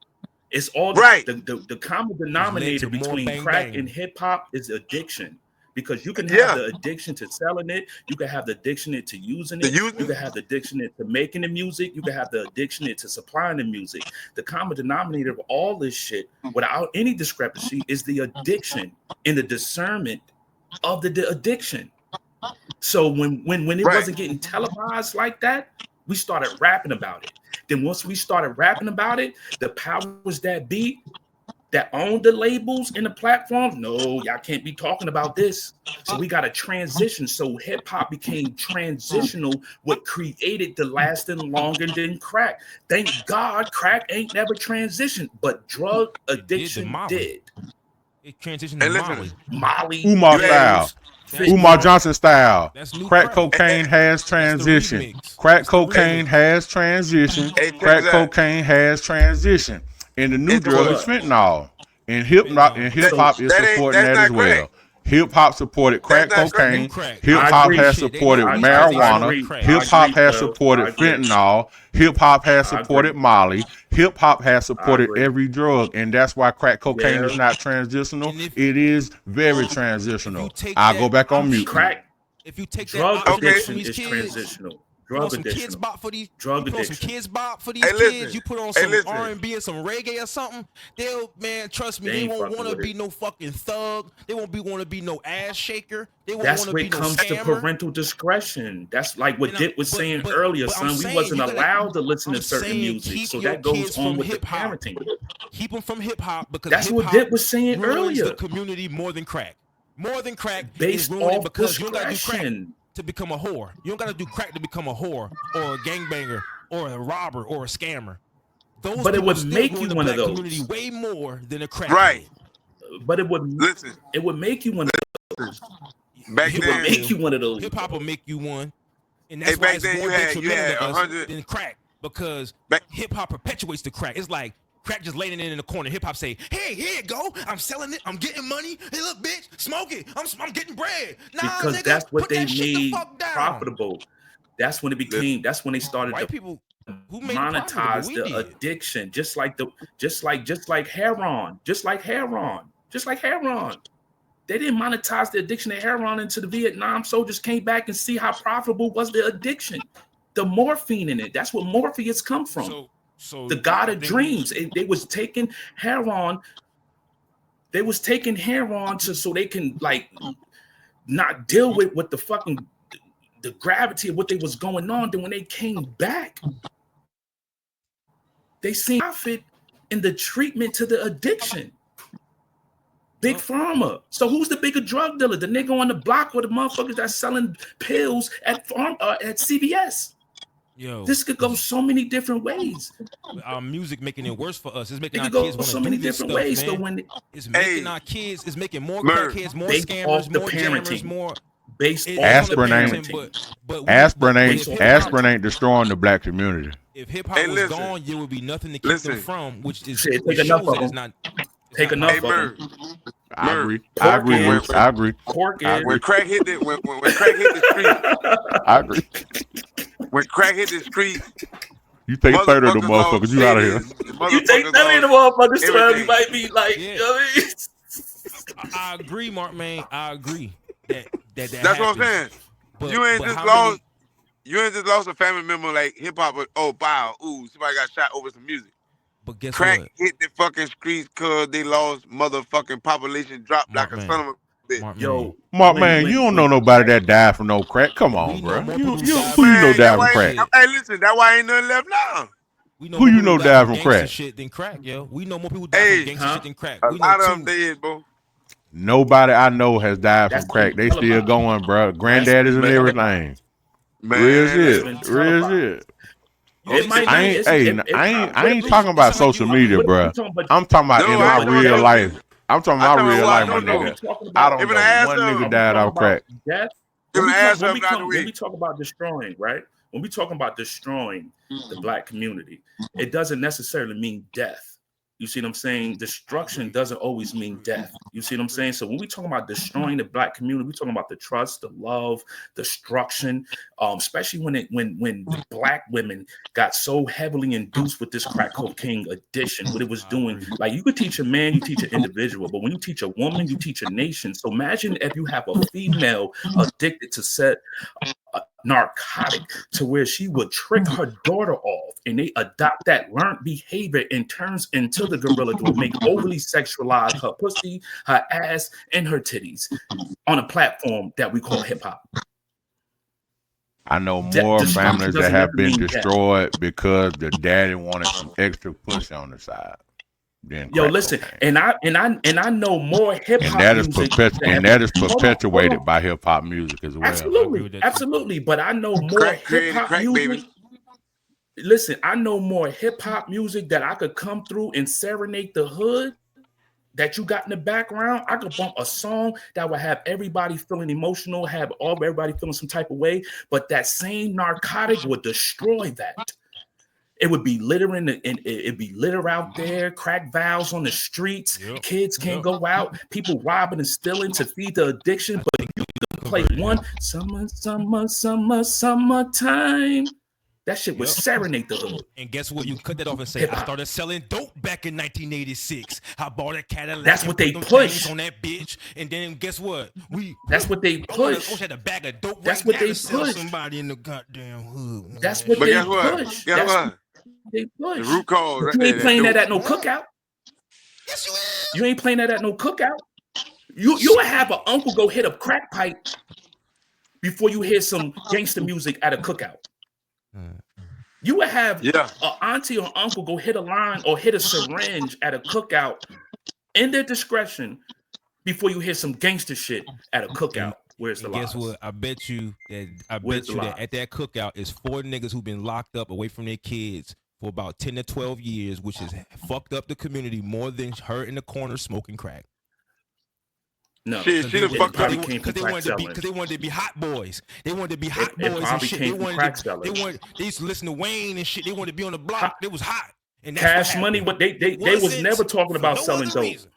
S6: It's all
S3: right.
S6: the common
S4: Which led
S6: denominator
S4: to more
S6: between
S4: bang
S6: crack
S4: bang.
S6: and hip hop is addiction. Because you can have
S3: Yeah,
S6: the addiction to selling it, you can have the addiction to using
S3: the
S6: it, you
S3: using.
S6: can have the addiction to making the music, you can have the addiction to supplying the music. The common denominator of all this shit, without any discrepancy, is the addiction and the discernment of the addiction. So when it
S3: Right.
S6: wasn't getting televised like that, we started rapping about it. Then once we started rapping about it, the powers that be that own the labels and the platforms, no, y'all can't be talking about this. So we got to transition. So hip hop became transitional, what created the lasting longer than crack. Thank God crack ain't never transitioned, but drug
S4: It did to
S6: addiction
S4: Molly.
S6: did.
S4: It transitioned to
S3: And
S4: Molly.
S3: listen,
S6: Molly,
S2: Umar
S3: you had
S2: style,
S6: pills,
S4: That's
S2: Umar
S4: new.
S2: Johnson style.
S4: That's new
S2: Crack
S4: crack.
S2: cocaine has
S4: That's the
S2: transition.
S4: remix.
S2: Crack
S4: That's the
S2: cocaine
S4: remix.
S2: has transition.
S3: hey, check
S2: Crack
S3: this out.
S2: cocaine has transition. And the new
S3: It's
S2: drug is
S6: what?
S2: fentanyl. And
S4: Fentanyl.
S2: hip
S6: So
S2: hop is supporting
S3: that's
S2: that as
S3: not crack.
S2: well. Hip hop supported
S3: That's
S2: crack
S3: not
S4: That's the
S3: crack.
S4: new
S2: cocaine.
S4: crack.
S2: Hip
S4: They
S6: I
S2: hop
S6: agree.
S2: has
S4: bullshit. They
S2: supported
S4: know
S6: I,
S4: each other. They
S6: I
S2: marijuana.
S4: smoke
S6: agree.
S4: crack.
S6: I
S2: Hip hop
S6: agree,
S2: has
S6: 12. I
S2: supported
S6: agree.
S2: fentanyl. Hip hop has
S6: I
S2: supported
S6: agree.
S2: Molly. Hip hop has
S6: I
S2: supported
S6: agree.
S2: every drug. And that's why crack cocaine is
S6: Yeah.
S2: not transitional.
S4: And
S2: It is very
S4: if you
S2: transitional.
S4: take
S2: I'll
S4: that
S2: go back on mute.
S4: option,
S6: Crack
S4: if you take that
S6: drug
S4: option away from
S3: Okay.
S6: addiction
S4: these
S6: is
S4: kids,
S6: transitional.
S4: you want
S6: Drug
S4: some kids
S6: addiction.
S4: bop for these. You
S6: Drug
S4: put on some
S6: addiction.
S4: kids bop for these
S3: Hey,
S4: kids.
S3: listen.
S4: You put on
S3: Hey,
S4: some
S3: listen.
S4: R&B and some reggae or something. They'll trust me.
S6: They
S4: They
S6: ain't
S4: won't
S6: fucking
S4: want to
S6: with
S4: be
S6: it.
S4: no fucking thug. They won't want to be no ass shaker. They won't want
S6: That's
S4: to
S6: where
S4: be
S6: it
S4: no
S6: comes to
S4: scammer.
S6: parental discretion. That's like what
S4: And
S6: Dick was saying earlier,
S4: I'm
S6: son. We
S4: saying
S6: wasn't
S4: you gotta.
S6: allowed to listen
S4: I'm
S6: to certain
S4: saying
S6: music.
S4: keep
S6: So
S4: your
S6: that goes
S4: kids
S6: on
S4: from
S6: with the
S4: hip hop.
S6: parenting.
S4: Keep them from hip hop because
S6: That's
S4: hip
S6: what
S4: hop
S6: Dick was saying
S4: ruins the
S6: earlier.
S4: community more than crack. More than crack is
S6: Based
S4: ruining
S6: off
S4: because you don't gotta do crack
S6: discretion.
S4: to become a whore. You don't gotta do crack to become a whore or a gangbanger or a robber or a scammer. Those
S6: But it
S4: people
S6: would
S4: still
S6: make
S4: ruin
S6: you
S4: the
S6: one of
S4: black community
S6: those.
S4: way more than a crackhead.
S3: Right.
S6: But it
S3: Listen.
S6: would make you one of
S3: Back
S6: it
S4: Hip
S6: would
S4: hop
S3: then,
S6: make
S4: will.
S6: you one of those.
S4: Hip hop will make you one, and
S3: hey,
S4: that's why
S3: back
S4: it's
S3: then
S4: more
S3: you
S4: detrimental
S3: had
S4: to us
S3: 100.
S4: than crack because
S3: Back,
S4: hip hop perpetuates the crack. It's like crack just laying in the corner. Hip hop say, "Hey, here you go. I'm selling it. I'm getting money. Hey, look, bitch, smoke it. I'm getting bread." Nah,
S6: Because
S4: nigga,
S6: that's what
S4: put
S6: they
S4: that shit the
S6: made
S4: fuck down.
S6: profitable. That's when it
S3: listen.
S6: became. That's when they started
S4: White
S6: to
S4: people who made it profitable.
S6: monetize
S4: We
S6: the
S4: did.
S6: addiction, just like heroin, just like heroin. They didn't monetize the addiction to heroin until the Vietnam soldiers came back and see how profitable was the addiction. The morphine in it. That's where Morpheus come from.
S4: So
S6: The god
S4: I
S6: of
S4: think
S6: dreams. They was taking heroin. They was taking heroin so they can like not deal with the fucking the gravity of what they was going on. Then when they came back, they seen profit in the treatment to the addiction. Big Pharma. So who's the bigger drug dealer? The nigga on the block or the motherfuckers that's selling pills at CVS?
S4: Yo,
S6: This could go so many different ways.
S4: our music making it worse for us. It's making
S6: It
S4: our
S6: could
S4: kids
S6: go
S4: want
S6: so
S4: to
S6: many
S4: do this
S6: different
S4: stuff,
S6: ways.
S4: man.
S6: So when
S4: It's making
S3: Hey,
S4: our kids. It's making more
S3: Murph,
S4: crackheads, more
S6: based
S4: scammers,
S6: off the
S4: more jammers,
S6: parenting,
S4: more.
S6: based
S4: It's
S6: off
S4: on the
S6: the
S2: Aspirin ain't
S4: parenting,
S6: parenting,
S4: but
S2: aspirin
S4: if
S2: ain't
S4: hip hop,
S2: aspirin ain't destroying the black community.
S4: If hip hop
S3: Hey,
S4: was
S3: listen.
S4: gone, there would be nothing to keep
S3: Listen.
S4: them from, which is
S6: Shit,
S4: which
S6: take enough
S4: shows
S6: of
S4: that it's
S6: them.
S4: not.
S6: Take
S4: not
S6: enough
S3: Hey,
S6: of
S3: Merv.
S6: them.
S2: I agree.
S6: Pork
S2: I agree.
S6: is-
S2: Luke. I agree.
S6: Cork
S2: I
S6: is.
S2: agree.
S3: When crack hit the when crack hit the street,
S2: I agree.
S3: when crack hit the street,
S2: You take 30 of them
S3: motherfuckers on
S2: motherfuckers, you out of here.
S3: cities,
S6: You take
S3: motherfuckers
S6: 30 of the
S3: on
S6: motherfuckers, 12, you
S3: everything.
S6: might be like,
S4: Yeah.
S6: you know what I mean?
S4: I agree, Mark, man. I agree that
S3: That's
S4: happens.
S3: what I'm saying.
S4: But,
S3: You ain't
S4: but
S3: just
S4: how
S3: lost.
S4: many-
S3: You ain't just lost a family member like hip hop. Oh, wow, ooh, somebody got shot over some music.
S4: But guess
S3: Crack
S4: what,
S3: hit the fucking streets because they lost motherfucking population dropped
S4: Mark,
S3: like a
S4: man.
S3: son of a bitch.
S4: Mark, man.
S6: Yo,
S2: Mark,
S6: when-
S2: man,
S6: when-
S2: you don't
S6: when-
S2: know nobody that died from no crack. Come on,
S4: We know
S2: bro.
S4: more
S2: You,
S4: people
S2: you,
S4: died
S2: who you know
S3: Man,
S2: died
S3: that
S2: from
S3: why
S2: crack?
S3: ain't, hey, listen, that why ain't nothing left now.
S4: We know
S2: Who
S4: more
S2: you
S4: people
S2: know
S4: died
S2: died
S4: from
S2: from
S4: gangster
S2: crack?
S4: shit than crack, yo. We know more people died
S3: Hey,
S4: from gangster
S6: huh?
S4: shit than crack.
S3: A
S4: We know
S3: lot of them
S4: two.
S3: dead, bro.
S2: Nobody I know has died
S6: That's
S2: from crack. They
S6: been
S2: still
S6: televised.
S2: going, bro. Granddaddies and
S3: Man.
S2: everything.
S3: Man,
S2: Real
S6: It's
S2: shit.
S6: been
S2: Real
S6: televised.
S2: shit.
S6: It might
S2: I
S6: be.
S2: ain't,
S6: It's,
S2: hey,
S6: it,
S2: I ain't
S6: what if
S2: talking about
S4: it sound like
S2: social
S4: you-
S2: media,
S6: what if
S2: bro.
S6: we talking about-
S2: I'm talking about
S3: No,
S2: in
S3: I
S2: my
S3: ain't
S2: real
S3: joking.
S2: life. I'm talking
S3: I
S2: about
S3: talking
S2: my real
S3: about
S2: life,
S3: what I
S2: my
S3: know,
S2: nigga.
S3: though.
S6: talking
S2: I
S6: about,
S2: don't
S3: Even
S2: know
S3: an ass
S2: one
S3: up.
S2: nigga
S6: Are we
S2: died
S6: talking
S2: off crack.
S6: about death?
S3: Even
S6: When we,
S3: ass
S6: talk, when,
S3: up
S6: we
S3: out the
S6: talk, when
S3: way.
S6: we talk about destroying, right? When we talking about destroying the black community, it doesn't necessarily mean death. You see what I'm saying? Destruction doesn't always mean death. You see what I'm saying? So when we talking about destroying the black community, we're talking about the trust, the love, destruction, especially when the black women got so heavily induced with this crack cocaine addiction, what it was doing. Like you could teach a man, you teach an individual, but when you teach a woman, you teach a nation. So imagine if you have a female addicted to set narcotic to where she would trick her daughter off and they adopt that learned behavior and turns into the gorilla to make overly sexualize her pussy, her ass, and her titties on a platform that we call hip-hop.
S2: I know more
S6: Destruction
S2: families that
S6: doesn't
S2: have
S6: ever
S2: been
S6: mean death.
S2: destroyed because the daddy wanted some extra pussy on the side. Then
S6: Yo,
S2: crack
S6: listen,
S2: cocaine.
S6: and I know more hip
S2: And
S6: hop
S2: that is
S6: music.
S2: perpetuated by hip hop music as well.
S4: I agree
S6: Absolutely,
S4: with that too.
S6: absolutely. But I know more
S3: Crack
S6: hip
S3: created
S6: hop
S3: crack,
S6: music.
S3: baby.
S6: Listen, I know more hip hop music that I could come through and serenade the hood that you got in the background. I could bump a song that would have everybody feeling emotional, have everybody feeling some type of way. But that same narcotic would destroy that. It would be littering and it'd be litter out there, crack valves on the streets.
S4: Yep.
S6: Kids can't
S4: Yep.
S6: go out. People robbing and stealing to feed the addiction. But you play one summertime. That shit would
S4: Yep.
S6: serenade the hood.
S4: And guess what? You cut that off and say,
S6: Hip-hop.
S4: I started selling dope back in 1986. I bought a Cadillac.
S6: That's
S4: and
S6: what they
S4: put them
S6: push.
S4: chains on that bitch. And then guess what?
S6: That's what they
S4: I wish
S6: push.
S4: I had a bag of dope.
S6: That's
S4: right
S6: what
S4: now
S6: they
S4: to sell
S6: push.
S4: somebody in the goddamn hood. Man.
S6: That's what
S3: But
S6: they
S3: guess what?
S6: push.
S3: Guess
S6: That's
S3: what?
S6: they push.
S3: The root cause right
S6: You
S3: there.
S6: ain't playing that
S3: dope.
S6: at no cookout.
S4: Yes, you is.
S6: You ain't playing that at no cookout. You would have an uncle go hit a crack pipe before you hear some gangster music at a cookout. You would have
S3: Yeah.
S6: an auntie or uncle go hit a line or hit a syringe at a cookout in their discretion before you hear some gangster shit at a cookout. Where's the
S4: And guess
S6: lies?
S4: what? I bet you
S6: Where's the
S4: that
S6: lies?
S4: at that cookout is 4 niggas who've been locked up away from their kids for about 10 to 12 years, which has fucked up the community more than her in the corner smoking crack.
S6: No,
S3: Shit, she done
S6: it
S3: fucked
S6: probably
S3: up.
S6: came from crack selling.
S4: Because they wanted to be hot boys. They wanted to be hot
S6: It
S4: boys and
S6: probably
S4: shit.
S6: came from crack selling.
S4: They used to listen to Wayne and shit. They wanted to be on the block. It was hot. And that's
S6: Cash
S4: what
S6: money,
S4: happened.
S6: what they was
S4: Wasn't
S6: never talking
S4: for
S6: about
S4: no
S6: selling
S4: other
S6: dope.
S4: reason.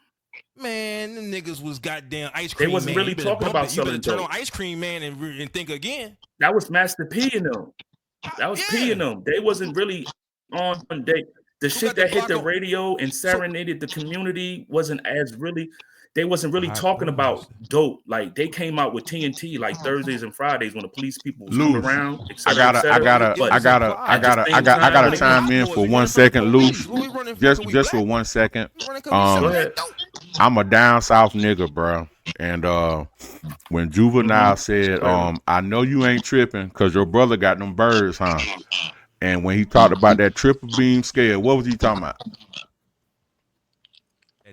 S4: Man, them niggas was goddamn ice
S6: They
S4: cream.
S6: wasn't
S4: man.
S6: really
S4: You better
S6: talking
S4: bump
S6: about
S4: it. You better
S6: selling
S4: turn
S6: dope.
S4: on Ice Cream Man and think again.
S6: That was Master P and them. That was P and them. They wasn't really on the shit
S4: got the
S6: that hit the
S4: block on-
S6: radio and serenaded the community wasn't as really. They wasn't really
S4: Hot
S6: talking
S4: boys.
S6: about dope. Like they came out with TNT like Thursdays and Fridays when the police people was coming
S2: Loose.
S6: around. Et
S2: I
S6: cetera, et
S2: gotta
S6: cetera. But
S2: chime in for 1 second, Loose. Just for 1 second.
S6: Go ahead.
S2: I'm a down south nigga, bro. And when Juvenile said, I know you ain't tripping because your brother got them birds, huh? And when he talked about that triple beam scale, what was he talking about?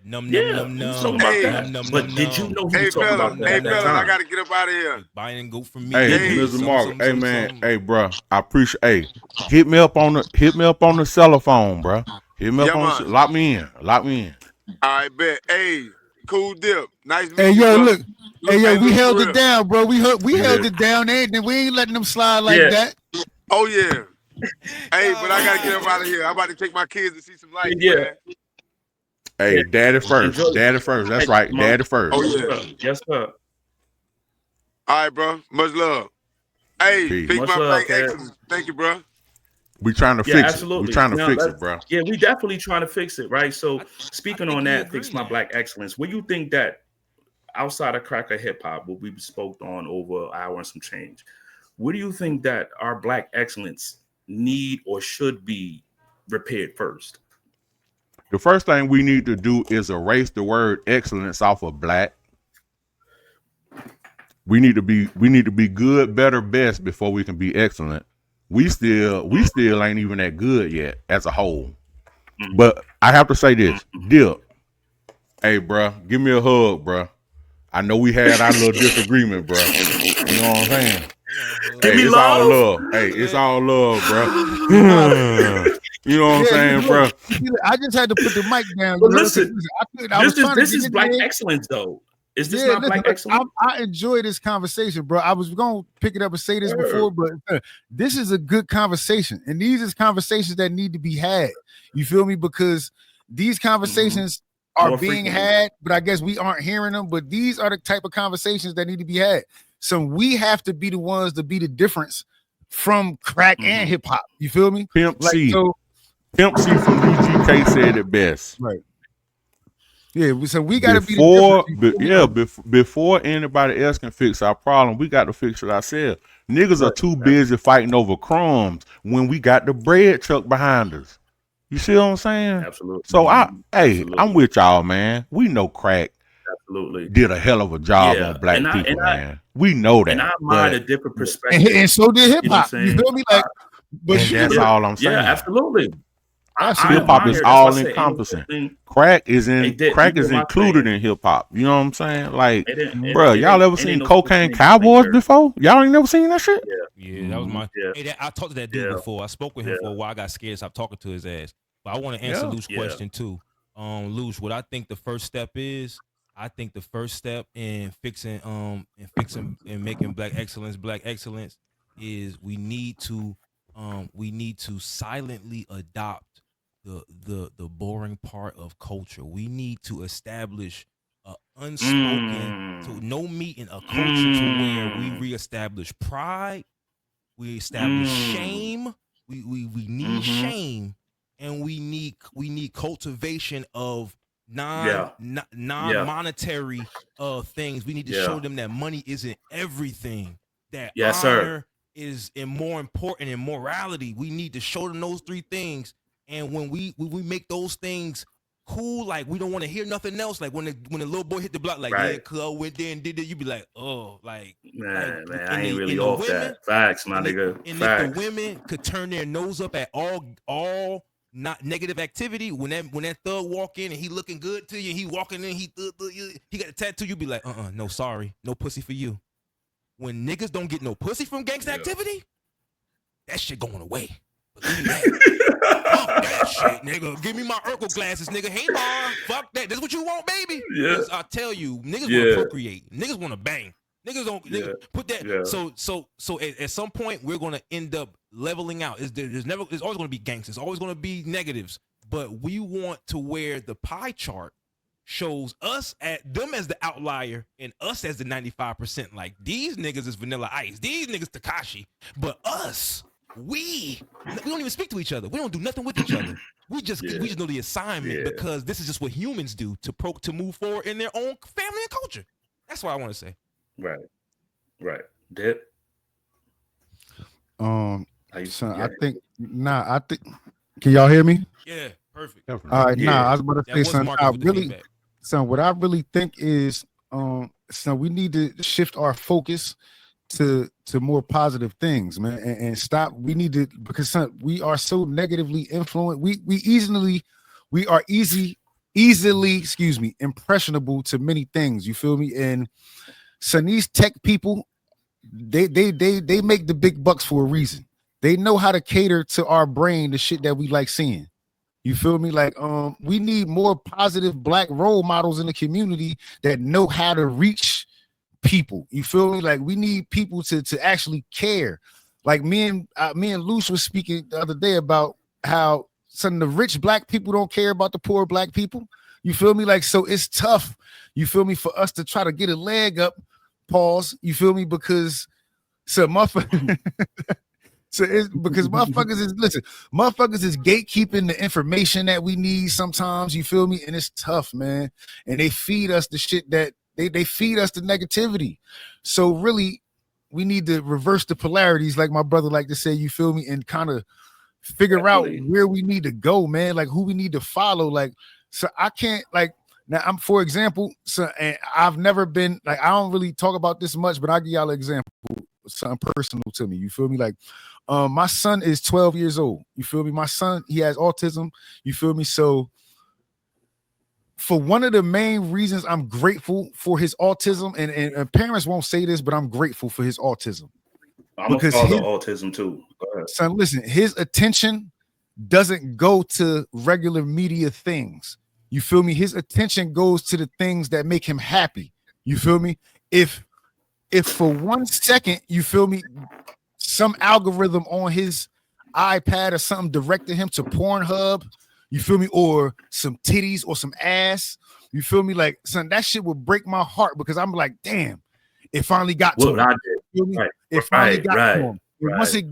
S4: Num,
S6: Yeah,
S4: num,
S6: he was
S4: num,
S6: talking about
S3: Hey.
S6: that.
S4: num,
S6: But
S4: num,
S6: did you
S4: num.
S6: know he
S3: Hey,
S6: was talking
S3: fella.
S6: about that
S3: Hey,
S6: at that
S3: fella, I
S6: time?
S3: gotta get up out of here.
S4: Buy and go for me.
S2: Hey,
S3: Hey.
S2: Mr. Mark. Hey, man. Hey, bro. I appreciate. Hey, hit me up on the cell phone, bro. Hit me up
S3: Yeah,
S2: on.
S3: man.
S2: Lock me in. Lock me in.
S3: I bet. Hey, cool dip. Nice meeting
S5: Hey,
S3: you,
S5: yo,
S3: bro.
S5: look. Hey, yo, we
S3: look,
S5: held
S3: for
S5: it
S3: real.
S5: down, bro. We held
S2: Yeah.
S5: it down, and we ain't letting them slide like
S6: Yeah.
S5: that.
S3: Oh, yeah. Hey, but I gotta get up out of here. I'm about to take my kids to see some lights,
S6: Yeah.
S3: man.
S2: Hey,
S6: Yeah.
S2: daddy first.
S6: Enjoy.
S2: Daddy first. That's
S6: Hey,
S2: right.
S6: Mom.
S2: Daddy first.
S3: Oh
S6: Yes,
S3: yeah.
S6: sir. Yes, sir.
S3: All right, bro. Much love. Hey,
S2: Peace.
S3: fix
S6: Much
S3: my
S6: love,
S3: black
S6: Ted.
S3: excellence. Thank you, bro.
S2: We trying to
S6: Yeah,
S2: fix it.
S6: absolutely.
S2: We trying to
S6: Now,
S2: fix
S6: let's-
S2: it, bro.
S6: Yeah, we definitely trying to fix it, right? So,
S4: I
S6: speaking
S4: think
S6: on
S4: we
S6: that,
S4: agree
S6: fix my
S4: now.
S6: black excellence. What do you think that outside of cracker hip hop, what we spoke on over an hour and some change, what do you think that our black excellence need or should be repaired first?
S2: The first thing we need to do is erase the word excellence off of black. We need to be good, better, best before we can be excellent. We still ain't even that good yet as a whole.
S6: Mhm.
S2: But I have to say this, Dip. Hey, bruh, give me a hug, bruh. I know we had our little disagreement, bruh. You know what I'm saying?
S6: Give
S2: Hey,
S6: me
S2: it's all
S6: love.
S2: love. Hey, it's all love, bruh. You know what I'm
S5: Yeah,
S2: saying, bruh?
S5: I just had to put the mic down.
S6: But
S5: You know, 'cause
S6: listen,
S5: I was trying to
S6: this
S5: get
S6: is
S5: in
S6: black
S5: there.
S6: excellence, though. Is this
S5: Yeah,
S6: not
S5: listen,
S6: black
S5: look,
S6: excellence?
S5: I enjoy this conversation, bro. I was gonna pick it up and say this before, but this is a good conversation, and these is conversations that need to be had. You feel me? Because these conversations are
S6: More
S5: being
S6: frequently.
S5: had, but I guess we aren't hearing them. But these are the type of conversations that need to be had. So we have to be the ones to be the difference from crack and hip hop. You feel me?
S2: Pimp
S5: Like
S2: C.
S5: so,
S2: Pimp C from UGK said it best.
S5: right? Yeah. So we got to be the difference. You feel me?
S2: Before anybody else can fix our problem, we got to fix it ourselves. Niggas are
S5: Right.
S2: too busy fighting over crumbs when we got the bread truck behind us. You see what I'm saying?
S6: Absolutely.
S2: So I'm
S6: Absolutely.
S2: with y'all, man. We know crack
S6: Absolutely.
S2: did a hell of a job
S6: Yeah,
S2: on black
S6: and I
S2: people, man. We know
S6: and I
S2: that.
S6: admire the
S2: But
S6: different perspectives.
S5: And so did hip
S6: You know what
S5: hop.
S6: I'm
S5: You
S6: saying?
S5: feel me? Like, but
S2: and
S5: you
S2: that's
S5: can,
S2: all I'm saying.
S6: Yeah, absolutely. I
S5: absolutely.
S2: Hip hop is
S6: admire. That's why I
S2: all
S6: said
S2: encompassing.
S6: anything.
S2: Crack is
S6: Hey,
S2: in
S6: Dick,
S2: crack
S6: you
S2: is
S6: know my
S2: included
S6: thing.
S2: in hip hop. You know what I'm saying? Like, bruh,
S6: It
S2: y'all ever
S6: ain't
S2: seen
S6: no
S2: Cocaine
S6: such thing as
S2: Cowboys
S6: dirt.
S2: before? Y'all ain't never seen that shit?
S4: Yeah, that was my.
S6: Yeah.
S4: Hey, I talked to that dude
S6: Yeah.
S4: before. I spoke with him for a while. I got scared, so I'm talking to his ass. But I want to answer
S2: Yeah.
S4: Lou's question too. Luce, what I think the first step is, I think the first step in fixing and making black excellence is we need to silently adopt the boring part of culture. We need to establish a unspoken to no meeting a culture to where we reestablish pride, we establish shame, we need shame, and we need cultivation of non-monetary things. We need to show them that money isn't everything, that
S6: Yes, sir.
S4: honor is more important, and morality. We need to show them those three things. And when we make those things cool, like we don't want to hear nothing else. Like when the little boy hit the block, like
S6: Right.
S4: yeah, cuz went there and did it, you be like, oh, like
S6: Man,
S4: like,
S6: I ain't really
S4: the
S6: off
S4: women,
S6: that. Facts, my nigga.
S4: and
S6: Facts.
S4: if the women could turn their nose up at all not negative activity, when that thug walk in and he looking good to you, and he walking in, he got a tattoo, you be like, no, sorry, no pussy for you. When niggas don't get no pussy from gangsta activity, that shit going away. Believe that. Fuck that shit, nigga. Give me my Urkel glasses, nigga. Hey, bar. Fuck that. That's what you want, baby.
S6: Yeah.
S4: I tell you, niggas want
S6: Yeah.
S4: to procreate. Niggas want to bang. Niggas don't
S6: Yeah.
S4: put that.
S6: Yeah.
S4: So at some point we're gonna end up leveling out. There's always gonna be gangsters. Always gonna be negatives. But we want to where the pie chart shows us at them as the outlier and us as the 95%. Like these niggas is Vanilla Ice. These niggas Takashi. But us, we don't even speak to each other. We don't do nothing with each other. We just know the assignment because this is just what humans do to move forward in their own family and culture. That's what I want to say.
S6: Right. Dip.
S5: son, I think I think. Can y'all hear me?
S4: Yeah, perfect.
S5: All right, I was about to say something. What I really think is, so we need to shift our focus to more positive things, man, and stop. We need to, because son, we are so negatively influenced. We are easily, impressionable to many things. You feel me? And son, these tech people, they make the big bucks for a reason. They know how to cater to our brain, the shit that we like seeing. You feel me? Like, we need more positive black role models in the community that know how to reach people. You feel me? Like, we need people to actually care. Like me and Luce was speaking the other day about how some of the rich black people don't care about the poor black people. You feel me? Like, so it's tough. You feel me? For us to try to get a leg up, pause. You feel me? Because so motherfuckers, so it's because motherfuckers is gatekeeping the information that we need sometimes. You feel me? And it's tough, man. And they feed us the shit that they feed us the negativity. So really, we need to reverse the polarities, like my brother like to say. You feel me? And kind of figure out where we need to go, man. Like who we need to follow. Like, so I can't like now. I'm for example, so and I've never been like I don't really talk about this much, but I'll give y'all an example, something personal to me. You feel me? Like, my son is 12 years old. You feel me? My son, he has autism. You feel me? So for one of the main reasons I'm grateful for his autism, and parents won't say this, but I'm grateful for his autism.
S6: I'm a father of autism too. Go ahead.
S5: Son, listen, his attention doesn't go to regular media things. You feel me? His attention goes to the things that make him happy. You feel me? If for 1 second, you feel me, some algorithm on his iPad or something directed him to Pornhub, you feel me, or some titties or some ass, you feel me? Like, son, that shit would break my heart because I'm like, damn, it finally got to him. You feel me? It finally got to him. Once it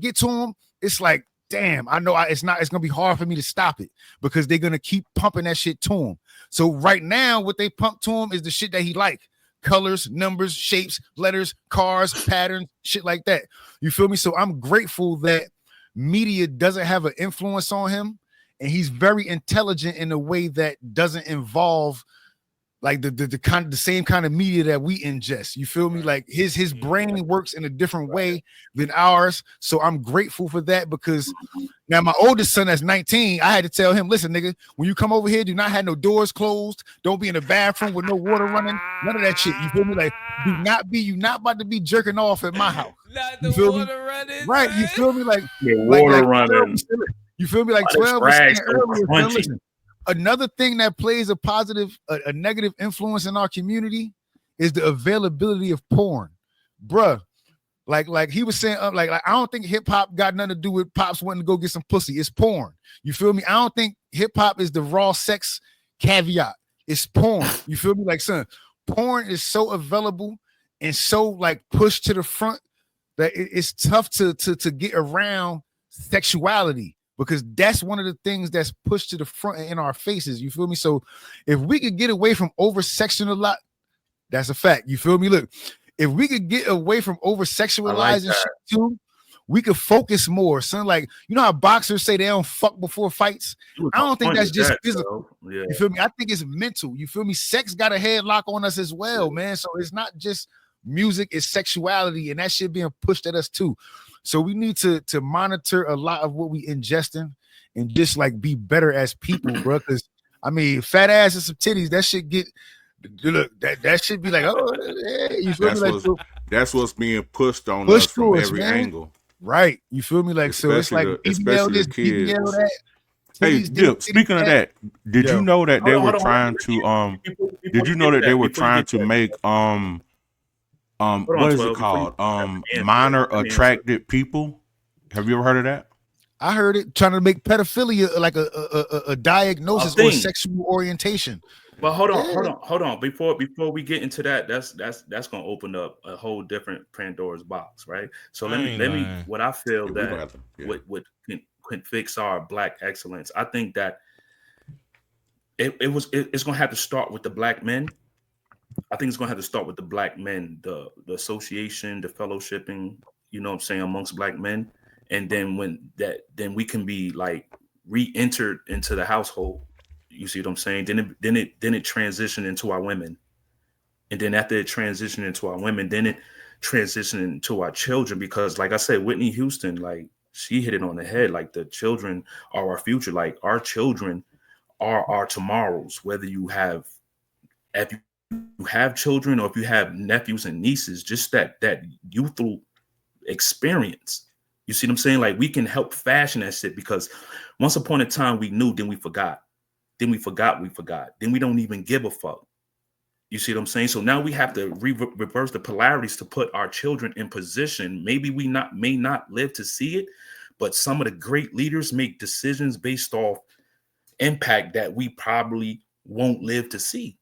S5: get to him, it's like, damn, I know it's gonna be hard for me to stop it because they're gonna keep pumping that shit to him. So right now, what they pump to him is the shit that he like. Colors, numbers, shapes, letters, cars, patterns, shit like that. You feel me? So I'm grateful that media doesn't have an influence on him, and he's very intelligent in a way that doesn't involve like the same kind of media that we ingest. You feel me? Like his brain works in a different way than ours. So I'm grateful for that because now my oldest son that's 19, I had to tell him, listen, nigga, when you come over here, do not have no doors closed. Don't be in the bathroom with no water running. None of that shit. You feel me? Like, you not about to be jerking off at my house.
S4: Not
S5: You
S4: the
S5: feel me?
S4: water running,
S5: Right.
S4: man.
S5: You feel me? Like,
S6: water running.
S5: You feel me? Like 12 was saying earlier. Listen, another thing that plays a negative influence in our community is the availability of porn, bruh. Like he was saying, like I don't think hip hop got nothing to do with pops wanting to go get some pussy. It's porn. You feel me? I don't think hip hop is the raw sex caveat. It's porn. You feel me? Like, son, porn is so available and so like pushed to the front that it's tough to get around sexuality. Because that's one of the things that's pushed to the front and in our faces. You feel me? So if we could get away from over-sexing a lot, that's a fact. You feel me? Look, if we could get away from over-sexualizing shit too, we could focus more. Son, like, you know how boxers say they don't fuck before fights? I don't think that's just physical. Yeah. You feel me? I think it's mental. You feel me? Sex got a headlock on us as well, man. So it's not just music, it's sexuality, and that shit being pushed at us too. So we need to monitor a lot of what we ingesting and just like be better as people, bro. Because I mean, fat ass and some titties, that shit get look that should be like, oh, yeah, you feel me? Like,
S2: that's what's being pushed on us from every angle,
S5: right? You feel me? Like, so it's like BBL this, BBL that.
S2: Hey, Dip, speaking of that, did you know that they were trying to did you know that they were trying to make what is it called? Minor attracted people. Have you ever heard of that?
S5: I heard it, trying to make pedophilia like a diagnosis or sexual orientation.
S6: But hold on. Before we get into that, that's gonna open up a whole different Pandora's box, right? So let me what I feel that what can fix our Black excellence. I think that it's gonna have to start with the Black men. I think it's gonna have to start with the Black men, the association, the fellowshipping, you know what I'm saying, amongst Black men. And then then we can be like re-entered into the household. You see what I'm saying? Then it transitioned into our women. And then after it transitioned into our women, then it transitioned into our children. Because like I said, Whitney Houston, like she hit it on the head. Like the children are our future. Like our children are our tomorrows, whether you have children or if you have nephews and nieces, just that youthful experience. You see what I'm saying? Like we can help fashion that shit, because once upon a time we knew, then we forgot. Then we forgot. Then we don't even give a fuck. You see what I'm saying? So now we have to reverse the polarities to put our children in position. Maybe we may not live to see it, but some of the great leaders make decisions based off impact that we probably won't live to see,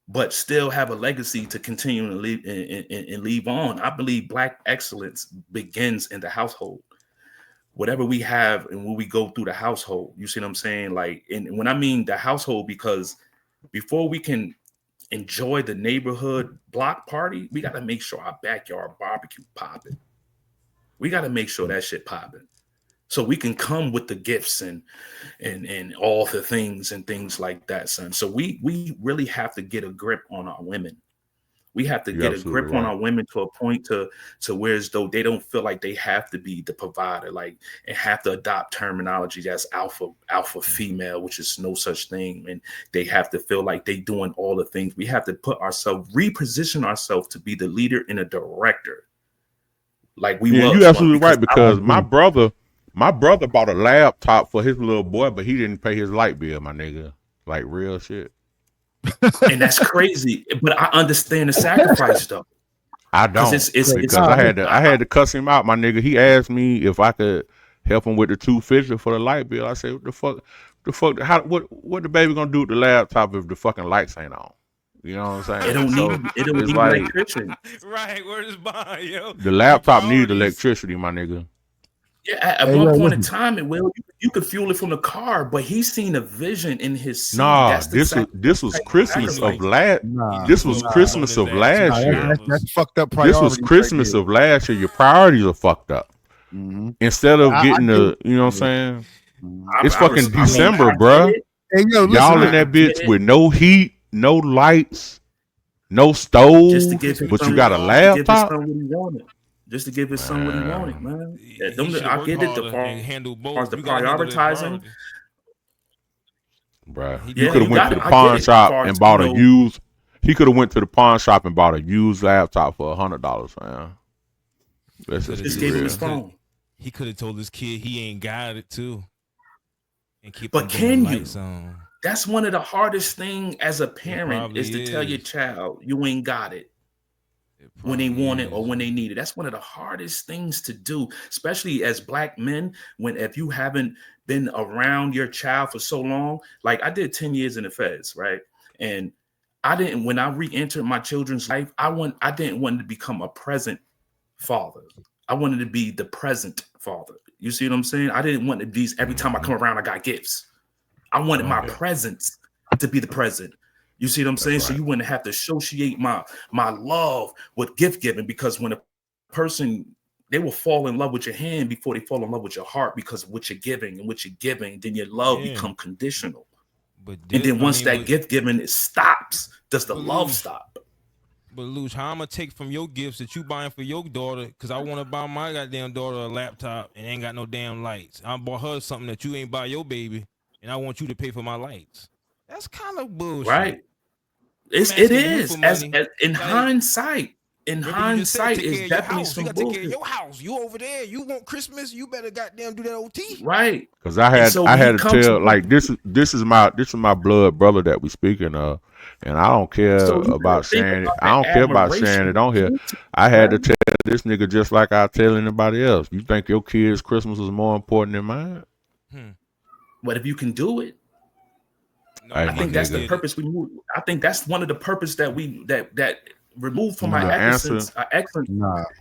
S6: but still have a legacy to continue to leave and leave on. I believe Black excellence begins in the household. Whatever we have and when we go through the household, you see what I'm saying? Like, and when I mean the household, because before we can enjoy the neighborhood block party, we got to make sure our backyard barbecue popping. We got to make sure that shit popping, so we can come with the gifts and all the things and things like that, son. So we really have to get a grip on our women. We have to get a grip on our women to a point to where as though they don't feel like they have to be the provider, like, and have to adopt terminology that's alpha female, which is no such thing. And they have to feel like they doing all the things. We have to reposition ourselves to be the leader and a director. Like we was.
S2: You're absolutely right, because my brother bought a laptop for his little boy, but he didn't pay his light bill, my nigga. Like real shit.
S6: And that's crazy. But I understand the sacrifice though.
S2: I don't, because I had to cuss him out, my nigga. He asked me if I could help him with the $250 for the light bill. I said, what the fuck? What the baby gonna do with the laptop if the fucking lights ain't on? You know what I'm saying?
S6: It don't need like, electricity.
S4: Right, where's bond, yo?
S2: The laptop needs electricity, my nigga.
S6: Yeah, at one point in time, you could fuel it from the car, but he's seen a vision in his seed.
S2: Nah, this was Christmas of last. This was Christmas of last year.
S5: That's fucked up priorities.
S2: This was Christmas of last year. Your priorities are fucked up.
S5: Mm-hmm.
S2: Instead of getting the, you know what I'm saying? It's fucking December, bruh.
S5: Hey, yo, listen,
S2: y'all in that bitch with no heat, no lights, no stove, but you got a laptop.
S6: Just to give his son what he wanted, man. Yeah, I get it. The prioritizing,
S2: bruh. You could have went to the pawn shop and bought a used. He could have went to the pawn shop and bought a used laptop for $100, man. Let's just
S6: gave him his phone.
S4: He could have told his kid he ain't got it too, and keep.
S6: But can you? That's one of the hardest things as a parent is to tell your child you ain't got it. When they want it or when they need it. That's one of the hardest things to do, especially as Black men, if you haven't been around your child for so long. Like I did 10 years in the feds, right? And when I re-entered my children's life, I didn't want to become a present father. I wanted to be the present father. You see what I'm saying? I didn't want to be every time I come around, I got gifts. I wanted my presence to be the present. You see what I'm saying? Right. So you wouldn't have to associate my love with gift giving, because when a person, they will fall in love with your hand before they fall in love with your heart, because of what you're giving, then your love become conditional. And then once that gift giving stops, does the love stop?
S4: But Luch, how I'm gonna take from your gifts that you buying for your daughter, because I want to buy my goddamn daughter a laptop and ain't got no damn lights. I bought her something that you ain't buy your baby, and I want you to pay for my lights. That's kind of bullshit.
S6: Right. It is. As in hindsight. In hindsight, it's definitely some bullshit. You got to take care of your
S4: house. You over there. You want Christmas? You better goddamn do that OT.
S6: Right.
S2: Because I had to tell, like, this is my blood brother that we speaking of, and I don't care about sharing it. I don't care about sharing it on here. I had to tell this nigga just like I tell anybody else. You think your kid's Christmas is more important than mine?
S6: But if you can do it. I think that's the purpose we move. I think that's one of the purpose that we that removed from our excellence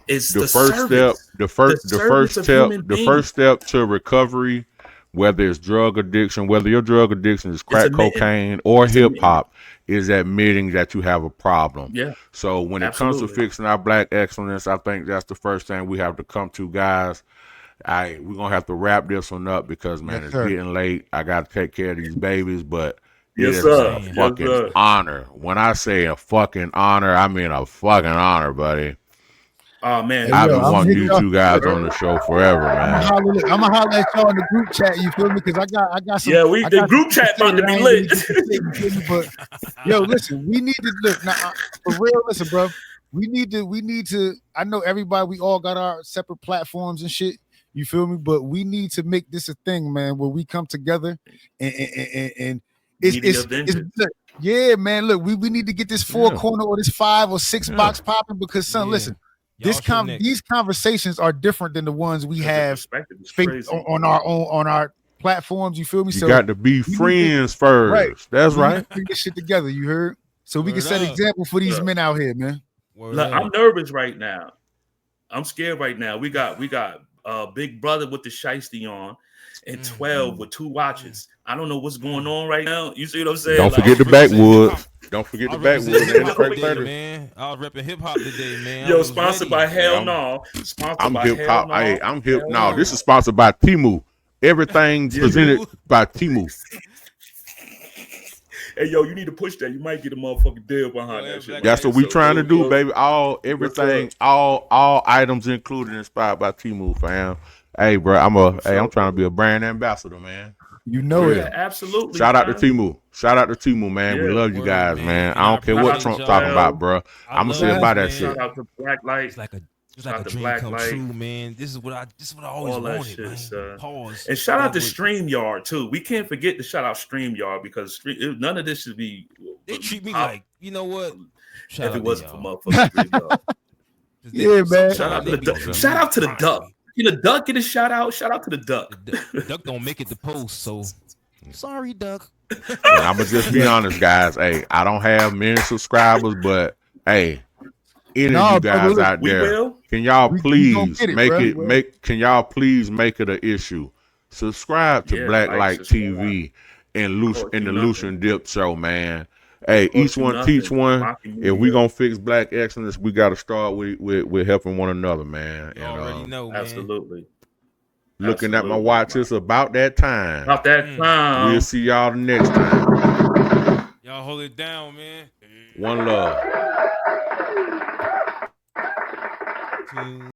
S6: is the first step.
S2: The first step to recovery, whether it's drug addiction, whether your drug addiction is crack cocaine or hip hop, is admitting that you have a problem.
S6: Yeah.
S2: So when it comes to fixing our Black excellence, I think that's the first thing we have to come to, guys. We're gonna have to wrap this one up because it's getting late. I got to take care of these babies, but. It is a fucking honor. When I say a fucking honor, I mean a fucking honor, buddy.
S6: Oh man,
S2: I've been wanting you two guys on the show forever, man.
S5: I'm gonna holler at y'all in the group chat. You feel me? Because I got some.
S6: Yeah, the group chat about to be lit.
S5: But yo, listen, we need to look now for real. Listen, bro, we need to. I know everybody. We all got our separate platforms and shit. You feel me? But we need to make this a thing, man, where we come together and
S6: Media
S5: it's
S6: vengeance.
S5: look, yeah, man. Look, we need to get this 4-corner or this 5 or 6 box popping because son,
S4: Yeah.
S5: listen,
S4: Y'all
S5: these conversations are different than the ones we have
S6: Perspective is
S5: face
S6: crazy.
S5: on our platforms. You feel me?
S2: You
S5: So
S2: got to be
S5: we need to-
S2: friends first.
S5: right.
S2: That's
S5: We need
S2: right.
S5: to bring this shit together. You heard? So we can
S4: Word
S5: set
S4: up.
S5: example for these
S6: Yeah.
S5: men out here, man.
S4: Word
S6: Look,
S4: up.
S6: I'm nervous right now. I'm scared right now. We got Big Brother with the shiesty on, and 12 with 2 watches. I don't know what's going on right now. You see what I'm saying?
S2: Don't
S6: Like,
S2: forget the
S4: represent
S2: backwoods.
S4: hip-hop.
S2: Don't forget
S4: I
S2: the backwoods.
S4: represent hip hop
S2: Track
S4: today,
S2: 30.
S4: man. I was repping hip hop today, man. I
S6: yo,
S4: was
S6: sponsored
S4: ready.
S6: by Hell
S2: Yeah,
S6: No. Sponsored
S2: I'm
S6: by
S2: hip
S6: Hell
S2: hop.
S6: No.
S2: Hey, I'm hip.
S6: Hell
S2: No,
S6: No.
S2: this is sponsored by Timu. Everything presented by Timu.
S6: Hey, yo, you need to push that. You might get a motherfucking deal behind
S4: Yo,
S6: that shit.
S4: Black
S2: That's what we
S6: So,
S2: trying to do,
S6: yo,
S2: baby. Everything, all items included, inspired by Timu, fam. Hey, bro, I'm trying to be a brand ambassador, man.
S5: You know
S6: Yeah,
S5: it.
S6: absolutely.
S2: Shout out to
S6: man.
S2: Timu. Shout out to Timu, man. We
S6: Yeah.
S2: love you
S4: Word,
S2: guys, man.
S4: And
S2: I don't care
S6: Shout
S2: what
S6: out
S2: Trump
S6: to
S2: talking
S6: y'all.
S2: about, bro.
S4: I
S2: I'ma
S4: love
S2: say
S4: this,
S2: about that
S4: man.
S2: shit.
S6: Shout out to Blacklight.
S4: It's like a
S6: Shout out to
S4: dream come
S6: Blacklight.
S4: true, man. This is what I always
S6: All that
S4: wanted,
S6: shit,
S4: man.
S6: son.
S4: Pause.
S6: And shout out to
S4: That was-
S6: StreamYard too. We can't forget to shout out StreamYard because none of this should be.
S4: They treat me
S6: pop-
S4: like, you know what? Shout
S6: if
S4: out
S6: it wasn't
S4: to
S6: for
S4: y'all.
S6: motherfucking StreamYard.
S4: 'Cause
S5: Yeah, man.
S6: Shout out to the
S4: Sometimes
S6: duck. Shout out to the duck.
S4: me.
S6: Can the duck get a shout out? Shout out to the duck.
S4: The duck don't make it to post, so sorry, duck.
S2: And I'ma just be honest, guys. Hey, I don't have many subscribers, but hey, any of you guys
S5: look,
S2: out
S6: We
S2: there,
S6: will.
S2: can y'all
S5: We
S2: please
S5: gonna get it,
S2: make
S5: bruh.
S2: it can y'all please make it an issue? Subscribe to
S6: Yeah,
S2: Black
S6: like,
S2: Light
S6: subscribe.
S2: TV and
S6: Cost
S2: the
S6: you
S2: Lucian Dip Show, man. Hey,
S6: Cost
S2: each
S6: you
S2: one teach
S6: nothing.
S2: one.
S6: Mocking
S2: If we
S6: media.
S2: gonna fix black excellence, we gotta start with helping one another, man.
S4: You
S2: And
S4: already know, man.
S6: Absolutely.
S2: looking at my
S6: Absolutely,
S2: watch,
S6: man.
S2: it's about that time.
S6: About that time.
S2: We'll see y'all the next time.
S4: Y'all hold it down, man.
S2: One love.